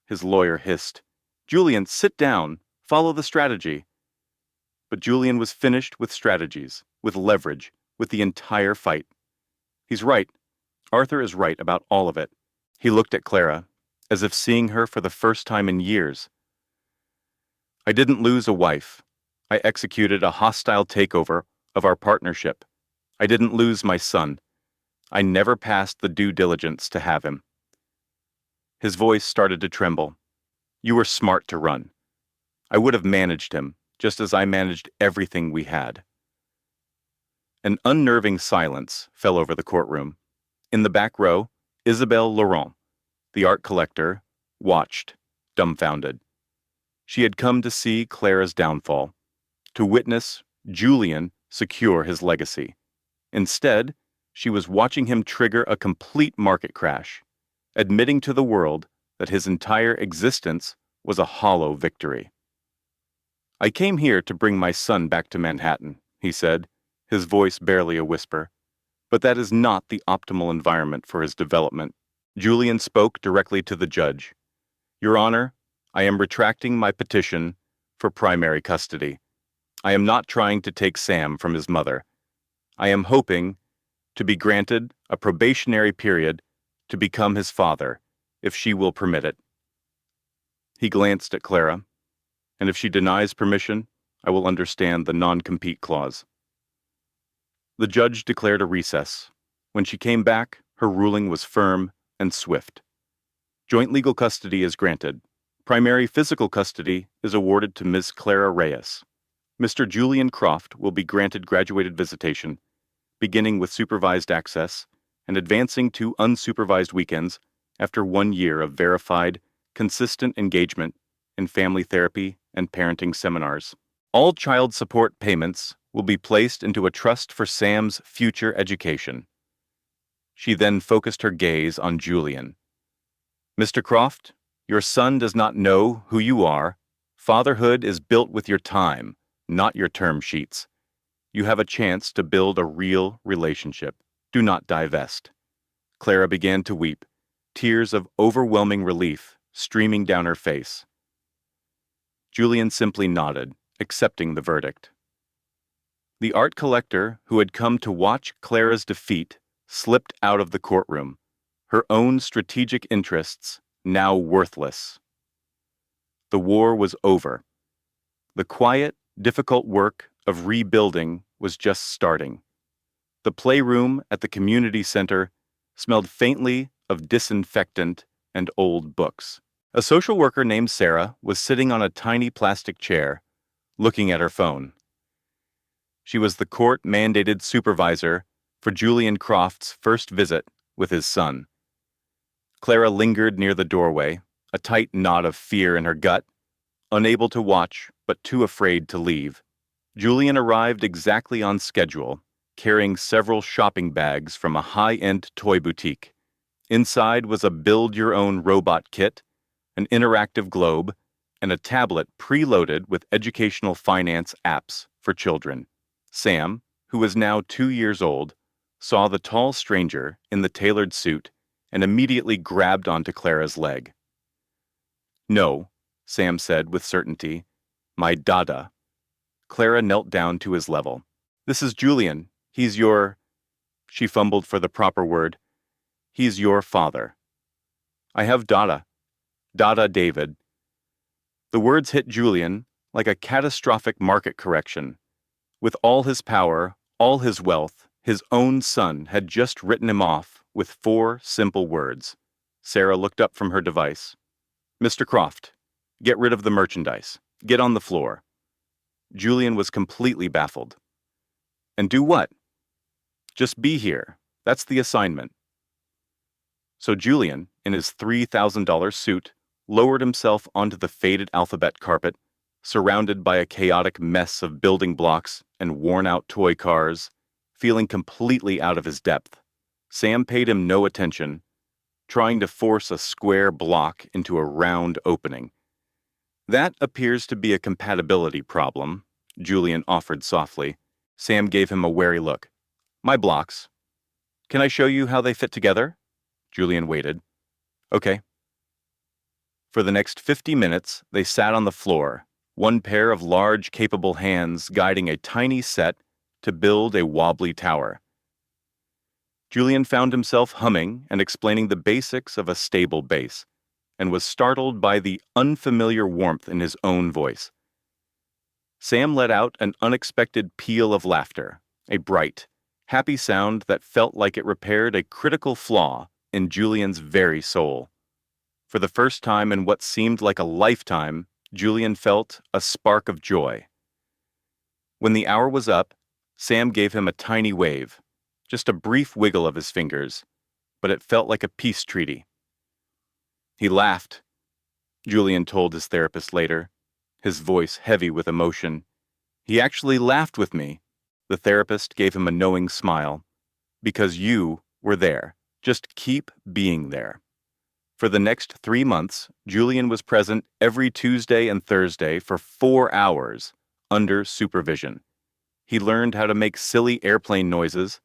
His lawyer hissed, "Julian, sit down. Follow the strategy." But Julian was finished with strategies, with leverage, with the entire fight. He's right. Arthur is right about all of it. He looked at Clara, as if seeing her for the first time in years. I didn't lose a wife. I executed a hostile takeover of our partnership. I didn't lose my son. I never passed the due diligence to have him. His voice started to tremble. You were smart to run. I would have managed him, just as I managed everything we had. An unnerving silence fell over the courtroom. In the back row, Isabelle Laurent, the art collector, watched, dumbfounded. She had come to see Clara's downfall, to witness Julian secure his legacy. Instead, she was watching him trigger a complete market crash, admitting to the world that his entire existence was a hollow victory. I came here to bring my son back to Manhattan, he said, his voice barely a whisper. But that is not the optimal environment for his development. Julian spoke directly to the judge. Your Honor, I am retracting my petition for primary custody. I am not trying to take Sam from his mother. I am hoping to be granted a probationary period to become his father, if she will permit it. He glanced at Clara, and if she denies permission, I will understand the non-compete clause. The judge declared a recess. When she came back, her ruling was firm and swift. Joint legal custody is granted. Primary physical custody is awarded to Ms. Clara Reyes. Mr. Julian Croft will be granted graduated visitation, beginning with supervised access and advancing to unsupervised weekends after 1 year of verified, consistent engagement in family therapy and parenting seminars. All child support payments will be placed into a trust for Sam's future education. She then focused her gaze on Julian. Mr. Croft, your son does not know who you are. Fatherhood is built with your time, not your term sheets. You have a chance to build a real relationship. Do not divest. Clara began to weep, tears of overwhelming relief streaming down her face. Julian simply nodded, accepting the verdict. The art collector who had come to watch Clara's defeat slipped out of the courtroom, her own strategic interests now worthless. The war was over. The quiet, difficult work of rebuilding was just starting. The playroom at the community center smelled faintly of disinfectant and old books. A social worker named Sarah was sitting on a tiny plastic chair, looking at her phone. She was the court-mandated supervisor for Julian Croft's first visit with his son. Clara lingered near the doorway, a tight knot of fear in her gut, unable to watch but too afraid to leave. Julian arrived exactly on schedule, carrying several shopping bags from a high-end toy boutique. Inside was a build-your-own robot kit, an interactive globe, and a tablet preloaded with educational finance apps for children. Sam, who was now 2 years old, saw the tall stranger in the tailored suit and immediately grabbed onto Clara's leg. "No," Sam said with certainty. "My dada." Clara knelt down to his level. "This is Julian. He's your—" She fumbled for the proper word. "He's your father." "I have Dada. Dada David." The words hit Julian like a catastrophic market correction. With all his power, all his wealth, his own son had just written him off with 4 simple words. Sarah looked up from her device. "Mr. Croft, get rid of the merchandise. Get on the floor." Julian was completely baffled. "And do what?" "Just be here. That's the assignment." So Julian, in his $3,000 suit, lowered himself onto the faded alphabet carpet, surrounded by a chaotic mess of building blocks and worn-out toy cars, feeling completely out of his depth. Sam paid him no attention, trying to force a square block into a round opening. "That appears to be a compatibility problem," Julian offered softly. Sam gave him a wary look. "My blocks. Can I show you how they fit together?" Julian waited. "Okay." For the next 50 minutes, they sat on the floor, one pair of large, capable hands guiding a tiny set to build a wobbly tower. Julian found himself humming and explaining the basics of a stable base, and was startled by the unfamiliar warmth in his own voice. Sam let out an unexpected peal of laughter, a bright, happy sound that felt like it repaired a critical flaw in Julian's very soul. For the first time in what seemed like a lifetime, Julian felt a spark of joy. When the hour was up, Sam gave him a tiny wave, just a brief wiggle of his fingers, but it felt like a peace treaty. "He laughed," Julian told his therapist later, his voice heavy with emotion. "He actually laughed with me." The therapist gave him a knowing smile. "Because you were there. Just keep being there." For the next 3 months, Julian was present every Tuesday and Thursday for 4 hours, under supervision. He learned how to make silly airplane noises,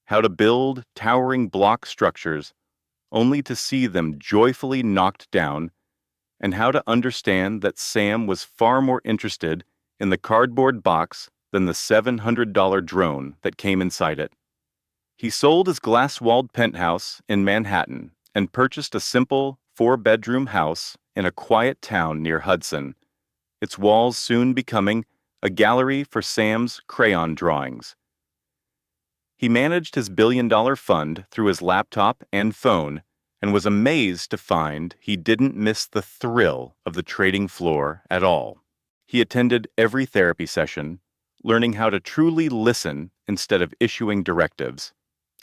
how to build towering block structures, only to see them joyfully knocked down, and how to understand that Sam was far more interested in the cardboard box than the $700 drone that came inside it. He sold his glass-walled penthouse in Manhattan and purchased a simple 4-bedroom house in a quiet town near Hudson, its walls soon becoming a gallery for Sam's crayon drawings. He managed his billion-dollar fund through his laptop and phone and was amazed to find he didn't miss the thrill of the trading floor at all. He attended every therapy session, learning how to truly listen instead of issuing directives.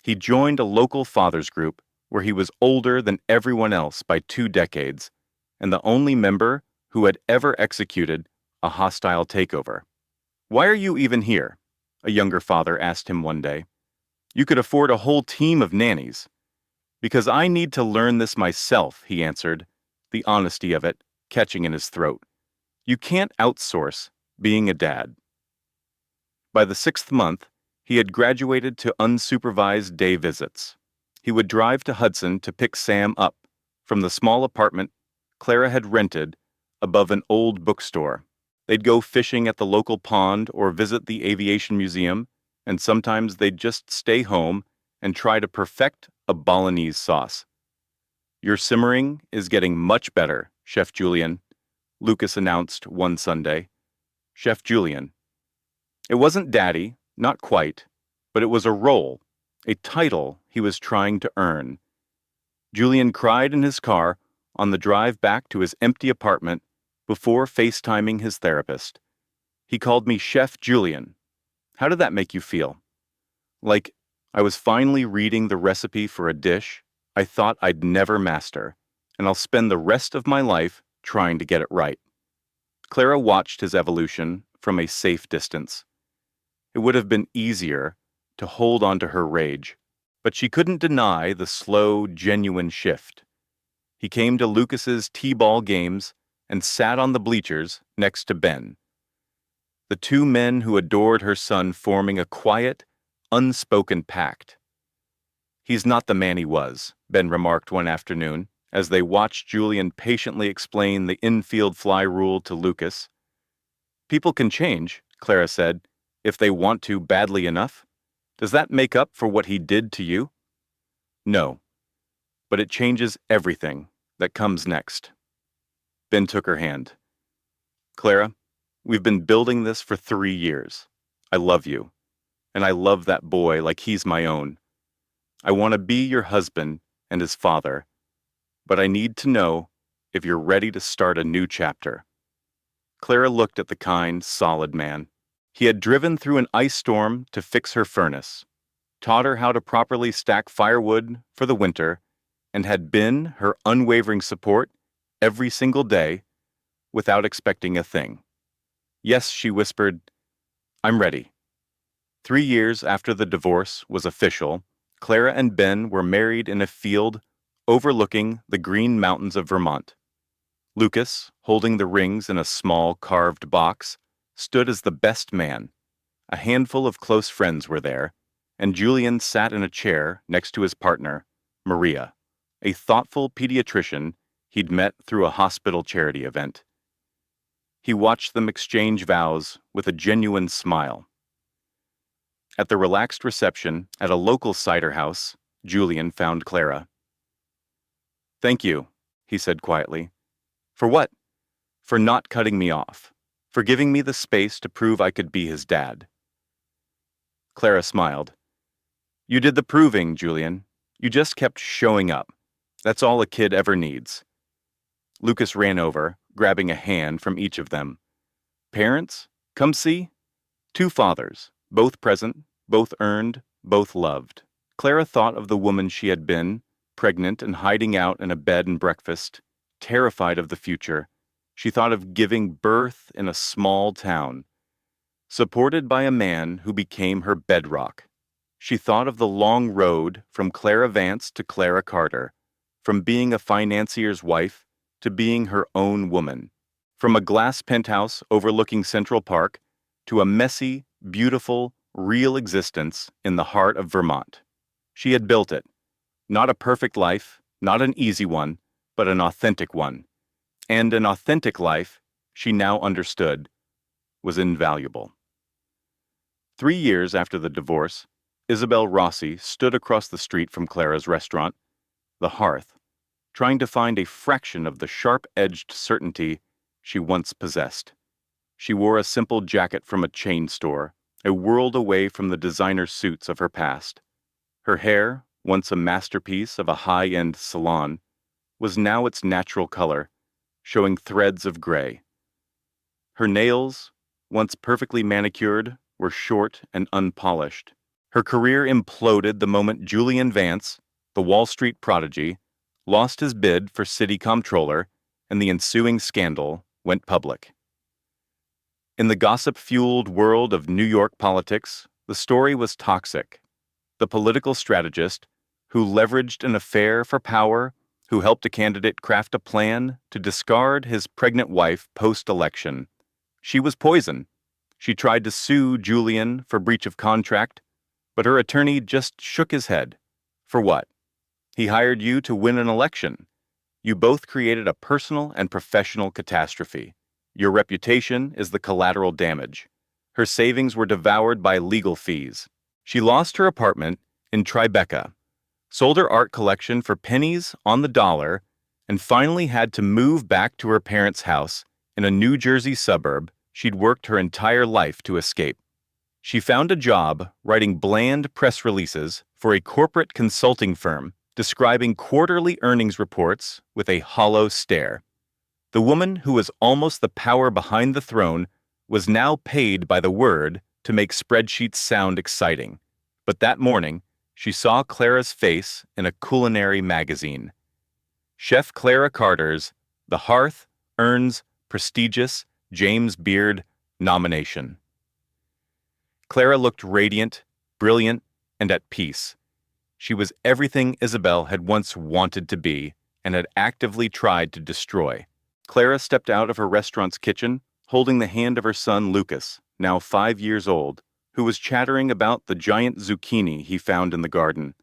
He joined a local fathers group where he was older than everyone else by 2 decades, and the only member who had ever executed a hostile takeover. "Why are you even here?" a younger father asked him one day. "You could afford a whole team of nannies." "Because I need to learn this myself," he answered, the honesty of it catching in his throat. You can't outsource being a dad. By the 6th month, he had graduated to unsupervised day visits. He would drive to Hudson to pick Sam up from the small apartment Clara had rented above an old bookstore. They'd go fishing at the local pond or visit the aviation museum, and sometimes they'd just stay home and try to perfect a bolognese sauce. "Your simmering is getting much better, Chef Julian," Lucas announced one Sunday. Chef Julian, It wasn't daddy, not quite, but it was a role, a title he was trying to earn. Julian cried in his car on the drive back to his empty apartment before FaceTiming his therapist. He called me Chef Julian. How did that make you feel? Like I was finally reading the recipe for a dish I thought I'd never master, and I'll spend the rest of my life trying to get it right. Clara watched his evolution from a safe distance. It would have been easier to hold on to her rage, but she couldn't deny the slow, genuine shift. He came to Lucas's T-ball games and sat on the bleachers next to Ben. The two men who adored her son forming a quiet, unspoken pact. He's not the man he was, Ben remarked one afternoon, as they watched Julian patiently explain the infield fly rule to Lucas. People can change, Clara said, if they want to badly enough. Does that make up for what he did to you? No, but it changes everything that comes next. Ben took her hand. Clara, we've been building this for 3 years. I love you, and I love that boy like he's my own. I want to be your husband and his father, but I need to know if you're ready to start a new chapter. Clara looked at the kind, solid man. He had driven through an ice storm to fix her furnace, taught her how to properly stack firewood for the winter, and had been her unwavering support every single day without expecting a thing. Yes, she whispered, I'm ready. 3 years after the divorce was official, Clara and Ben were married in a field overlooking the Green Mountains of Vermont. Lucas, holding the rings in a small carved box, stood as the best man. A handful of close friends were there, and Julian sat in a chair next to his partner, Maria, a thoughtful pediatrician he'd met through a hospital charity event. He watched them exchange vows with a genuine smile. At the relaxed reception at a local cider house, Julian found Clara. Thank you, he said quietly. For what? For not cutting me off, for giving me the space to prove I could be his dad. Clara smiled. You did the proving, Julian. You just kept showing up. That's all a kid ever needs. Lucas ran over, grabbing a hand from each of them. Parents, come see. 2 fathers, both present, both earned, both loved. Clara thought of the woman she had been, pregnant and hiding out in a bed and breakfast, terrified of the future. She thought of giving birth in a small town, supported by a man who became her bedrock. She thought of the long road from Clara Vance to Clara Carter, from being a financier's wife to being her own woman, from a glass penthouse overlooking Central Park to a messy, beautiful, real existence in the heart of Vermont. She had built it. Not a perfect life, not an easy one, but an authentic one. And an authentic life, she now understood, was invaluable. 3 years after the divorce, Isabel Rossi stood across the street from Clara's restaurant, The Hearth, trying to find a fraction of the sharp-edged certainty she once possessed. She wore a simple jacket from a chain store, a world away from the designer suits of her past. Her hair, once a masterpiece of a high-end salon, was now its natural color, showing threads of gray. Her nails, once perfectly manicured, were short and unpolished. Her career imploded the moment Julian Vance, the Wall Street prodigy, lost his bid for city comptroller, and the ensuing scandal went public. In the gossip-fueled world of New York politics, the story was toxic. The political strategist, who leveraged an affair for power, who helped a candidate craft a plan to discard his pregnant wife post-election. She was poison. She tried to sue Julian for breach of contract, but her attorney just shook his head. For what? He hired you to win an election. You both created a personal and professional catastrophe. Your reputation is the collateral damage. Her savings were devoured by legal fees. She lost her apartment in Tribeca, sold her art collection for pennies on the dollar, and finally had to move back to her parents' house in a New Jersey suburb she'd worked her entire life to escape. She found a job writing bland press releases for a corporate consulting firm, describing quarterly earnings reports with a hollow stare. The woman who was almost the power behind the throne was now paid by the word to make spreadsheets sound exciting. But that morning, she saw Clara's face in a culinary magazine. Chef Clara Carter's The Hearth Earns Prestigious James Beard Nomination. Clara looked radiant, brilliant, and at peace. She was everything Isabel had once wanted to be and had actively tried to destroy. Clara stepped out of her restaurant's kitchen, holding the hand of her son Lucas, now 5 years old, who was chattering about the giant zucchini he found in the garden.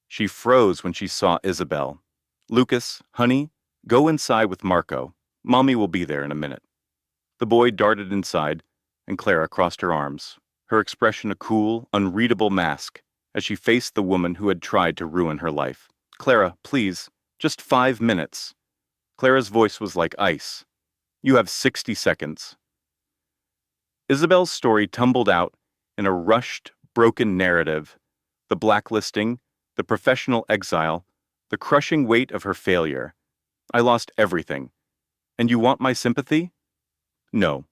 She froze when she saw Isabel. "Lucas, honey, go inside with Marco. Mommy will be there in a minute." The boy darted inside, and Clara crossed her arms, her expression a cool, unreadable mask, as she faced the woman who had tried to ruin her life. "Clara, please, just 5 minutes." Clara's voice was like ice. "You have 60 seconds. Isabel's story tumbled out in a rushed, broken narrative. The blacklisting, the professional exile, the crushing weight of her failure. "I lost everything. And you want my sympathy?" "No.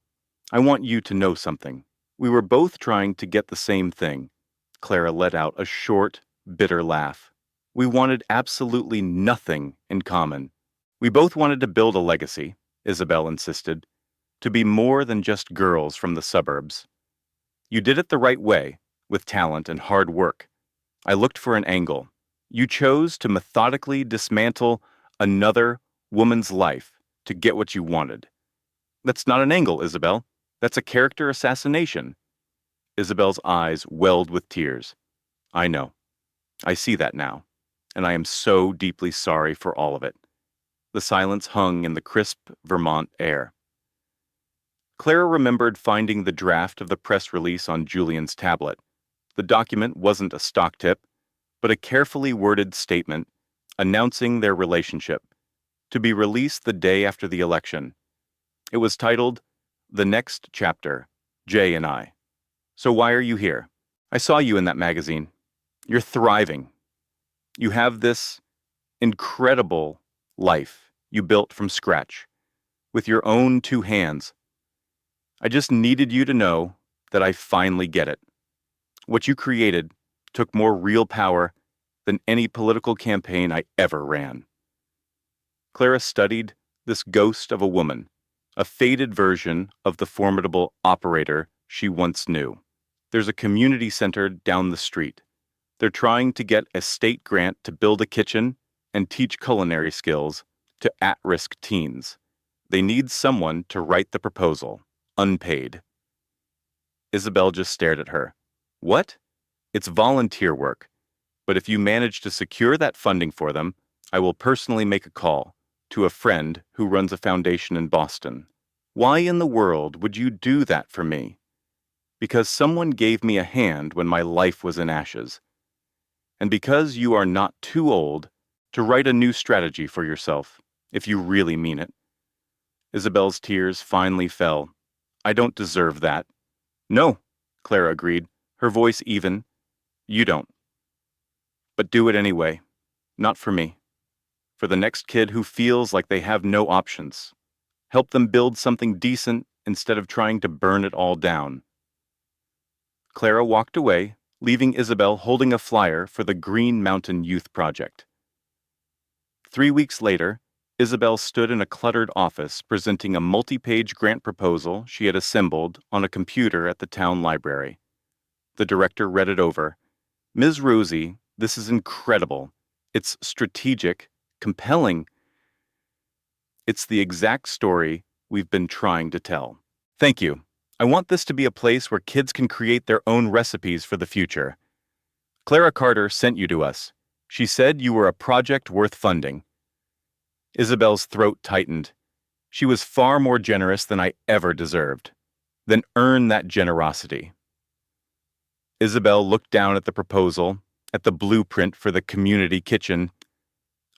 I want you to know something. We were both trying to get the same thing." Clara let out a short, bitter laugh. "We wanted absolutely nothing in common. We both wanted to build a legacy," Isabel insisted, "to be more than just girls from the suburbs. You did it the right way, with talent and hard work. I looked for an angle. You chose to methodically dismantle another woman's life to get what you wanted." "That's not an angle, Isabel. That's a character assassination." Isabel's eyes welled with tears. "I know. I see that now. And I am so deeply sorry for all of it." The silence hung in the crisp Vermont air. Clara remembered finding the draft of the press release on Julian's tablet. The document wasn't a stock tip, but a carefully worded statement announcing their relationship, to be released the day after the election. It was titled, "The Next Chapter, Jay and I." "So why are you here? I saw you in that magazine. You're thriving. You have this incredible life you built from scratch, with your own 2 hands. I just needed you to know that I finally get it. What you created took more real power than any political campaign I ever ran." Clara studied this ghost of a woman, a faded version of the formidable operator she once knew. There's a community center down the street. They're trying to get a state grant to build a kitchen and teach culinary skills to at-risk teens. They need someone to write the proposal, unpaid. Isabel just stared at her. "What?" "It's volunteer work. But if you manage to secure that funding for them, I will personally make a call to a friend who runs a foundation in Boston." "Why in the world would you do that for me?" "Because someone gave me a hand when my life was in ashes. And because you are not too old to write a new strategy for yourself, if you really mean it." Isabel's tears finally fell. "I don't deserve that." "No," Clara agreed, her voice even. "You don't. But do it anyway. Not for me. For the next kid who feels like they have no options. Help them build something decent instead of trying to burn it all down." Clara walked away, leaving Isabel holding a flyer for the Green Mountain Youth Project. 3 weeks later, Isabel stood in a cluttered office presenting a multi-page grant proposal she had assembled on a computer at the town library. The director read it over. "Ms. Rosie, this is incredible. It's strategic, compelling. It's the exact story we've been trying to tell. Thank you. I want this to be a place where kids can create their own recipes for the future. Clara Carter sent you to us. She said you were a project worth funding." Isabel's throat tightened. She was far more generous than I ever deserved. "Then earn that generosity." Isabel looked down at the proposal, at the blueprint for the community kitchen.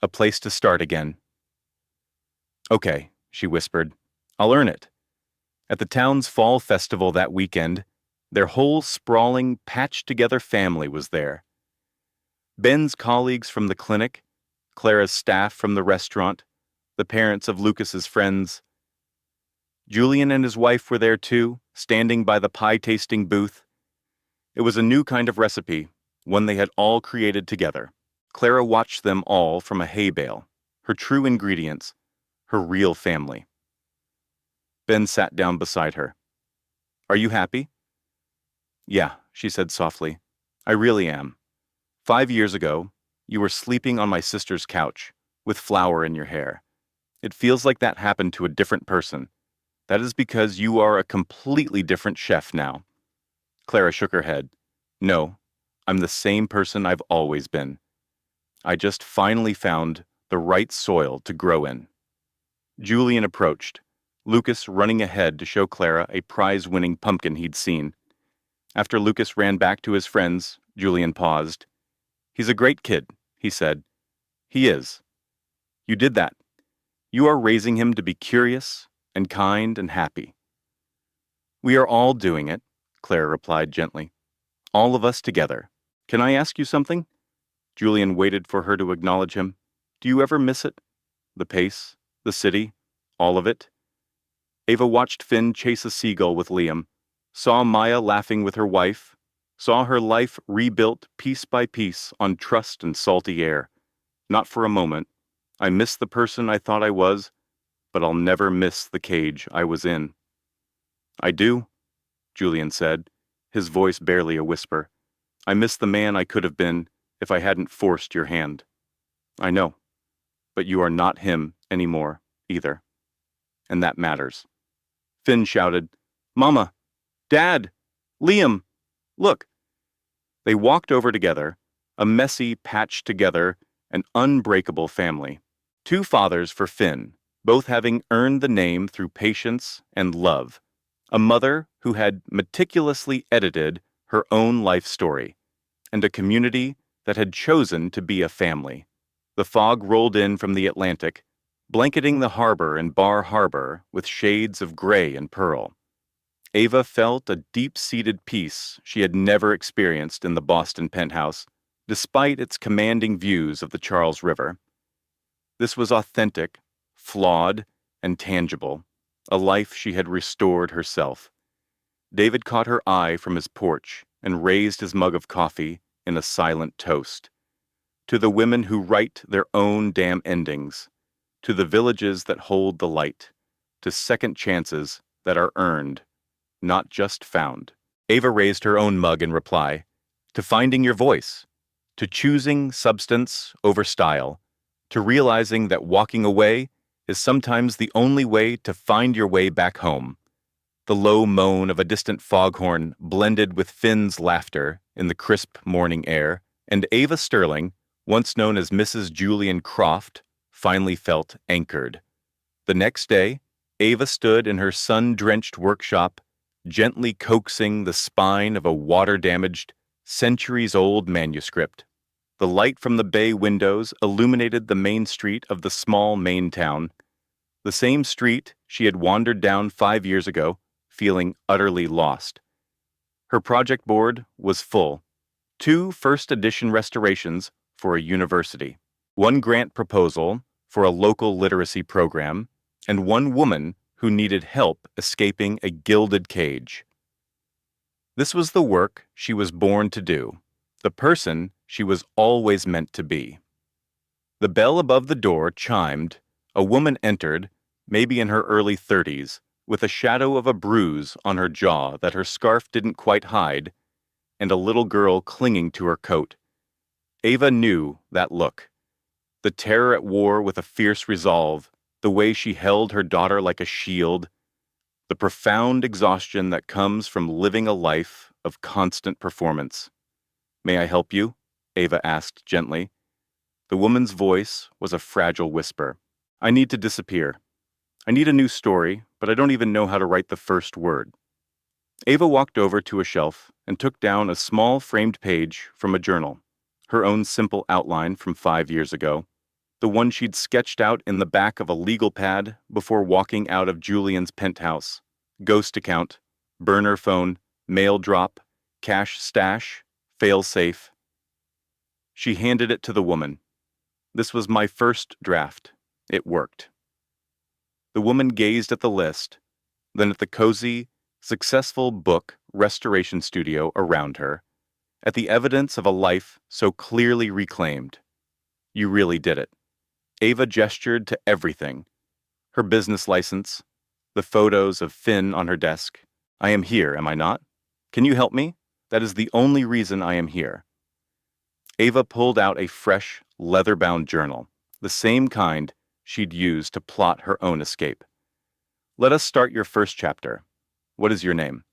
A place to start again. "Okay," she whispered. "I'll earn it. At the town's fall festival that weekend, Their whole sprawling, patched-together family was there. Ben's colleagues from the clinic, Clara's staff from the restaurant, the parents of Lucas's friends. Julian and his wife were there too, standing by the pie-tasting booth. It was a new kind of recipe, one they had all created together. Clara watched them all from a hay bale, her true ingredients, her real family. Ben sat down beside her. "Are you happy?" "Yeah," she said softly. "I really am. 5 years ago, you were sleeping on my sister's couch, with flour in your hair. It feels like that happened to a different person. That is because you are a completely different chef now." Clara shook her head. "No, I'm the same person I've always been. I just finally found the right soil to grow in." Julian approached, Lucas running ahead to show Clara a prize-winning pumpkin he'd seen. After Lucas ran back to his friends, Julian paused. "He's a great kid," he said. "He is. You did that. You are raising him to be curious and kind and happy." "We are all doing it," Clara replied gently. "All of us together. Can I ask you something?" Julian waited for her to acknowledge him. "Do you ever miss it? The pace, the city, all of it?" Ava watched Finn chase a seagull with Liam, saw Maya laughing with her wife, saw her life rebuilt piece by piece on trust and salty air. Not for a moment. I miss the person I thought I was, but I'll never miss the cage I was in. "I do," Julian said, his voice barely a whisper. "I miss the man I could have been if I hadn't forced your hand." "I know, but you are not him anymore, either. And that matters." Finn shouted, "Mama! Dad! Liam! Look!" They walked over together, a messy, patched-together, and unbreakable family. Two fathers for Finn, both having earned the name through patience and love. A mother who had meticulously edited her own life story, and a community that had chosen to be a family. The fog rolled in from the Atlantic, blanketing the harbor and Bar Harbor with shades of gray and pearl. Ava felt a deep-seated peace she had never experienced in the Boston penthouse, despite its commanding views of the Charles River. This was authentic, flawed, and tangible, a life she had restored herself. David caught her eye from his porch and raised his mug of coffee in a silent toast. To the women who write their own damn endings, to the villages that hold the light, to second chances that are earned, not just found. Ava raised her own mug in reply, to finding your voice, to choosing substance over style, to realizing that walking away is sometimes the only way to find your way back home. The low moan of a distant foghorn blended with Finn's laughter in the crisp morning air, and Ava Sterling, once known as Mrs. Julian Croft, finally felt anchored. The next day, Ava stood in her sun-drenched workshop, gently coaxing the spine of a water-damaged, centuries-old manuscript. The light from the bay windows illuminated the main street of the small Maine town, the same street she had wandered down 5 years ago, feeling utterly lost. Her project board was full. 2 first-edition restorations for a university, 1 grant proposal for a local literacy program, and 1 woman who needed help escaping a gilded cage. This was the work she was born to do, the person she was always meant to be. The bell above the door chimed, a woman entered, maybe in her early 30s, with a shadow of a bruise on her jaw that her scarf didn't quite hide, and a little girl clinging to her coat. Ava knew that look. The terror at war with a fierce resolve, the way she held her daughter like a shield, the profound exhaustion that comes from living a life of constant performance. "May I help you?" Ava asked gently. The woman's voice was a fragile whisper. "I need to disappear. I need a new story, but I don't even know how to write the first word." Ava walked over to a shelf and took down a small framed page from a journal, her own simple outline from 5 years ago, the one she'd sketched out in the back of a legal pad before walking out of Julian's penthouse. Ghost account, burner phone, mail drop, cash stash, fail safe. She handed it to the woman. This was my first draft. It worked. The woman gazed at the list, then at the cozy, successful book restoration studio around her, at the evidence of a life so clearly reclaimed. You really did it. Ava gestured to everything. Her business license, the photos of Finn on her desk. I am here, am I not? Can you help me? That is the only reason I am here. Ava pulled out a fresh, leather-bound journal, the same kind she'd used to plot her own escape. Let us start your first chapter. What is your name?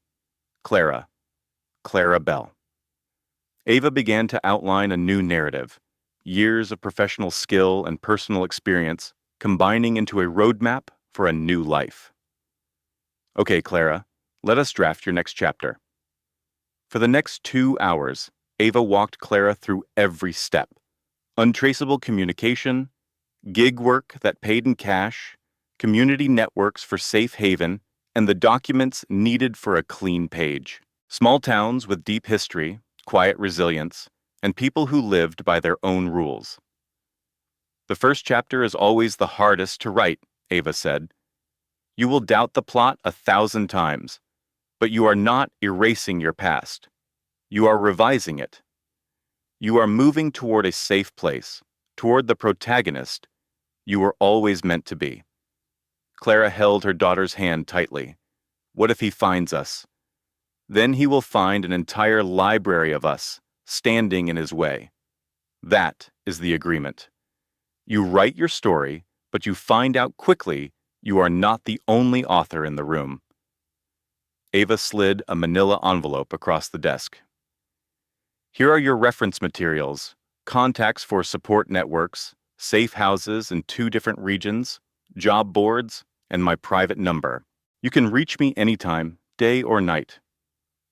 Clara. Clara Bell. Ava began to outline a new narrative, years of professional skill and personal experience combining into a roadmap for a new life. Okay, Clara, let us draft your next chapter. For the next 2 hours, Ava walked Clara through every step. Untraceable communication, gig work that paid in cash, community networks for safe haven, and the documents needed for a clean page. Small towns with deep history, quiet resilience, and people who lived by their own rules. The first chapter is always the hardest to write, Ava said. You will doubt the plot 1,000 times, but you are not erasing your past. You are revising it. You are moving toward a safe place, toward the protagonist you were always meant to be. Clara held her daughter's hand tightly. What if he finds us? Then he will find an entire library of us standing in his way. That is the agreement. You write your story, but you find out quickly you are not the only author in the room. Ava slid a manila envelope across the desk. Here are your reference materials, contacts for support networks, safe houses in 2 different regions, job boards, and my private number. You can reach me anytime, day or night.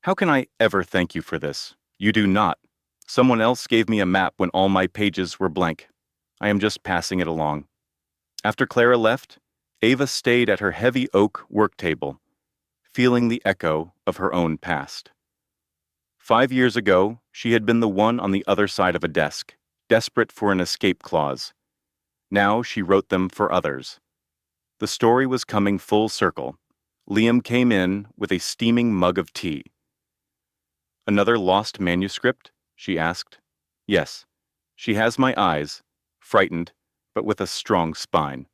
How can I ever thank you for this? You do not. Someone else gave me a map when all my pages were blank. I am just passing it along. After Clara left, Ava stayed at her heavy oak work table, feeling the echo of her own past. 5 years ago, she had been the one on the other side of a desk, desperate for an escape clause. Now she wrote them for others. The story was coming full circle. Liam came in with a steaming mug of tea. Another lost manuscript? She asked. Yes. She has my eyes, frightened, but with a strong spine.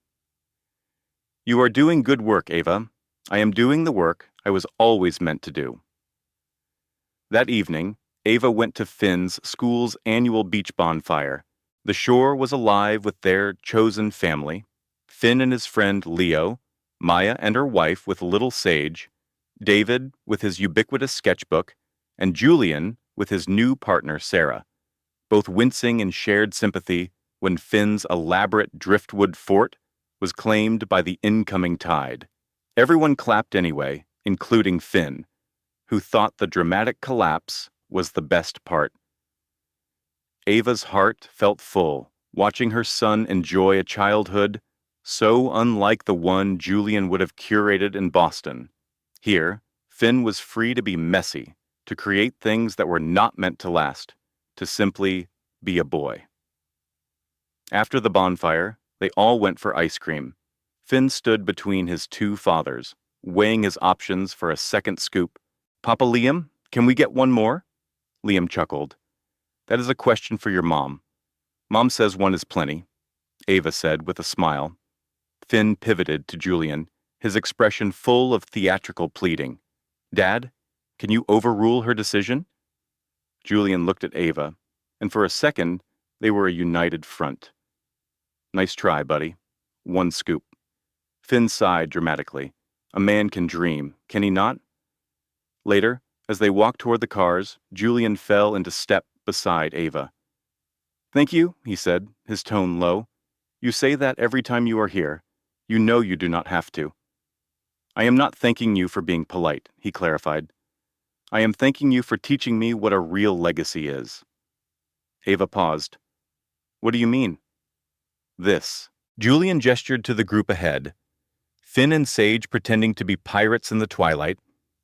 You are doing good work, Ava. I am doing the work I was always meant to do. That evening, Ava went to Finn's school's annual beach bonfire. The shore was alive with their chosen family, Finn and his friend Leo, Maya and her wife with little Sage, David with his ubiquitous sketchbook, and Julian with his new partner Sarah, both wincing in shared sympathy when Finn's elaborate driftwood fort was claimed by the incoming tide. Everyone clapped anyway, including Finn, who thought the dramatic collapse was the best part. Ava's heart felt full, watching her son enjoy a childhood so unlike the one Julian would have curated in Boston. Here, Finn was free to be messy, to create things that were not meant to last, to simply be a boy. After the bonfire, they all went for ice cream. Finn stood between his 2 fathers, weighing his options for a second scoop. Papa Liam, can we get one more? Liam chuckled. That is a question for your mom. Mom says one is plenty, Ava said with a smile. Finn pivoted to Julian, his expression full of theatrical pleading. Dad, can you overrule her decision? Julian looked at Ava, and for a second, they were a united front. Nice try, buddy. 1 scoop. Finn sighed dramatically. A man can dream, can he not? Later, as they walked toward the cars, Julian fell into step beside Ava. Thank you, he said, his tone low. You say that every time you are here. You know you do not have to. I am not thanking you for being polite, he clarified. I am thanking you for teaching me what a real legacy is. Ava paused. What do you mean? This. Julian gestured to the group ahead. Finn and Sage pretending to be pirates in the twilight,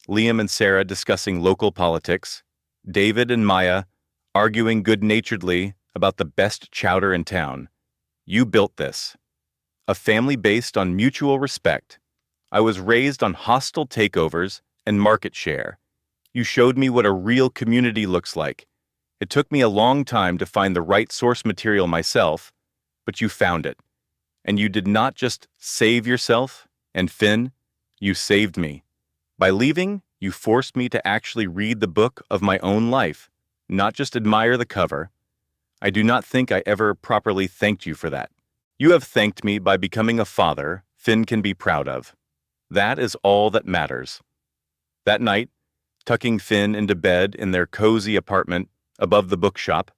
Liam and Sarah discussing local politics, David and Maya arguing good-naturedly about the best chowder in town. You built this. A family based on mutual respect. I was raised on hostile takeovers and market share. You showed me what a real community looks like. It took me a long time to find the right source material myself, but you found it. And you did not just save yourself and Finn, you saved me. By leaving, you forced me to actually read the book of my own life, not just admire the cover. I do not think I ever properly thanked you for that. You have thanked me by becoming a father Finn can be proud of. That is all that matters. That night, tucking Finn into bed in their cozy apartment above the bookshop,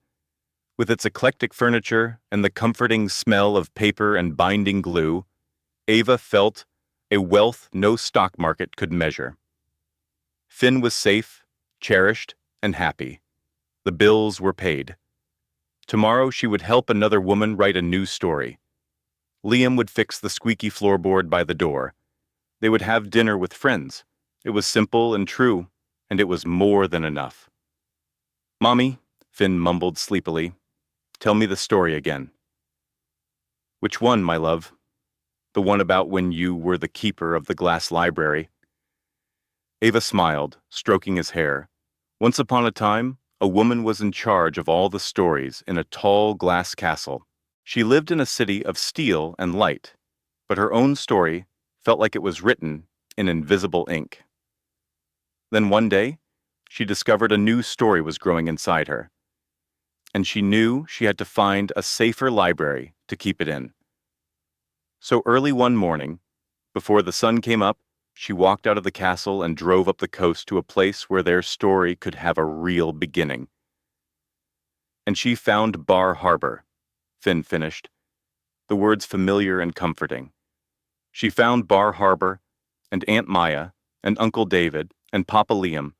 with its eclectic furniture and the comforting smell of paper and binding glue, Ava felt a wealth no stock market could measure. Finn was safe, cherished, and happy. The bills were paid. Tomorrow she would help another woman write a new story. Liam would fix the squeaky floorboard by the door. They would have dinner with friends. It was simple and true, and it was more than enough. "Mommy," Finn mumbled sleepily, "tell me the story again." "Which one, my love?" "The one about when you were the keeper of the glass library." Ava smiled, stroking his hair. Once upon a time, a woman was in charge of all the stories in a tall glass castle. She lived in a city of steel and light, but her own story felt like it was written in invisible ink. Then one day, she discovered a new story was growing inside her, and she knew she had to find a safer library to keep it in. So early one morning, before the sun came up, she walked out of the castle and drove up the coast to a place where their story could have a real beginning. And she found Bar Harbor, Finn finished, the words familiar and comforting. She found Bar Harbor, and Aunt Maya, and Uncle David, and Papa Liam,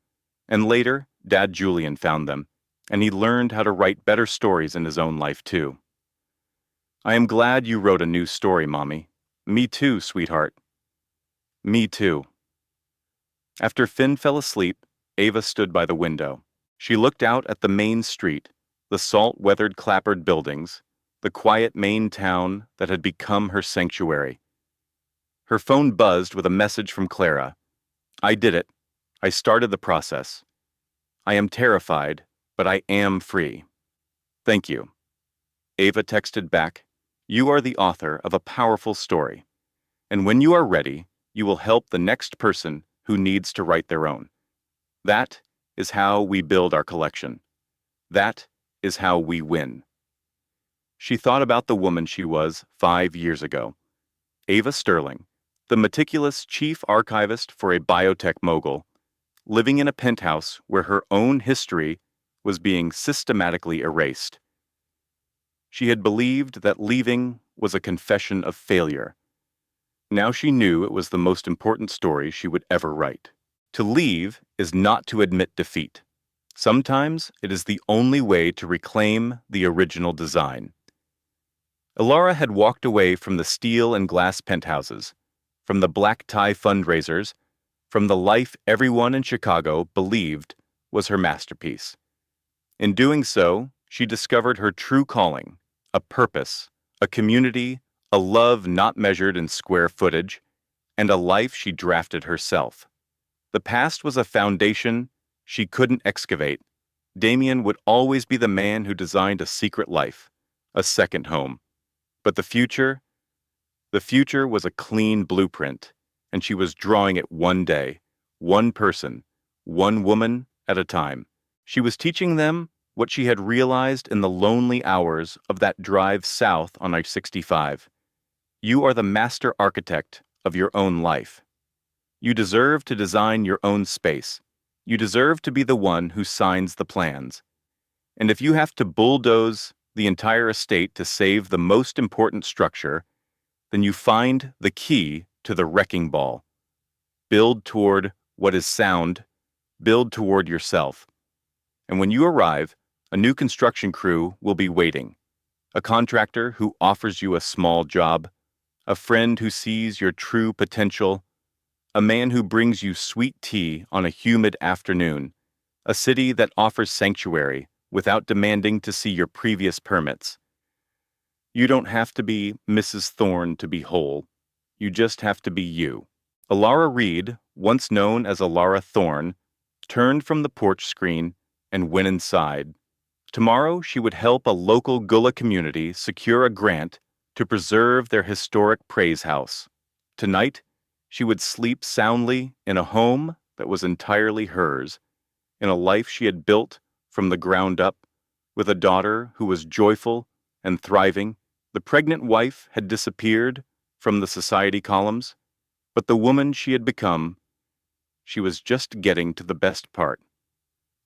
and later, Dad Julian found them, and he learned how to write better stories in his own life too. "I am glad you wrote a new story, Mommy." "Me too, sweetheart." "Me too." After Finn fell asleep, Ava stood by the window. She looked out at the main street, the salt-weathered clapboard buildings, the quiet Maine town that had become her sanctuary. Her phone buzzed with a message from Clara. "I did it. I started the process. I am terrified, but I am free. Thank you." Ava texted back, "You are the author of a powerful story, and when you are ready, you will help the next person who needs to write their own. That is how we build our collection. That is how we win." She thought about the woman she was 5 years ago. Ava Sterling, the meticulous chief archivist for a biotech mogul, living in a penthouse where her own history was being systematically erased. She had believed that leaving was a confession of failure. Now she knew it was the most important story she would ever write. To leave is not to admit defeat. Sometimes it is the only way to reclaim the original design. Ilara had walked away from the steel and glass penthouses, from the black tie fundraisers, from the life everyone in Chicago believed was her masterpiece. In doing so, she discovered her true calling, a purpose, a community, a love not measured in square footage, and a life she drafted herself. The past was a foundation she couldn't excavate. Damien would always be the man who designed a secret life, a second home. But the future was a clean blueprint, and she was drawing it one day, one person, one woman at a time. She was teaching them what she had realized in the lonely hours of that drive south on I-65. You are the master architect of your own life. You deserve to design your own space. You deserve to be the one who signs the plans. And if you have to bulldoze the entire estate to save the most important structure, then you find the key to the wrecking ball. Build toward what is sound. Build toward yourself. And when you arrive, a new construction crew will be waiting. A contractor who offers you a small job, a friend who sees your true potential, A man who brings you sweet tea on a humid afternoon. A city that offers sanctuary without demanding to see your previous permits. You don't have to be Mrs. Thorne to be whole. You just have to be you. Alara Reed, once known as Alara Thorne, turned from the porch screen and went inside. Tomorrow, she would help a local Gullah community secure a grant to preserve their historic praise house. Tonight, she would sleep soundly in a home that was entirely hers, in a life she had built from the ground up, with a daughter who was joyful and thriving. The pregnant wife had disappeared from the society columns, but the woman she had become, she was just getting to the best part.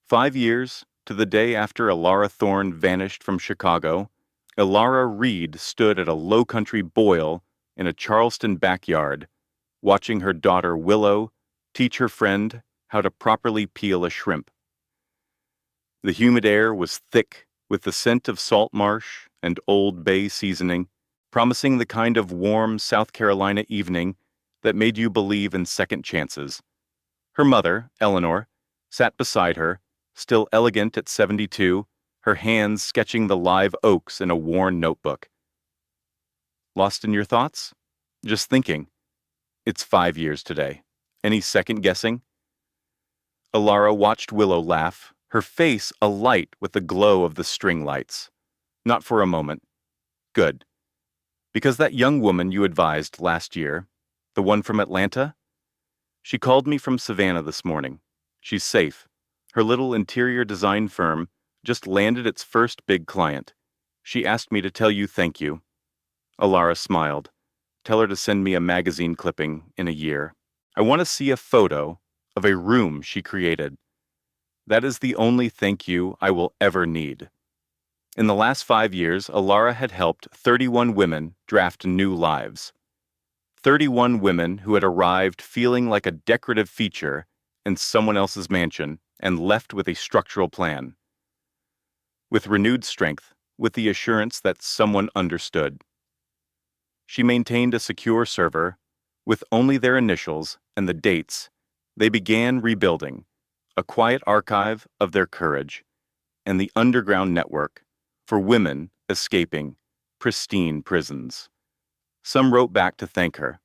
5 years to the day after Alara Thorne vanished from Chicago, Alara Reed stood at a low-country boil in a Charleston backyard, watching her daughter Willow teach her friend how to properly peel a shrimp. The humid air was thick with the scent of salt marsh and Old Bay seasoning, promising the kind of warm South Carolina evening that made you believe in second chances. Her mother, Eleanor, sat beside her, still elegant at 72, her hands sketching the live oaks in a worn notebook. Lost in your thoughts? Just thinking. It's 5 years today. Any second guessing? Alara watched Willow laugh, her face alight with the glow of the string lights. Not for a moment. Good. Because that young woman you advised last year, the one from Atlanta? She called me from Savannah this morning. She's safe. Her little interior design firm just landed its first big client. She asked me to tell you thank you. Alara smiled. Tell her to send me a magazine clipping in a year. I want to see a photo of a room she created. That is the only thank you I will ever need. In the last 5 years, Alara had helped 31 women draft new lives. 31 women who had arrived feeling like a decorative feature in someone else's mansion and left with a structural plan. With renewed strength, with the assurance that someone understood. She maintained a secure server. With only their initials and the dates, they began rebuilding, a quiet archive of their courage, and the underground network for women escaping pristine prisons. Some wrote back to thank her.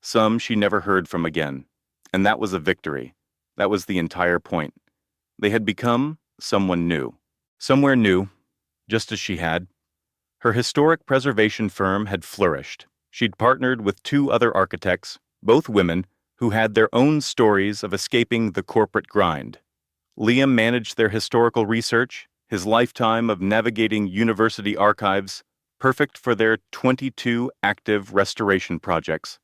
Some she never heard from again, and that was a victory. That was the entire point. They had become someone new. Somewhere new, just as she had. Her historic preservation firm had flourished. She'd partnered with 2 other architects, both women, who had their own stories of escaping the corporate grind. Liam managed their historical research, his lifetime of navigating university archives, perfect for their 22 active restoration projects.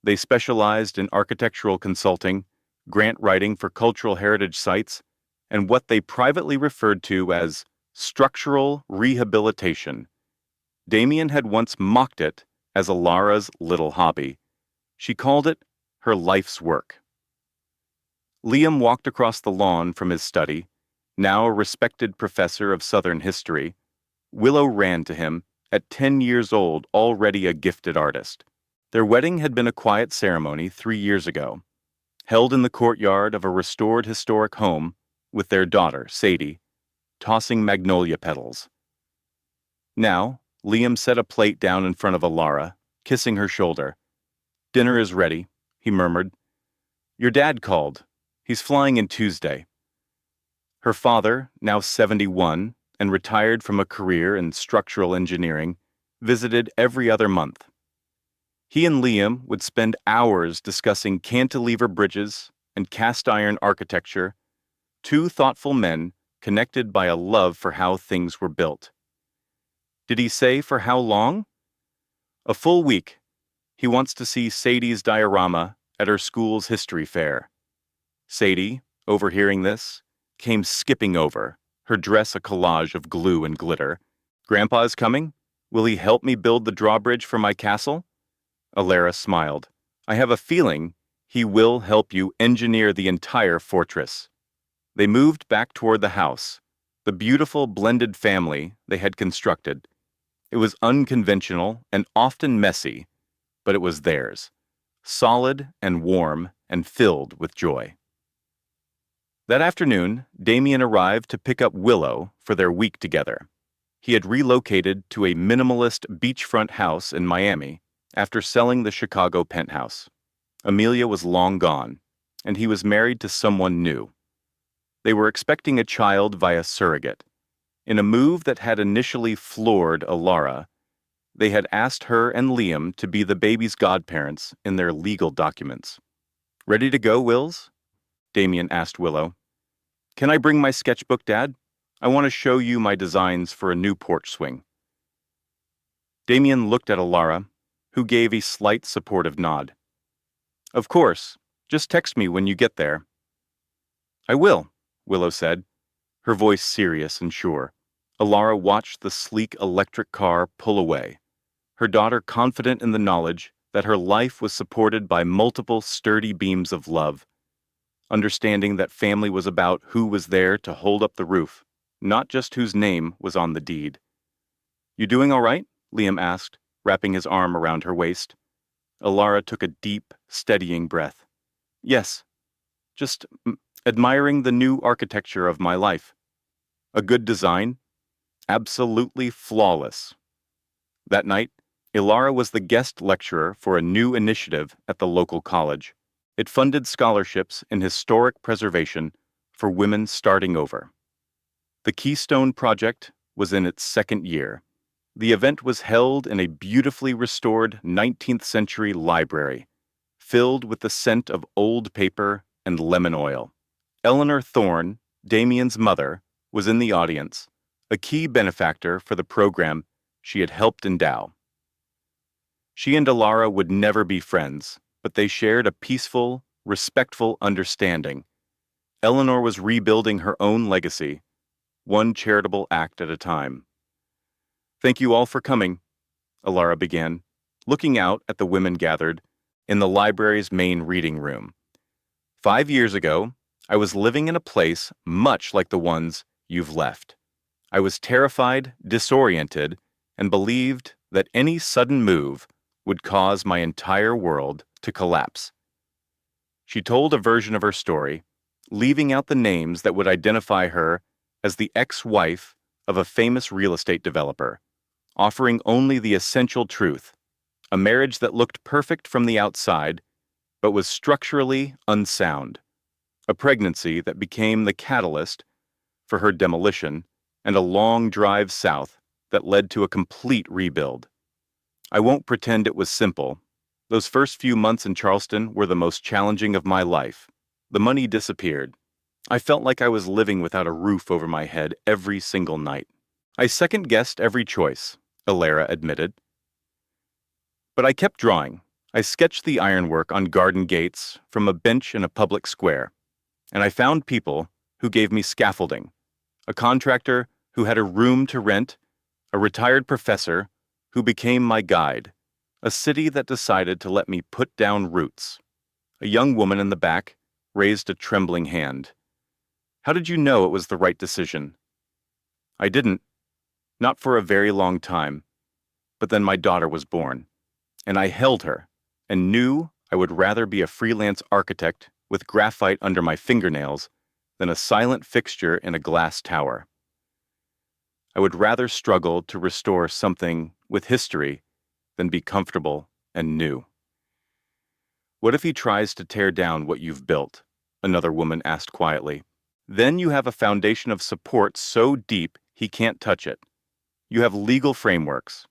They specialized in architectural consulting, grant writing for cultural heritage sites, and what they privately referred to as structural rehabilitation. Damien had once mocked it as Alara's little hobby. She called it her life's work. Liam walked across the lawn from his study, now a respected professor of Southern history. Willow ran to him, at 10 years old, already a gifted artist. Their wedding had been a quiet ceremony 3 years ago, held in the courtyard of a restored historic home with their daughter, Sadie, tossing magnolia petals. Now, Liam set a plate down in front of Alara, kissing her shoulder. "Dinner is ready," he murmured. "Your dad called. He's flying in Tuesday." Her father, now 71 and retired from a career in structural engineering, visited every other month. He and Liam would spend hours discussing cantilever bridges and cast iron architecture, 2 thoughtful men connected by a love for how things were built. Did he say for how long? A full week. He wants to see Sadie's diorama at her school's history fair. Sadie, overhearing this, came skipping over, her dress a collage of glue and glitter. "Grandpa is coming? Will he help me build the drawbridge for my castle?" Alara smiled. "I have a feeling he will help you engineer the entire fortress." They moved back toward the house, the beautiful blended family they had constructed. It was unconventional and often messy, but it was theirs. solid and warm and filled with joy. That afternoon, Damien arrived to pick up Willow for their week together. He had relocated to a minimalist beachfront house in Miami after selling the Chicago penthouse. Amelia was long gone, and he was married to someone new. They were expecting a child via surrogate. In a move that had initially floored Alara, they had asked her and Liam to be the baby's godparents in their legal documents. "Ready to go, Wills?" Damien asked Willow. "Can I bring my sketchbook, Dad? I want to show you my designs for a new porch swing." Damien looked at Alara, who gave a slight supportive nod. "Of course. Just text me when you get there." "I will," Willow said, her voice serious and sure. Alara watched the sleek electric car pull away, her daughter confident in the knowledge that her life was supported by multiple sturdy beams of love, understanding that family was about who was there to hold up the roof, not just whose name was on the deed. "You doing all right?" Liam asked, wrapping his arm around her waist. Alara took a deep, steadying breath. "Yes, just admiring the new architecture of my life. A good design? Absolutely flawless." That night, Ilara was the guest lecturer for a new initiative at the local college. It funded scholarships in historic preservation for women starting over. The Keystone Project was in its second year. The event was held in a beautifully restored 19th century library, filled with the scent of old paper and lemon oil. Eleanor Thorne, Damien's mother, was in the audience, a key benefactor for the program she had helped endow. She and Alara would never be friends, but they shared a peaceful, respectful understanding. Eleanor was rebuilding her own legacy, one charitable act at a time. "Thank you all for coming," Alara began, looking out at the women gathered in the library's main reading room. "5 years ago, I was living in a place much like the ones you've left. I was terrified, disoriented, and believed that any sudden move would cause my entire world to collapse." She told a version of her story, leaving out the names that would identify her as the ex-wife of a famous real estate developer, offering only the essential truth: a marriage that looked perfect from the outside, but was structurally unsound, a pregnancy that became the catalyst for her demolition, and a long drive south that led to a complete rebuild. I won't pretend it was simple. Those first few months in Charleston were the most challenging of my life. The money disappeared. I felt like I was living without a roof over my head every single night. I second-guessed every choice, Alara admitted. But I kept drawing. I sketched the ironwork on garden gates from a bench in a public square, and I found people who gave me scaffolding, a contractor who had a room to rent, a retired professor who became my guide, a city that decided to let me put down roots. A young woman in the back raised a trembling hand. "How did you know it was the right decision?" "I didn't. Not for a very long time. But then my daughter was born, and I held her and knew I would rather be a freelance architect with graphite under my fingernails than a silent fixture in a glass tower. I would rather struggle to restore something with history than be comfortable and new." "What if he tries to tear down what you've built?" another woman asked quietly. "Then you have a foundation of support so deep he can't touch it. You have legal frameworks.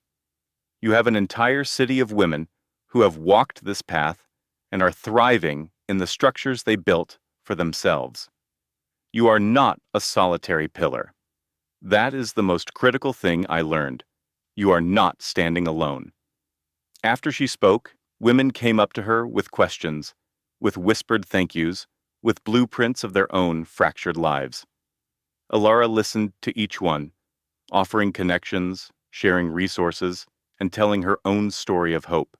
You have an entire city of women who have walked this path and are thriving in the structures they built for themselves. You are not a solitary pillar. That is the most critical thing I learned. You are not standing alone." After she spoke, women came up to her with questions, with whispered thank yous, with blueprints of their own fractured lives. Alara listened to each one, offering connections, sharing resources, and telling her own story of hope.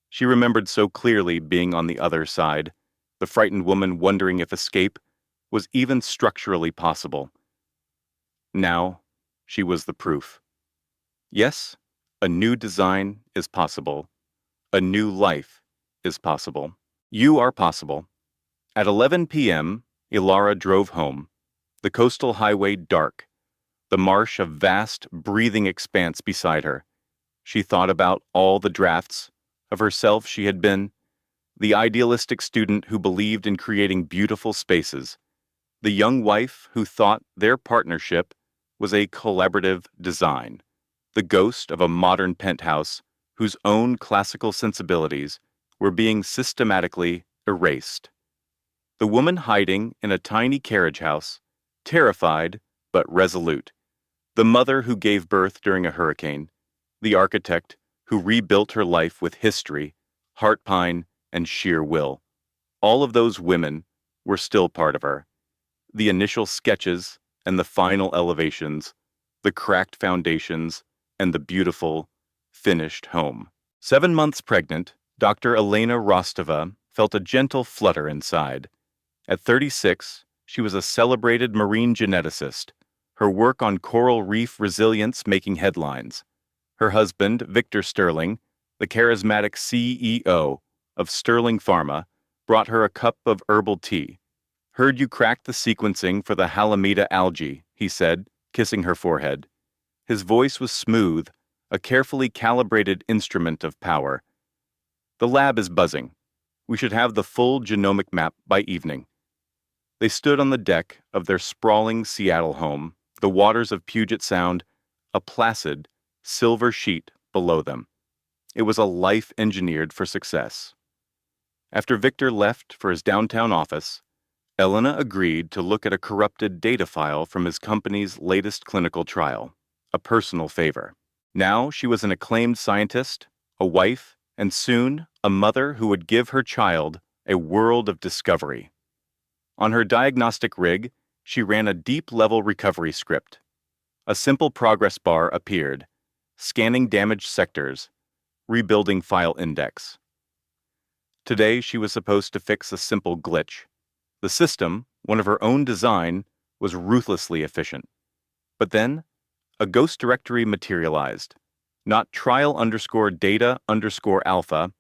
She remembered so clearly being on the other side, the frightened woman wondering if escape was even structurally possible. Now, she was the proof. Yes, a new design is possible. A new life is possible. You are possible. At 11 p.m., Ilara drove home, the coastal highway dark, the marsh a vast, breathing expanse beside her. She thought about all the drafts of herself she had been, the idealistic student who believed in creating beautiful spaces, the young wife who thought their partnership was a collaborative design, the ghost of a modern penthouse whose own classical sensibilities were being systematically erased. The woman hiding in a tiny carriage house, terrified but resolute, the mother who gave birth during a hurricane, the architect who rebuilt her life with history, heart pine, and sheer will. All of those women were still part of her. The initial sketches and the final elevations, the cracked foundations, and the beautiful, finished home. 7 months pregnant, Dr. Elena Rostova felt a gentle flutter inside. At 36, she was a celebrated marine geneticist, her work on coral reef resilience making headlines. Her husband, Victor Sterling, the charismatic CEO of Sterling Pharma, brought her a cup of herbal tea. "Heard you cracked the sequencing for the Halimeda algae," he said, kissing her forehead. His voice was smooth, a carefully calibrated instrument of power. "The lab is buzzing. We should have the full genomic map by evening." They stood on the deck of their sprawling Seattle home, the waters of Puget Sound, a placid, silver sheet below them. It was a life engineered for success. After Victor left for his downtown office, Elena agreed to look at a corrupted data file from his company's latest clinical trial, a personal favor. Now she was an acclaimed scientist, a wife, and soon a mother who would give her child a world of discovery. On her diagnostic rig, she ran a deep-level recovery script. A simple progress bar appeared, scanning damaged sectors, rebuilding file index. Today she was supposed to fix a simple glitch. The system, one of her own design, was ruthlessly efficient. But then, a ghost directory materialized. Not trial_data_alpha,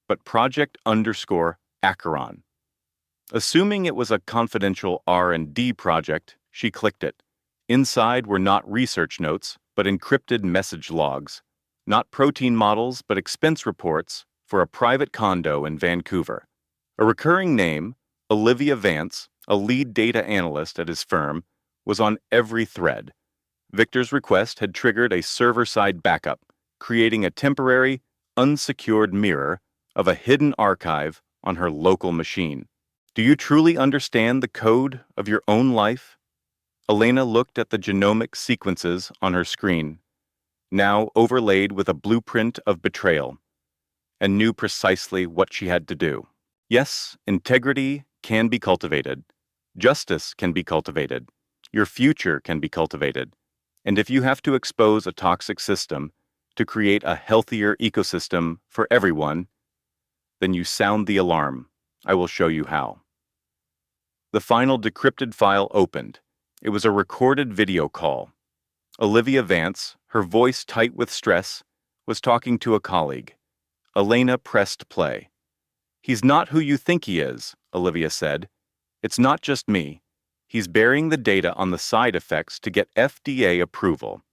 but project_Acheron. Assuming it was a confidential R&D project, she clicked it. Inside were not research notes, but encrypted message logs. Not protein models, but expense reports for a private condo in Vancouver. A recurring name, Olivia Vance, a lead data analyst at his firm, was on every thread. Victor's request had triggered a server-side backup, creating a temporary, unsecured mirror of a hidden archive on her local machine. "Do you truly understand the code of your own life?" Elena looked at the genomic sequences on her screen, now overlaid with a blueprint of betrayal, and knew precisely what she had to do. Yes, integrity can be cultivated. Justice can be cultivated. Your future can be cultivated. And if you have to expose a toxic system to create a healthier ecosystem for everyone, then you sound the alarm. I will show you how. The final decrypted file opened. It was a recorded video call. Olivia Vance, her voice tight with stress, was talking to a colleague. Elena pressed play. "He's not who you think he is," Olivia said. "It's not just me. He's burying the data on the side effects to get FDA approval."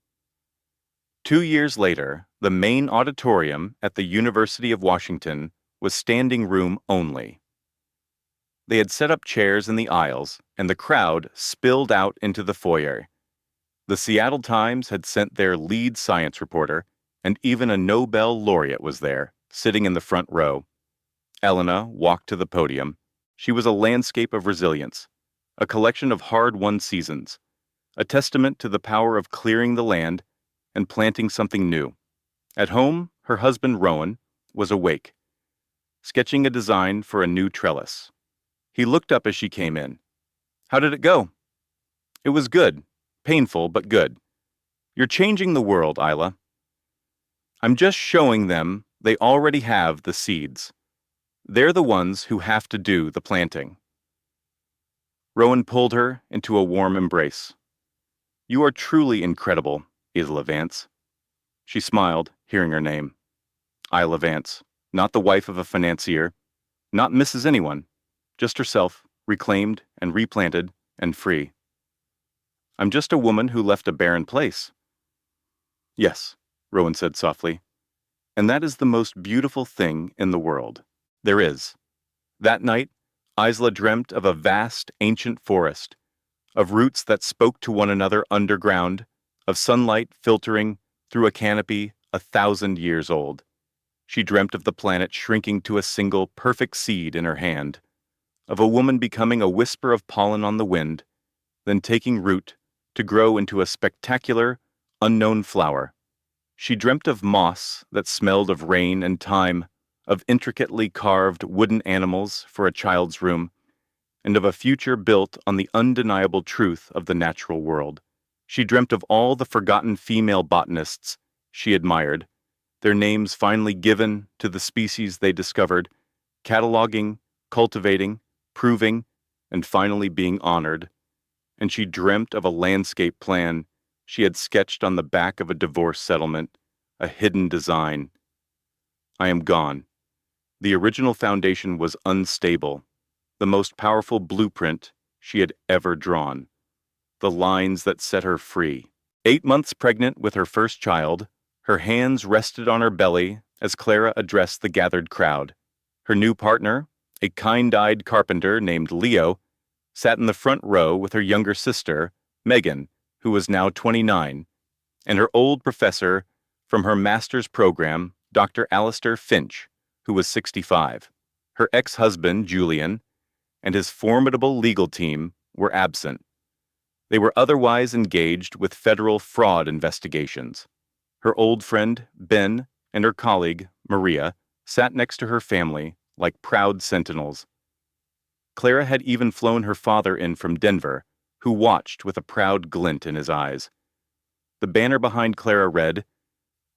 2 years later, the main auditorium at the University of Washington was standing room only. They had set up chairs in the aisles, and the crowd spilled out into the foyer. The Seattle Times had sent their lead science reporter, and even a Nobel laureate was there, sitting in the front row. Elena walked to the podium. She was a landscape of resilience, a collection of hard-won seasons, a testament to the power of clearing the land and planting something new. At home, her husband Rowan was awake, sketching a design for a new trellis. He looked up as she came in. "How did it go?" "It was good. Painful, but good. You're changing the world, Isla." "I'm just showing them they already have the seeds. They're the ones who have to do the planting." Rowan pulled her into a warm embrace. "You are truly incredible, Isla Vance." She smiled, hearing her name. "Isla Vance. Not the wife of a financier, not Mrs. Anyone, just herself, reclaimed and replanted and free. I'm just a woman who left a barren place. Yes, Rowan said softly, and that is the most beautiful thing in the world. There is. That night, Isla dreamt of a vast, ancient forest, of roots that spoke to one another underground, of sunlight filtering through a canopy 1,000 years old. She dreamt of the planet shrinking to a single perfect seed in her hand, of a woman becoming a whisper of pollen on the wind, then taking root to grow into a spectacular, unknown flower. She dreamt of moss that smelled of rain and time, of intricately carved wooden animals for a child's room, and of a future built on the undeniable truth of the natural world. She dreamt of all the forgotten female botanists she admired, their names finally given to the species they discovered, cataloging, cultivating, proving, and finally being honored. And she dreamt of a landscape plan she had sketched on the back of a divorce settlement, a hidden design. I am gone. The original foundation was unstable, the most powerful blueprint she had ever drawn, the lines that set her free. 8 months pregnant with her first child, her hands rested on her belly as Clara addressed the gathered crowd. Her new partner, a kind-eyed carpenter named Leo, sat in the front row with her younger sister, Megan, who was now 29, and her old professor from her master's program, Dr. Alistair Finch, who was 65. Her ex-husband, Julian, and his formidable legal team were absent. They were otherwise engaged with federal fraud investigations. Her old friend, Ben, and her colleague, Maria, sat next to her family like proud sentinels. Clara had even flown her father in from Denver, who watched with a proud glint in his eyes. The banner behind Clara read,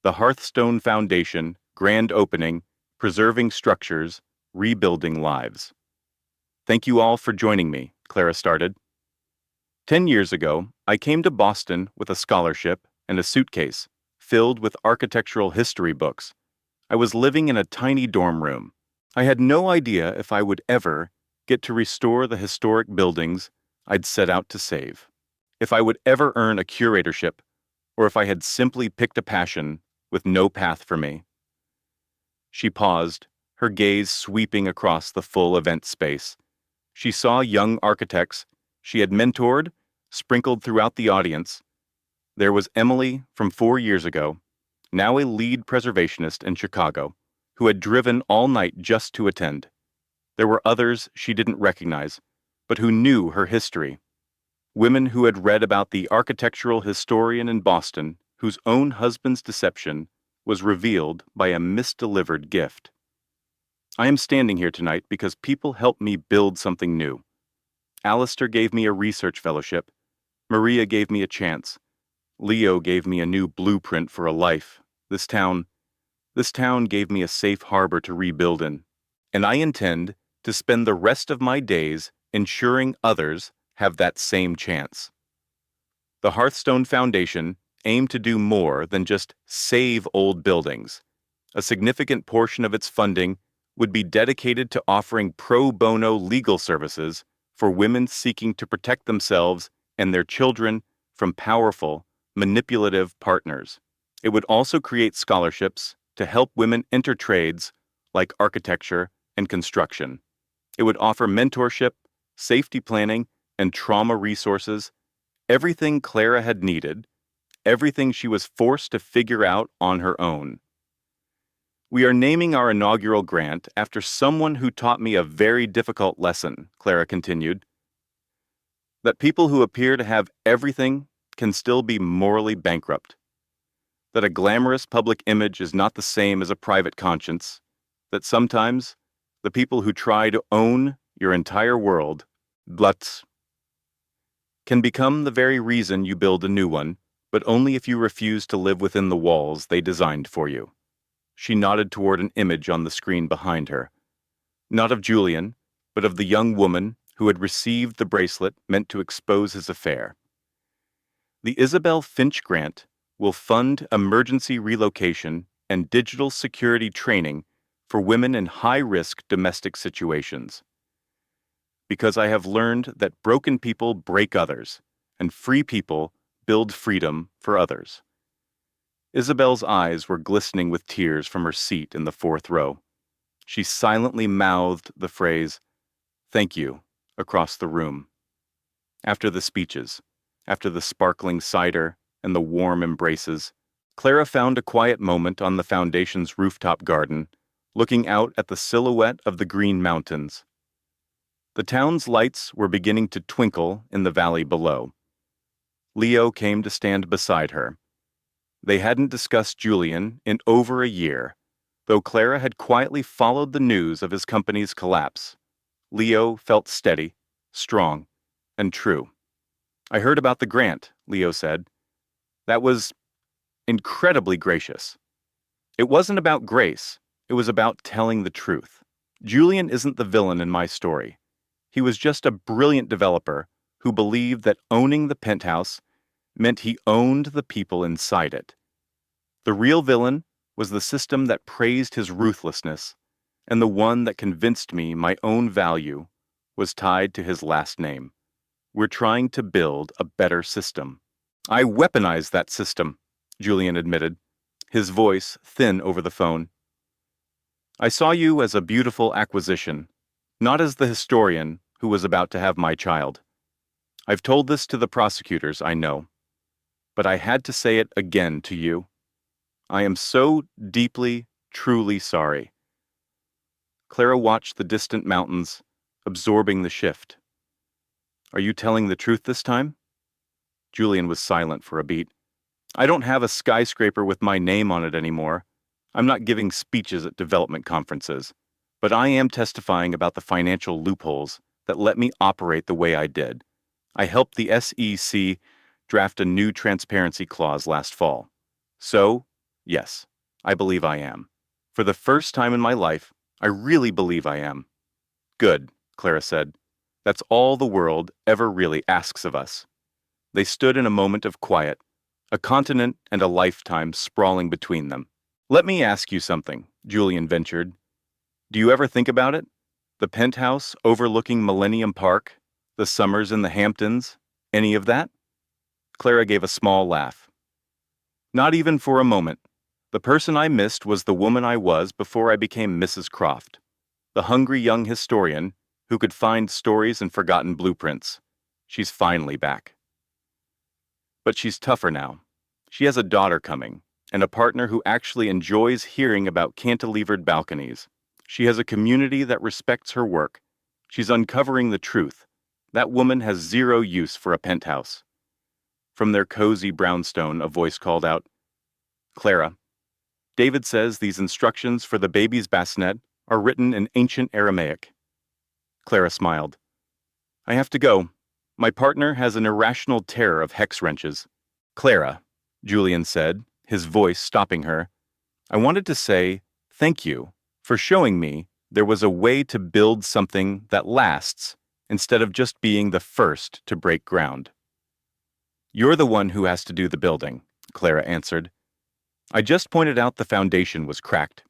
"The Hearthstone Foundation, Grand Opening, Preserving Structures, Rebuilding Lives." "Thank you all for joining me," Clara started. 10 years ago, I came to Boston with a scholarship and a suitcase filled with architectural history books. I was living in a tiny dorm room. I had no idea if I would ever get to restore the historic buildings I'd set out to save, if I would ever earn a curatorship, or if I had simply picked a passion with no path for me. She paused, her gaze sweeping across the full event space. She saw young architects she had mentored sprinkled throughout the audience. There was Emily from 4 years ago, now a lead preservationist in Chicago, who had driven all night just to attend. There were others she didn't recognize, but who knew her history. Women who had read about the architectural historian in Boston whose own husband's deception was revealed by a misdelivered gift. I am standing here tonight because people helped me build something new. Alistair gave me a research fellowship. Maria gave me a chance. Leo gave me a new blueprint for a life. This town gave me a safe harbor to rebuild in. And I intend to spend the rest of my days ensuring others have that same chance. The Hearthstone Foundation aimed to do more than just save old buildings. A significant portion of its funding would be dedicated to offering pro bono legal services for women seeking to protect themselves and their children from powerful, manipulative partners. It would also create scholarships to help women enter trades like architecture and construction. It would offer mentorship, safety planning, and trauma resources, everything Clara had needed, everything she was forced to figure out on her own. We are naming our inaugural grant after someone who taught me a very difficult lesson, Clara continued, that people who appear to have everything can still be morally bankrupt, that a glamorous public image is not the same as a private conscience, that sometimes the people who try to own your entire world, Blutz, can become the very reason you build a new one, but only if you refuse to live within the walls they designed for you. She nodded toward an image on the screen behind her. Not of Julian, but of the young woman who had received the bracelet meant to expose his affair. The Isabel Finch Grant will fund emergency relocation and digital security training for women in high-risk domestic situations. Because I have learned that broken people break others, and free people build freedom for others. Isabel's eyes were glistening with tears from her seat in the fourth row. She silently mouthed the phrase, "Thank you," across the room. After the speeches, after the sparkling cider and the warm embraces, Clara found a quiet moment on the foundation's rooftop garden, looking out at the silhouette of the Green Mountains. The town's lights were beginning to twinkle in the valley below. Leo came to stand beside her. They hadn't discussed Julian in over a year, though Clara had quietly followed the news of his company's collapse. Leo felt steady, strong, and true. "I heard about the grant," Leo said. "That was incredibly gracious." "It wasn't about grace, it was about telling the truth. Julian isn't the villain in my story. He was just a brilliant developer who believed that owning the penthouse meant he owned the people inside it. The real villain was the system that praised his ruthlessness, and the one that convinced me my own value was tied to his last name. We're trying to build a better system." "I weaponized that system," Julian admitted, his voice thin over the phone. "I saw you as a beautiful acquisition, not as the historian who was about to have my child. I've told this to the prosecutors, I know, but I had to say it again to you. I am so deeply, truly sorry." Clara watched the distant mountains, absorbing the shift. "Are you telling the truth this time?" Julian was silent for a beat. "I don't have a skyscraper with my name on it anymore. I'm not giving speeches at development conferences, but I am testifying about the financial loopholes that let me operate the way I did. I helped the SEC draft a new transparency clause last fall. So, yes, I believe I am. For the first time in my life, I really believe I am." "Good," Clara said. "That's all the world ever really asks of us." They stood in a moment of quiet, a continent and a lifetime sprawling between them. "Let me ask you something," Julian ventured. "Do you ever think about it? The penthouse overlooking Millennium Park, the summers in the Hamptons, any of that?" Clara gave a small laugh. "Not even for a moment. The person I missed was the woman I was before I became Mrs. Croft, the hungry young historian who could find stories in forgotten blueprints. She's finally back. But she's tougher now. She has a daughter coming, and a partner who actually enjoys hearing about cantilevered balconies. She has a community that respects her work. She's uncovering the truth. That woman has zero use for a penthouse." From their cozy brownstone, a voice called out, "Clara, David says these instructions for the baby's bassinet are written in ancient Aramaic." Clara smiled. "I have to go. My partner has an irrational terror of hex wrenches." "Clara," Julian said, his voice stopping her, "I wanted to say thank you for showing me there was a way to build something that lasts instead of just being the first to break ground." "You're the one who has to do the building," Clara answered. "I just pointed out the foundation was cracked."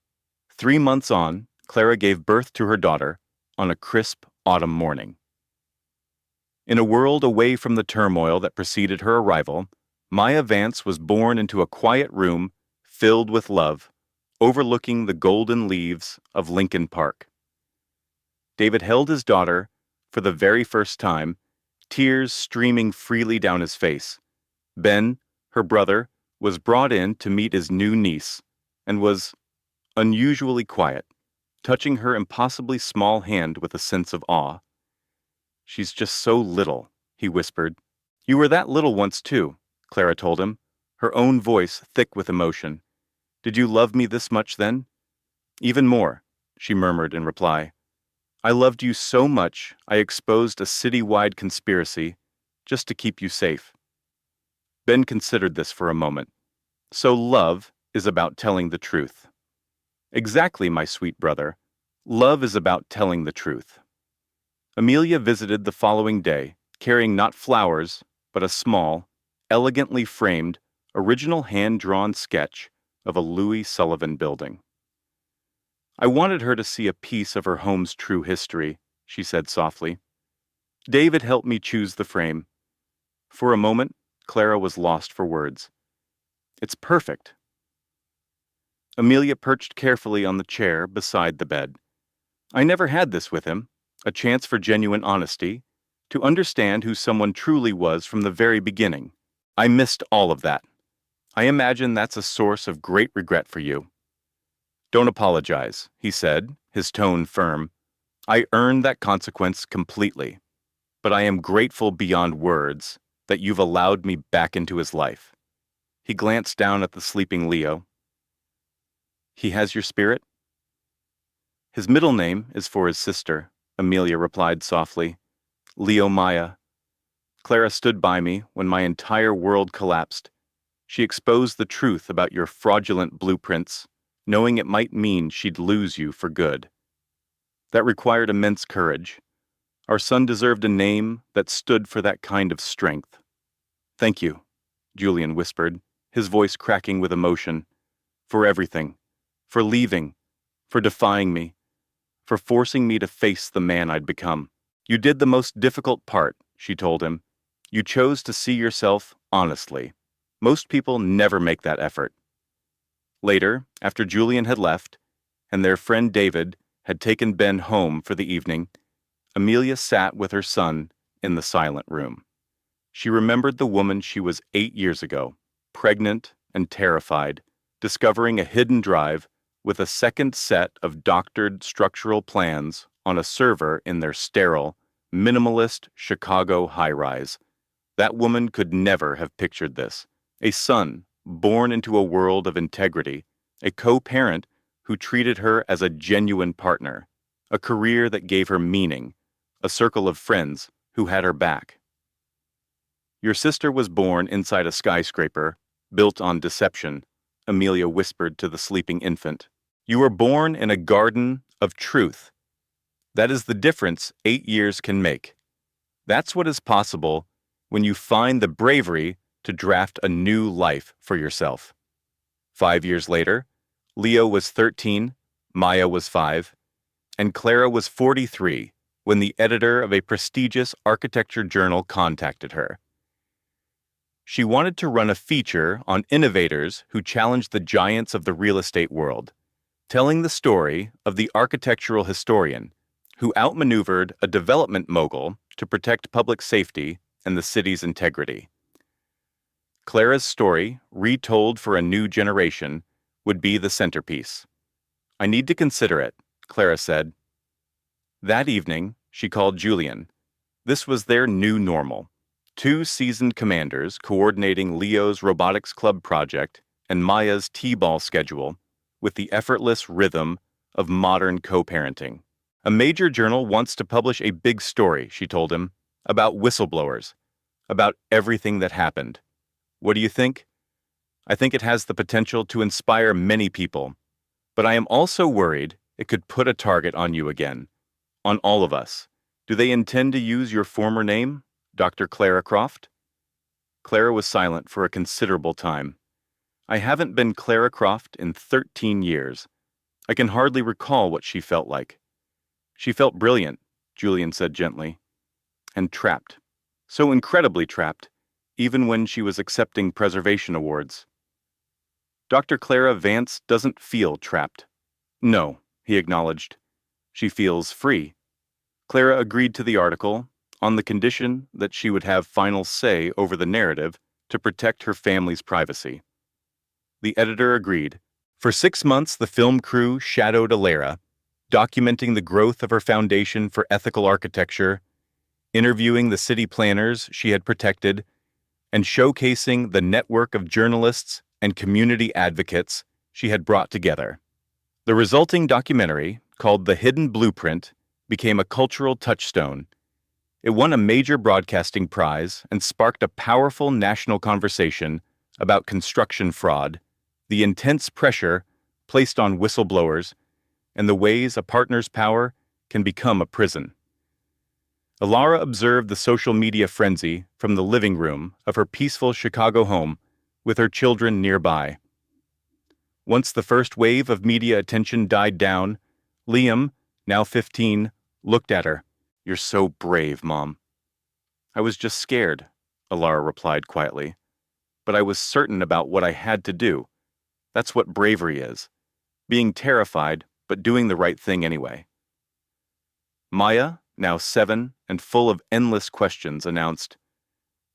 3 months on, Clara gave birth to her daughter on a crisp autumn morning. In a world away from the turmoil that preceded her arrival, Maya Vance was born into a quiet room filled with love, overlooking the golden leaves of Lincoln Park. David held his daughter for the very first time, tears streaming freely down his face. Ben, her brother, was brought in to meet his new niece and was unusually quiet, touching her impossibly small hand with a sense of awe. "She's just so little," he whispered. "You were that little once too," Clara told him, her own voice thick with emotion. "Did you love me this much then?" "Even more," she murmured in reply. "I loved you so much I exposed a city-wide conspiracy just to keep you safe." Ben considered this for a moment. "So love is about telling the truth." "Exactly, my sweet brother. Love is about telling the truth." Amelia visited the following day, carrying not flowers, but a small, elegantly framed, original hand-drawn sketch of a Louis Sullivan building. I wanted her to see a piece of her home's true history, she said softly. David helped me choose the frame. For a moment, Clara was lost for words. It's perfect. Amelia perched carefully on the chair beside the bed. I never had this with him, a chance for genuine honesty, to understand who someone truly was from the very beginning. I missed all of that. I imagine that's a source of great regret for you. Don't apologize, he said, his tone firm. I earned that consequence completely, but I am grateful beyond words that you've allowed me back into his life. He glanced down at the sleeping Leo. He has your spirit? His middle name is for his sister, Amelia replied softly. Leo Maya. Clara stood by me when my entire world collapsed. She exposed the truth about your fraudulent blueprints, knowing it might mean she'd lose you for good. That required immense courage. Our son deserved a name that stood for that kind of strength. Thank you, Julian whispered, his voice cracking with emotion. For everything. For leaving. For defying me. For forcing me to face the man I'd become. You did the most difficult part, she told him. You chose to see yourself honestly. Most people never make that effort. Later, after Julian had left, and their friend David had taken Ben home for the evening, Amelia sat with her son in the silent room. She remembered the woman she was 8 years ago, pregnant and terrified, discovering a hidden drive with a second set of doctored structural plans on a server in their sterile, minimalist Chicago high-rise. That woman could never have pictured this. A son born into a world of integrity, a co-parent who treated her as a genuine partner, a career that gave her meaning, a circle of friends who had her back. Your sister was born inside a skyscraper, built on deception, Amelia whispered to the sleeping infant. You were born in a garden of truth. That is the difference 8 years can make. That's what is possible when you find the bravery to draft a new life for yourself. 5 years later, Leo was 13, Maya was 5, and Clara was 43 when the editor of a prestigious architecture journal contacted her. She wanted to run a feature on innovators who challenged the giants of the real estate world, telling the story of the architectural historian who outmaneuvered a development mogul to protect public safety and the city's integrity. Clara's story, retold for a new generation, would be the centerpiece. I need to consider it, Clara said. That evening, she called Julian. This was their new normal. 2 seasoned commanders coordinating Leo's robotics club project and Maya's T-ball schedule with the effortless rhythm of modern co-parenting. A major journal wants to publish a big story, she told him, about whistleblowers, about everything that happened. What do you think? I think it has the potential to inspire many people, but I am also worried it could put a target on you again, on all of us. Do they intend to use your former name, Dr. Clara Croft? Clara was silent for a considerable time. I haven't been Clara Croft in 13 years. I can hardly recall what she felt like. She felt brilliant, Julian said gently, and trapped. So incredibly trapped, even when she was accepting preservation awards. Dr. Clara Vance doesn't feel trapped. No, he acknowledged. She feels free. Clara agreed to the article on the condition that she would have final say over the narrative to protect her family's privacy. The editor agreed. For 6 months, the film crew shadowed Alara, documenting the growth of her foundation for ethical architecture, interviewing the city planners she had protected, and showcasing the network of journalists and community advocates she had brought together. The resulting documentary, called The Hidden Blueprint, became a cultural touchstone. It won a major broadcasting prize and sparked a powerful national conversation about construction fraud, the intense pressure placed on whistleblowers, and the ways a partner's power can become a prison. Alara observed the social media frenzy from the living room of her peaceful Chicago home with her children nearby. Once the first wave of media attention died down, Liam, now 15, looked at her. "You're so brave, Mom." "I was just scared," Alara replied quietly. "But I was certain about what I had to do. That's what bravery is. Being terrified, but doing the right thing anyway." Maya, now 7 and full of endless questions, announced,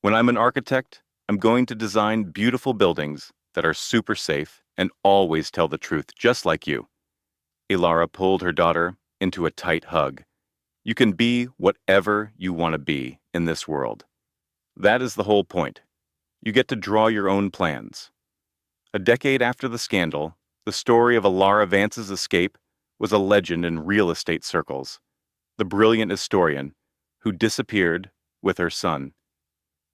"When I'm an architect, I'm going to design beautiful buildings that are super safe and always tell the truth, just like you." Ilara pulled her daughter into a tight hug. "You can be whatever you want to be in this world. That is the whole point. You get to draw your own plans." A decade after the scandal, the story of Ilara Vance's escape was a legend in real estate circles. The brilliant historian who disappeared with her son.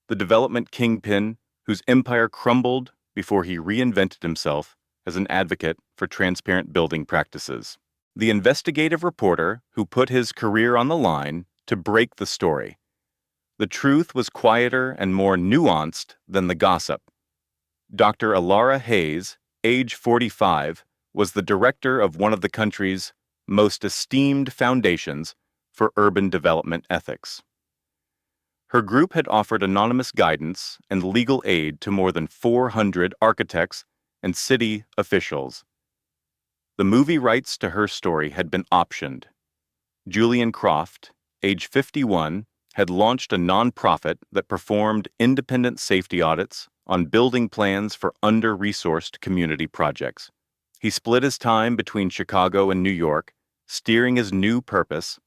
The development kingpin whose empire crumbled before he reinvented himself as an advocate for transparent building practices. The investigative reporter who put his career on the line to break the story. The truth was quieter and more nuanced than the gossip. Dr. Alara Hayes, age 45, was the director of one of the country's most esteemed foundations for urban development ethics. Her group had offered anonymous guidance and legal aid to more than 400 architects and city officials. The movie rights to her story had been optioned. Julian Croft, age 51, had launched a nonprofit that performed independent safety audits on building plans for under-resourced community projects. He split his time between Chicago and New York, steering his new purpose,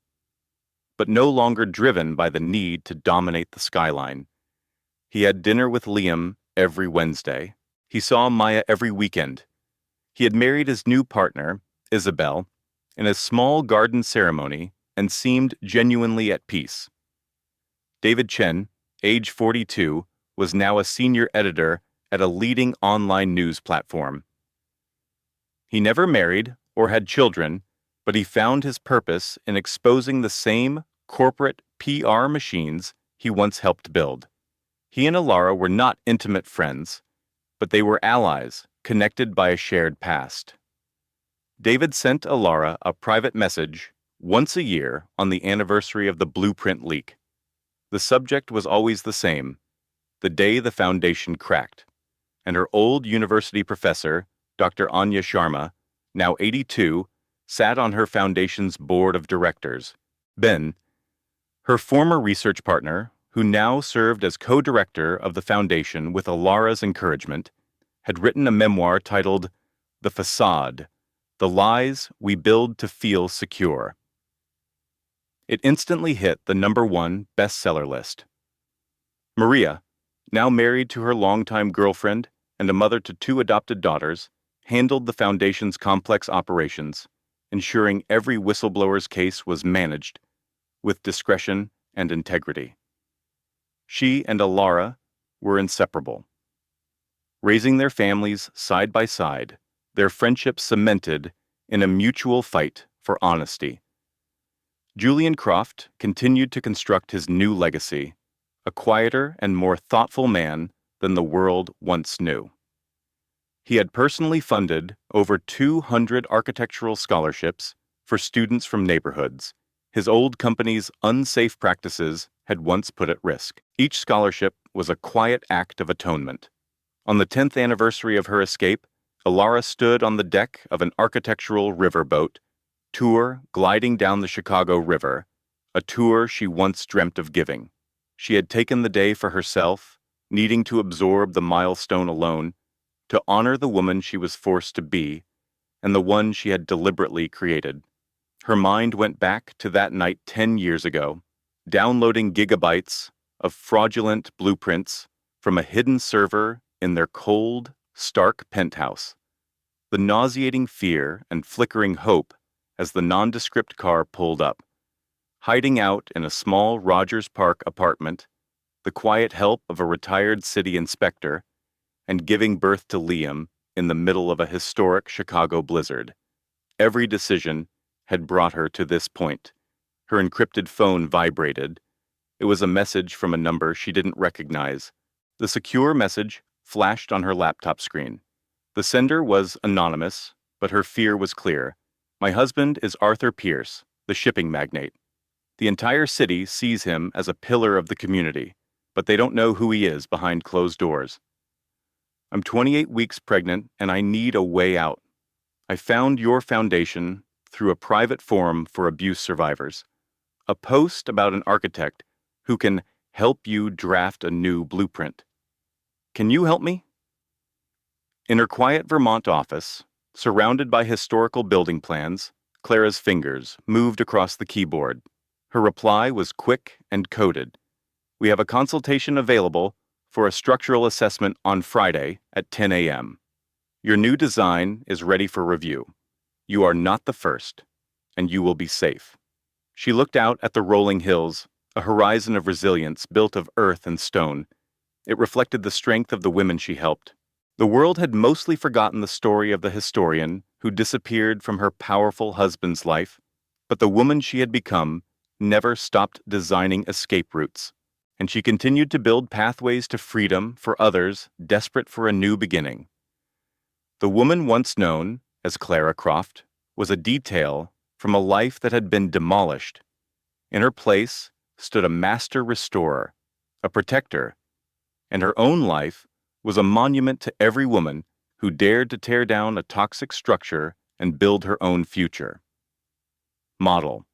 but no longer driven by the need to dominate the skyline. He had dinner with Liam every Wednesday. He saw Maya every weekend. He had married his new partner, Isabel, in a small garden ceremony and seemed genuinely at peace. David Chen, age 42, was now a senior editor at a leading online news platform. He never married or had children, but he found his purpose in exposing the same corporate PR machines he once helped build. He and Alara were not intimate friends, but they were allies, connected by a shared past. David sent Alara a private message once a year on the anniversary of the blueprint leak. The subject was always the same: the day the foundation cracked, and her old university professor, Dr. Anya Sharma, now 82, sat on her foundation's board of directors. Ben, her former research partner, who now served as co-director of the foundation with Alara's encouragement, had written a memoir titled The Facade: The Lies We Build to Feel Secure. It instantly hit the #1 bestseller list. Maria, now married to her longtime girlfriend and a mother to 2 adopted daughters, handled the foundation's complex operations, ensuring every whistleblower's case was managed with discretion and integrity. She and Alara were inseparable. Raising their families side by side, their friendship cemented in a mutual fight for honesty. Julian Croft continued to construct his new legacy, a quieter and more thoughtful man than the world once knew. He had personally funded over 200 architectural scholarships for students from neighborhoods his old company's unsafe practices had once put at risk. Each scholarship was a quiet act of atonement. On the 10th anniversary of her escape, Alara stood on the deck of an architectural riverboat tour gliding down the Chicago River, a tour she once dreamt of giving. She had taken the day for herself, needing to absorb the milestone alone, to honor the woman she was forced to be, and the one she had deliberately created. Her mind went back to that night 10 years ago, downloading gigabytes of fraudulent blueprints from a hidden server in their cold, stark penthouse. The nauseating fear and flickering hope as the nondescript car pulled up. Hiding out in a small Rogers Park apartment, the quiet help of a retired city inspector, and giving birth to Liam in the middle of a historic Chicago blizzard. Every decision had brought her to this point. Her encrypted phone vibrated. It was a message from a number she didn't recognize. The secure message flashed on her laptop screen. The sender was anonymous, but her fear was clear. My husband is Arthur Pierce, the shipping magnate. The entire city sees him as a pillar of the community, but they don't know who he is behind closed doors. I'm 28 weeks pregnant and I need a way out. I found your foundation through a private forum for abuse survivors, a post about an architect who can help you draft a new blueprint. Can you help me? In her quiet Vermont office, surrounded by historical building plans, Clara's fingers moved across the keyboard. Her reply was quick and coded. We have a consultation available for a structural assessment on Friday at 10 a.m. Your new design is ready for review. You are not the first, and you will be safe. She looked out at the rolling hills, a horizon of resilience built of earth and stone. It reflected the strength of the women she helped. The world had mostly forgotten the story of the historian who disappeared from her powerful husband's life, but the woman she had become never stopped designing escape routes, and she continued to build pathways to freedom for others desperate for a new beginning. The woman once known as Clara Croft was a detail from a life that had been demolished. In her place stood a master restorer, a protector, and her own life was a monument to every woman who dared to tear down a toxic structure and build her own future. Model.